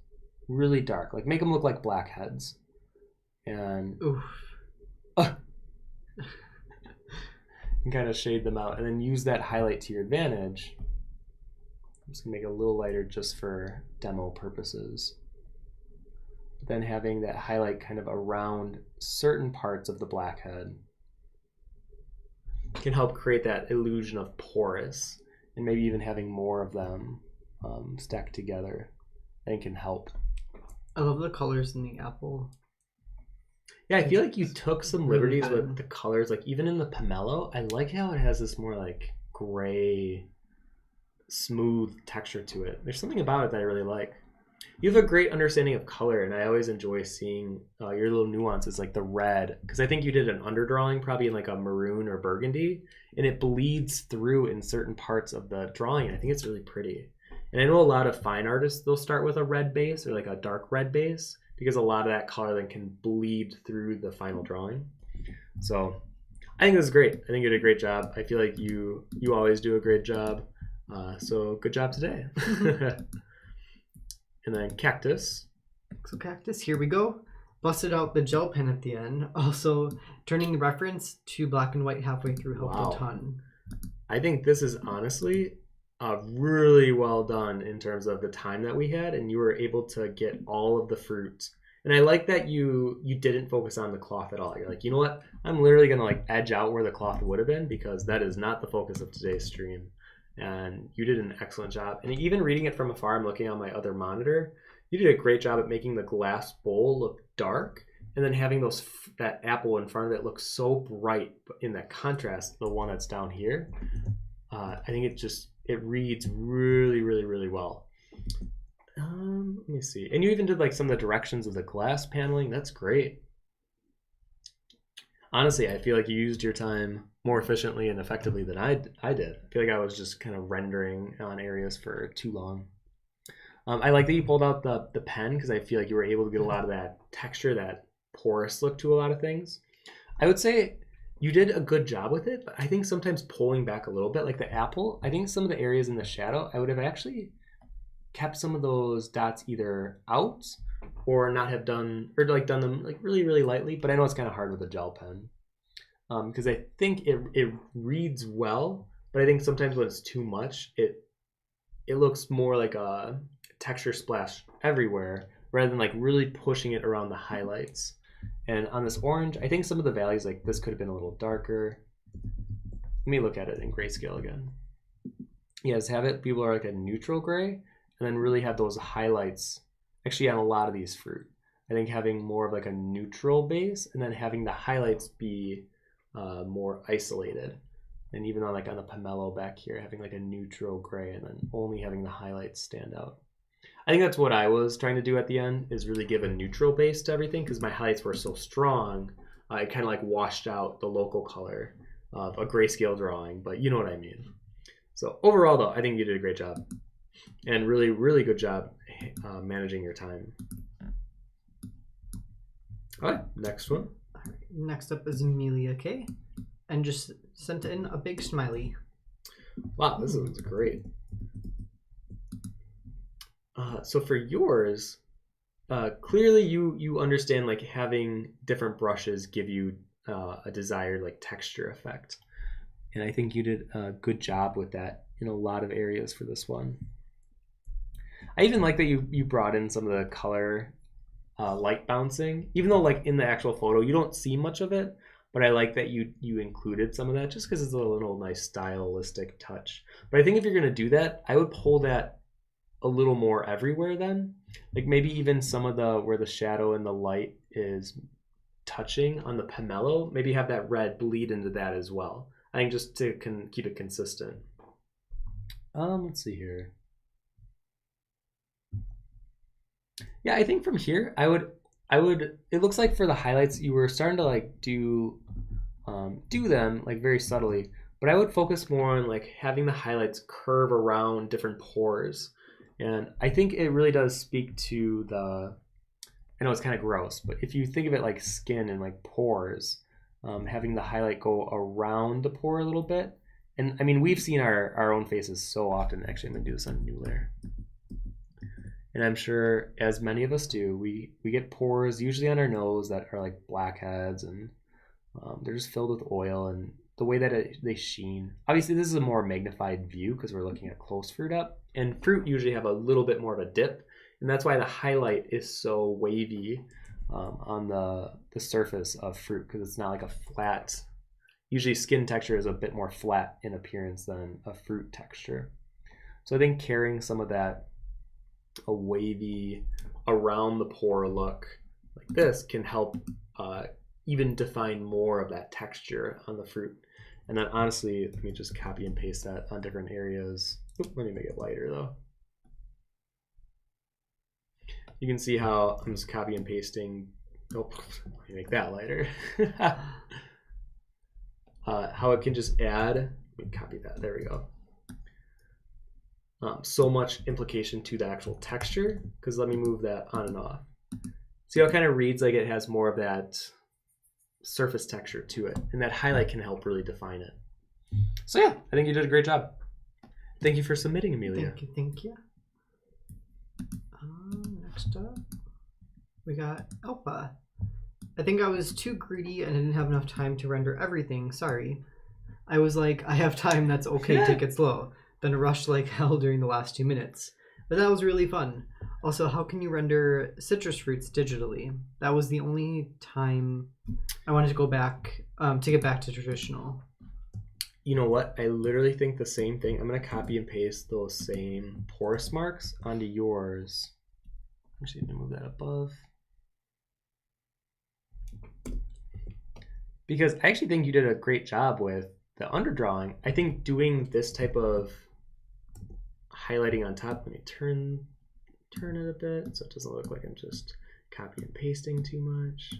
really dark, like make them look like blackheads. And and kind of shade them out and then use that highlight to your advantage. I'm just gonna make it a little lighter just for demo purposes. But then having that highlight kind of around certain parts of the blackhead can help create that illusion of porous, and maybe even having more of them stacked together, I think can help. I love the colors in the apple. Yeah, I feel like you took some liberties with the colors, like even in the pomelo, I like how it has this more like gray, smooth texture to it. There's something about it that I really like. You have a great understanding of color, and I always enjoy seeing your little nuances, like the red, because I think you did an underdrawing probably in like a maroon or burgundy, and it bleeds through in certain parts of the drawing. I think it's really pretty. And I know a lot of fine artists, they'll start with a red base or like a dark red base, because a lot of that color then can bleed through the final drawing. So I think this is great. I think you did a great job. I feel like you always do a great job. So good job today. And then cactus. So cactus, here we go. Busted out the gel pen at the end. Also, turning the reference to black and white halfway through helped Wow. a ton. I think this is honestly really well done in terms of the time that we had, and you were able to get all of the fruit. And I like that you didn't focus on the cloth at all. You're like, you know what? I'm literally gonna like edge out where the cloth would have been, because that is not the focus of today's stream. And you did an excellent job. And even reading it from afar, I'm looking on my other monitor. You did a great job at making the glass bowl look dark, and then having that apple in front of it look so bright in that contrast, the one that's down here. I think it reads really, really, really well. Let me see. And you even did like some of the directions of the glass paneling. That's great. Honestly, I feel like you used your time more efficiently and effectively than I did. I feel like I was just kind of rendering on areas for too long. I like that you pulled out the pen, because I feel like you were able to get a lot of that texture, that porous look to a lot of things. I would say you did a good job with it, but I think sometimes pulling back a little bit, like the apple, I think some of the areas in the shadow, I would have actually kept some of those dots either out or not have done, or like done them like really, really lightly. But I know it's kind of hard with a gel pen, because I think it reads well, but I think sometimes when it's too much, it looks more like a texture splash everywhere rather than like really pushing it around the highlights. And on this orange, I think some of the values, like this could have been a little darker. Let me look at it in grayscale again. Yes, have it people are like a neutral gray, and then really have those highlights actually on a lot of these fruit. I think having more of like a neutral base, and then having the highlights be more isolated. And even on like on the pomelo back here, having like a neutral gray, and then only having the highlights stand out. I think that's what I was trying to do at the end, is really give a neutral base to everything, because my highlights were so strong. It kind of like washed out the local color of a grayscale drawing, but you know what I mean. So overall though, I think you did a great job, and really, really good job managing your time. All right, next one. Next up is Amelia K. And just sent in a big smiley. Wow, this one's great. So for yours, clearly you understand like having different brushes give you a desired like texture effect. And I think you did a good job with that in a lot of areas for this one. I even like that you brought in some of the color light bouncing, even though like in the actual photo you don't see much of it, but I like that you included some of that just because it's a little nice stylistic touch. But I think if you're gonna do that, I would pull that a little more everywhere then. Like maybe even some of the where the shadow and the light is touching on the pomelo, maybe have that red bleed into that as well. I think just to keep it consistent. Let's see here. Yeah, I think from here I would it looks like for the highlights you were starting to like do them like very subtly, but I would focus more on like having the highlights curve around different pores. And I think it really does speak to I know it's kind of gross, but if you think of it like skin and like pores, having the highlight go around the pore a little bit. And I mean, we've seen our own faces so often. Actually, I'm gonna do this on a new layer. And I'm sure, as many of us do, we get pores usually on our nose that are like blackheads, and they're just filled with oil, and the way that they sheen. Obviously, this is a more magnified view because we're looking at close fruit up, and fruit usually have a little bit more of a dip, and that's why the highlight is so wavy on the surface of fruit, because it's not like a flat. Usually, skin texture is a bit more flat in appearance than a fruit texture. So I think carrying some of that a wavy around the pore look like this can help even define more of that texture on the fruit. And then honestly, let me just copy and paste that on different areas. Oop, let me make it lighter though. You can see how I'm just copy and pasting. Oh, let me make that lighter. How it can just add. Let me copy that. There we go. So much implication to the actual texture, because let me move that on and off. See how it kind of reads like it has more of that surface texture to it, and that highlight can help really define it. So yeah, I think you did a great job. Thank you for submitting, Amelia. Thank you, thank you. Next up, we got Alpha. I think I was too greedy and I didn't have enough time to render everything. Sorry. I was like, I have time, that's okay, take it slow. Then rushed like hell during the last 2 minutes. But that was really fun. Also, how can you render citrus fruits digitally? That was the only time I wanted to go back, to get back to traditional. You know what? I literally think the same thing. I'm going to copy and paste those same porous marks onto yours. I'm just going to move that above. Because I actually think you did a great job with the underdrawing. I think doing this type of highlighting on top, let me turn it a bit so it doesn't look like I'm just copy and pasting too much.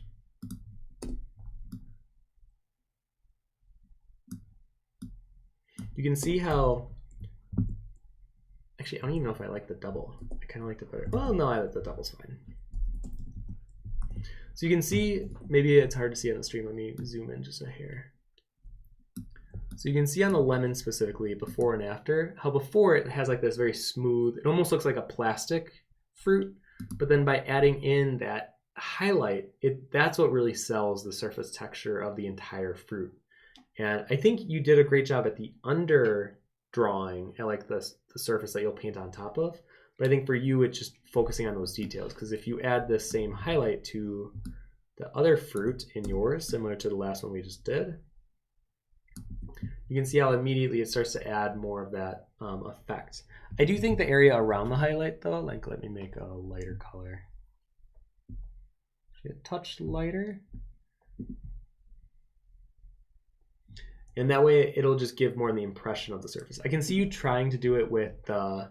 You can see how, actually I don't even know if I like the double. I kind of liked it better. Well, no, I like the double's fine. So you can see, maybe it's hard to see on the stream. Let me zoom in just a hair. So you can see on the lemon specifically, before and after, how before it has like this very smooth, it almost looks like a plastic fruit, but then by adding in that highlight, that's what really sells the surface texture of the entire fruit. And I think you did a great job at the under drawing, at like the surface that you'll paint on top of. But I think for you, it's just focusing on those details, because if you add this same highlight to the other fruit in yours, similar to the last one we just did, you can see how immediately it starts to add more of that effect. I do think the area around the highlight though, like let me make a lighter color. A touch lighter. And that way it'll just give more of the impression of the surface. I can see you trying to do it with a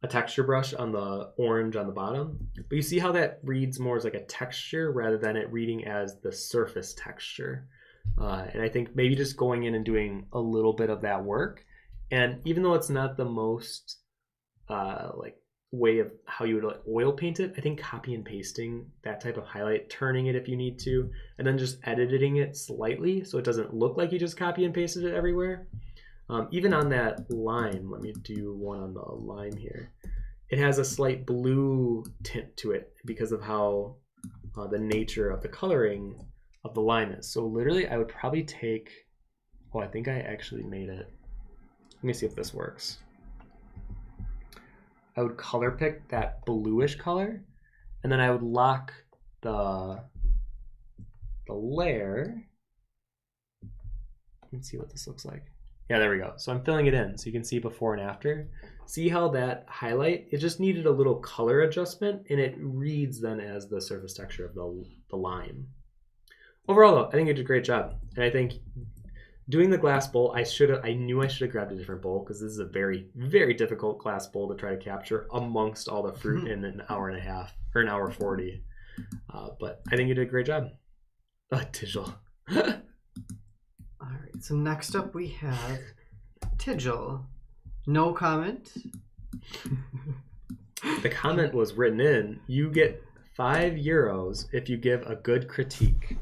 texture brush on the orange on the bottom, but you see how that reads more as like a texture rather than it reading as the surface texture. And I think maybe just going in and doing a little bit of that work, and even though it's not the most like way of how you would like oil paint it, I think copy and pasting that type of highlight, turning it if you need to, and then just editing it slightly so it doesn't look like you just copy and pasted it everywhere. Even on that lime, let me do one on the lime here. It has a slight blue tint to it because of how the nature of the coloring of the lime is. So literally I would probably take, oh, I think I actually made it. Let me see if this works. I would color pick that bluish color, and then I would lock the layer. Let's see what this looks like. Yeah, there we go. So I'm filling it in so you can see before and after. See how that highlight, it just needed a little color adjustment, and it reads then as the surface texture of the lime. Overall though, I think you did a great job. And I think doing the glass bowl, I knew I should have grabbed a different bowl, because this is a very, very difficult glass bowl to try to capture amongst all the fruit in an hour and a half, or an hour 40. But I think you did a great job. Tijal. All right, so next up we have Tijal. No comment. The comment was written in. You get €5 if you give a good critique.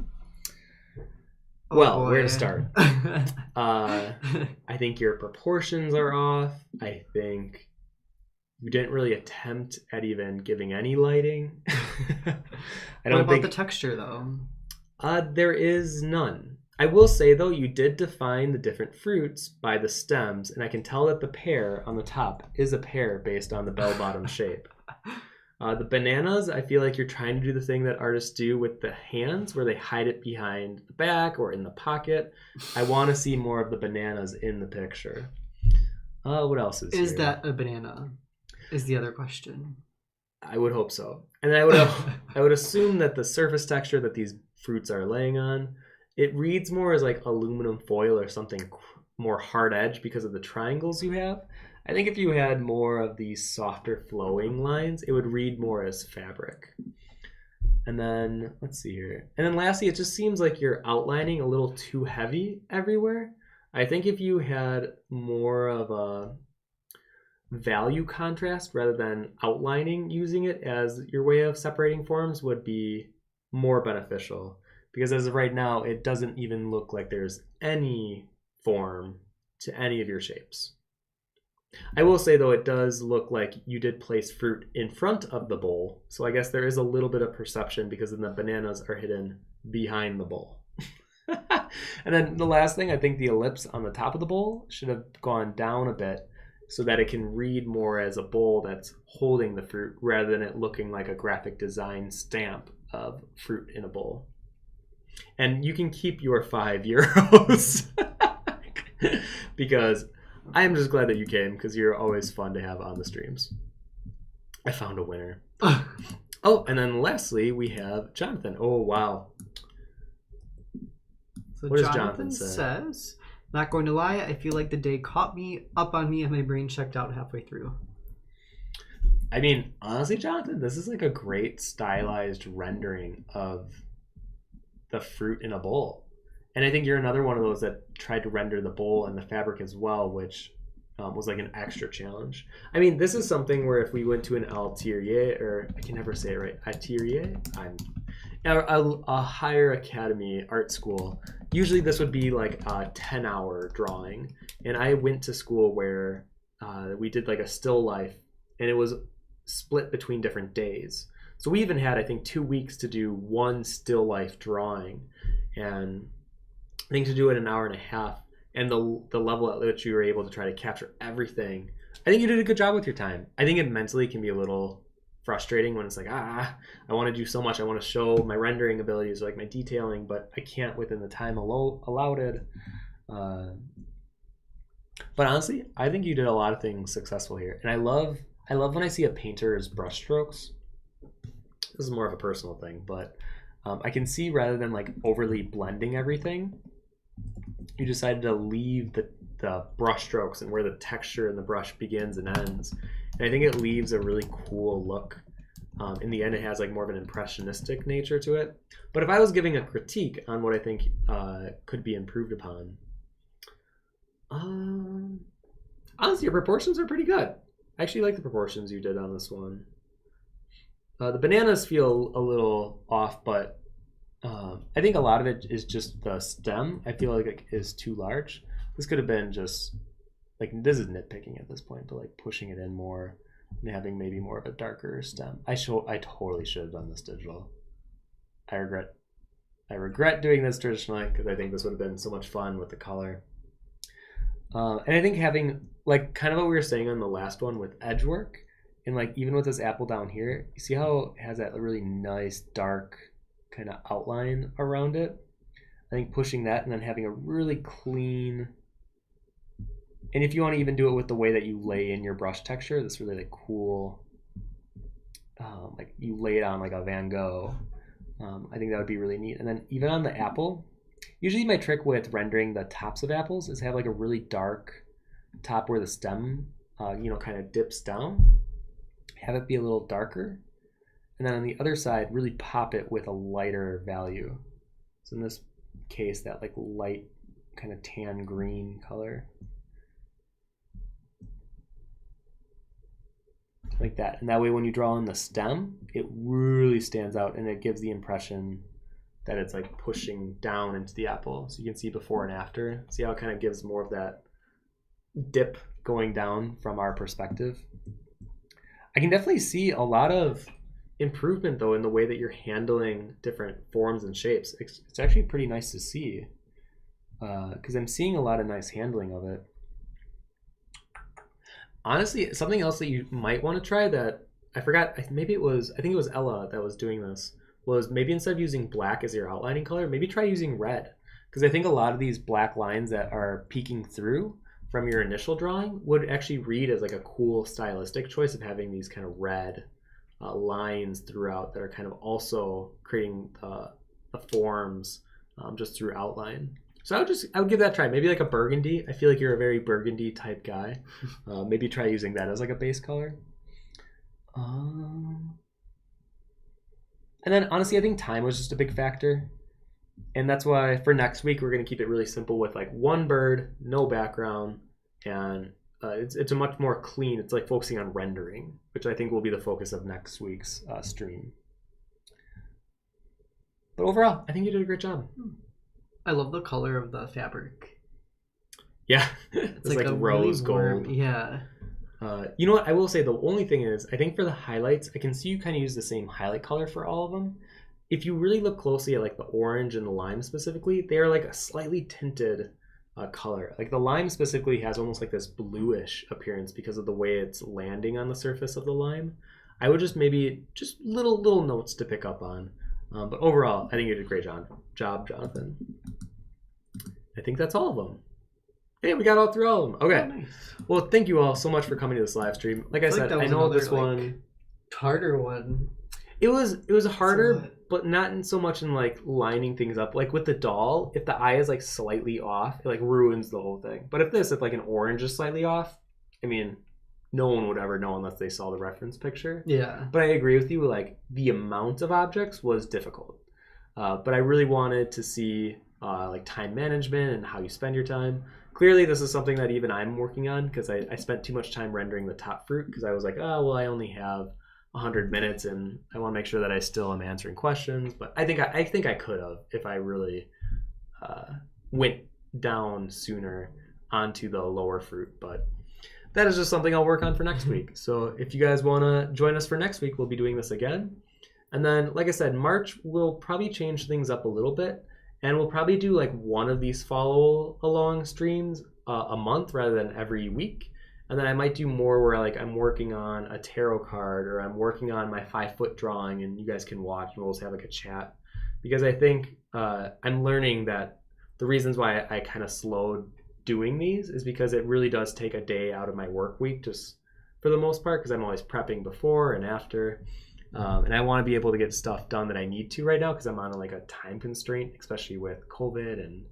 Oh, well, boy. where to start? I think your proportions are off. I think you didn't really attempt at even giving any lighting. What about the texture though? There is none. I will say though, you did define the different fruits by the stems, and I can tell that the pear on the top is a pear based on the bell-bottom shape. The bananas, I feel like you're trying to do the thing that artists do with the hands, where they hide it behind the back or in the pocket. I want to see more of the bananas in the picture. What else is here? That a banana? Is the other question. I would hope so. And I would assume that the surface texture that these fruits are laying on, it reads more as like aluminum foil or something more hard edge because of the triangles you have. I think if you had more of these softer flowing lines, it would read more as fabric. And then, let's see here. And then lastly, it just seems like you're outlining a little too heavy everywhere. I think if you had more of a value contrast rather than outlining, using it as your way of separating forms would be more beneficial. Because as of right now, it doesn't even look like there's any form to any of your shapes. I will say, though, it does look like you did place fruit in front of the bowl. So I guess there is a little bit of perception because then the bananas are hidden behind the bowl. And then the last thing, I think the ellipse on the top of the bowl should have gone down a bit so that it can read more as a bowl that's holding the fruit rather than it looking like a graphic design stamp of fruit in a bowl. And you can keep your €5 because I am just glad that you came because you're always fun to have on the streams. I found a winner. Oh, and then lastly, we have Jonathan. Oh, wow. So what does Jonathan says, not going to lie, I feel like the day caught me up on me and my brain checked out halfway through. I mean, honestly, Jonathan, this is like a great stylized rendering of the fruit in a bowl. And I think you're another one of those that tried to render the bowl and the fabric as well, which was like an extra challenge. I mean, this is something where if we went to an atelier, or I can never say it right, atelier? A higher academy art school, usually this would be like a 10-hour drawing. And I went to school where we did like a still life, and it was split between different days. So we even had, I think, 2 weeks to do one still life drawing. And I think to do it an hour and a half, and the level at which you were able to try to capture everything, I think you did a good job with your time. I think it mentally can be a little frustrating when it's like, I want to do so much. I want to show my rendering abilities, like my detailing, but I can't within the time allotted. But honestly, I think you did a lot of things successful here. And I love when I see a painter's brushstrokes. This is more of a personal thing, but I can see rather than like overly blending everything, you decided to leave the brush strokes and where the texture in the brush begins and ends. And I think it leaves a really cool look. In the end, it has like more of an impressionistic nature to it. But if I was giving a critique on what I think could be improved upon, honestly, your proportions are pretty good. I actually like the proportions you did on this one. The bananas feel a little off, but I think a lot of it is just the stem. I feel like it is too large. This could have been just like, this is nitpicking at this point, but like pushing it in more and having maybe more of a darker stem. I totally should have done this digital. I regret doing this traditionally because I think this would have been so much fun with the color. And I think having like kind of what we were saying on the last one with edge work, and like even with this apple down here, you see how it has that really nice dark kind of outline around it. I think pushing that and then having a really clean, and if you want to even do it with the way that you lay in your brush texture, this really like cool, like you lay it on like a Van Gogh. I think that would be really neat. And then even on the apple, usually my trick with rendering the tops of apples is have like a really dark top where the stem kind of dips down, have it be a little darker, and then on the other side really pop it with a lighter value. So in this case, that like light kind of tan green color, like that. And that way when you draw in the stem, it really stands out and it gives the impression that it's like pushing down into the apple. So you can see before and after. See how it kind of gives more of that dip going down from our perspective. I can definitely see a lot of improvement though in the way that you're handling different forms and shapes. It's actually pretty nice to see because I'm seeing a lot of nice handling of it. Honestly, something else that you might want to try that I forgot, I think it was Ella that was doing this, was maybe instead of using black as your outlining color, maybe try using red. Because I think a lot of these black lines that are peeking through from your initial drawing would actually read as like a cool stylistic choice of having these kind of red lines throughout that are kind of also creating the forms just through outline. So I would give that a try. Maybe like a burgundy. I feel like you're a very burgundy type guy. Maybe try using that as like a base color. And then honestly, I think time was just a big factor. And that's why for next week, we're going to keep it really simple with like one bird, no background, and it's a much more clean. It's like focusing on rendering, which I think will be the focus of next week's stream. But overall, I think you did a great job. I love the color of the fabric. Yeah, it's like a rose really warm, gold. yeah. You know what? I will say the only thing is, I think for the highlights, I can see you kind of use the same highlight color for all of them. If you really look closely at like the orange and the lime specifically, they are like a slightly tinted color. Like the lime specifically has almost like this bluish appearance because of the way it's landing on the surface of the lime. I would just maybe just little notes to pick up on. But overall, I think you did a great job, Jonathan. I think that's all of them. Hey, we got all through all of them. Okay. Oh, nice. Well, thank you all so much for coming to this live stream. Like I said, I know this one. Harder one. It was harder, but not in so much in like lining things up. Like with the doll, if the eye is like slightly off, it like ruins the whole thing. But if like an orange is slightly off, I mean, no one would ever know unless they saw the reference picture. Yeah. But I agree with you, like the amount of objects was difficult. But I really wanted to see like time management and how you spend your time. Clearly, this is something that even I'm working on because I spent too much time rendering the top fruit because I was like, oh, well, I only have 100 minutes and I want to make sure that I still am answering questions. But I think I could have if I really went down sooner onto the lower fruit. But that is just something I'll work on for next week. So if you guys want to join us for next week, we'll be doing this again. And then, like I said, March, we'll probably change things up a little bit. And we'll probably do like one of these follow along streams a month rather than every week. And then I might do more where like I'm working on a tarot card or I'm working on my 5-foot drawing and you guys can watch and we'll just have like a chat. Because I think I'm learning that the reasons why I kind of slowed doing these is because it really does take a day out of my work week just for the most part because I'm always prepping before and after. And I want to be able to get stuff done that I need to right now because I'm on like a time constraint, especially with COVID and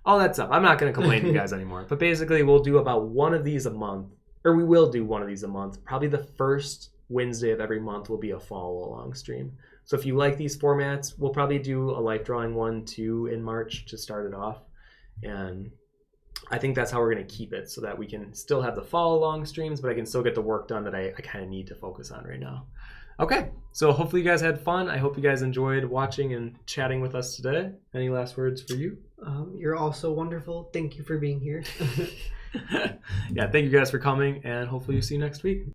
all that stuff. I'm not going to complain to you guys anymore. But basically, we'll do about one of these a month, or we will do one of these a month. Probably the first Wednesday of every month will be a follow-along stream. So if you like these formats, we'll probably do a life drawing one too in March to start it off. And I think that's how we're going to keep it so that we can still have the follow-along streams, but I can still get the work done that I kind of need to focus on right now. Okay, so hopefully you guys had fun. I hope you guys enjoyed watching and chatting with us today. Any last words for you? You're also wonderful. Thank you for being here. Yeah, thank you guys for coming, and hopefully you see you next week.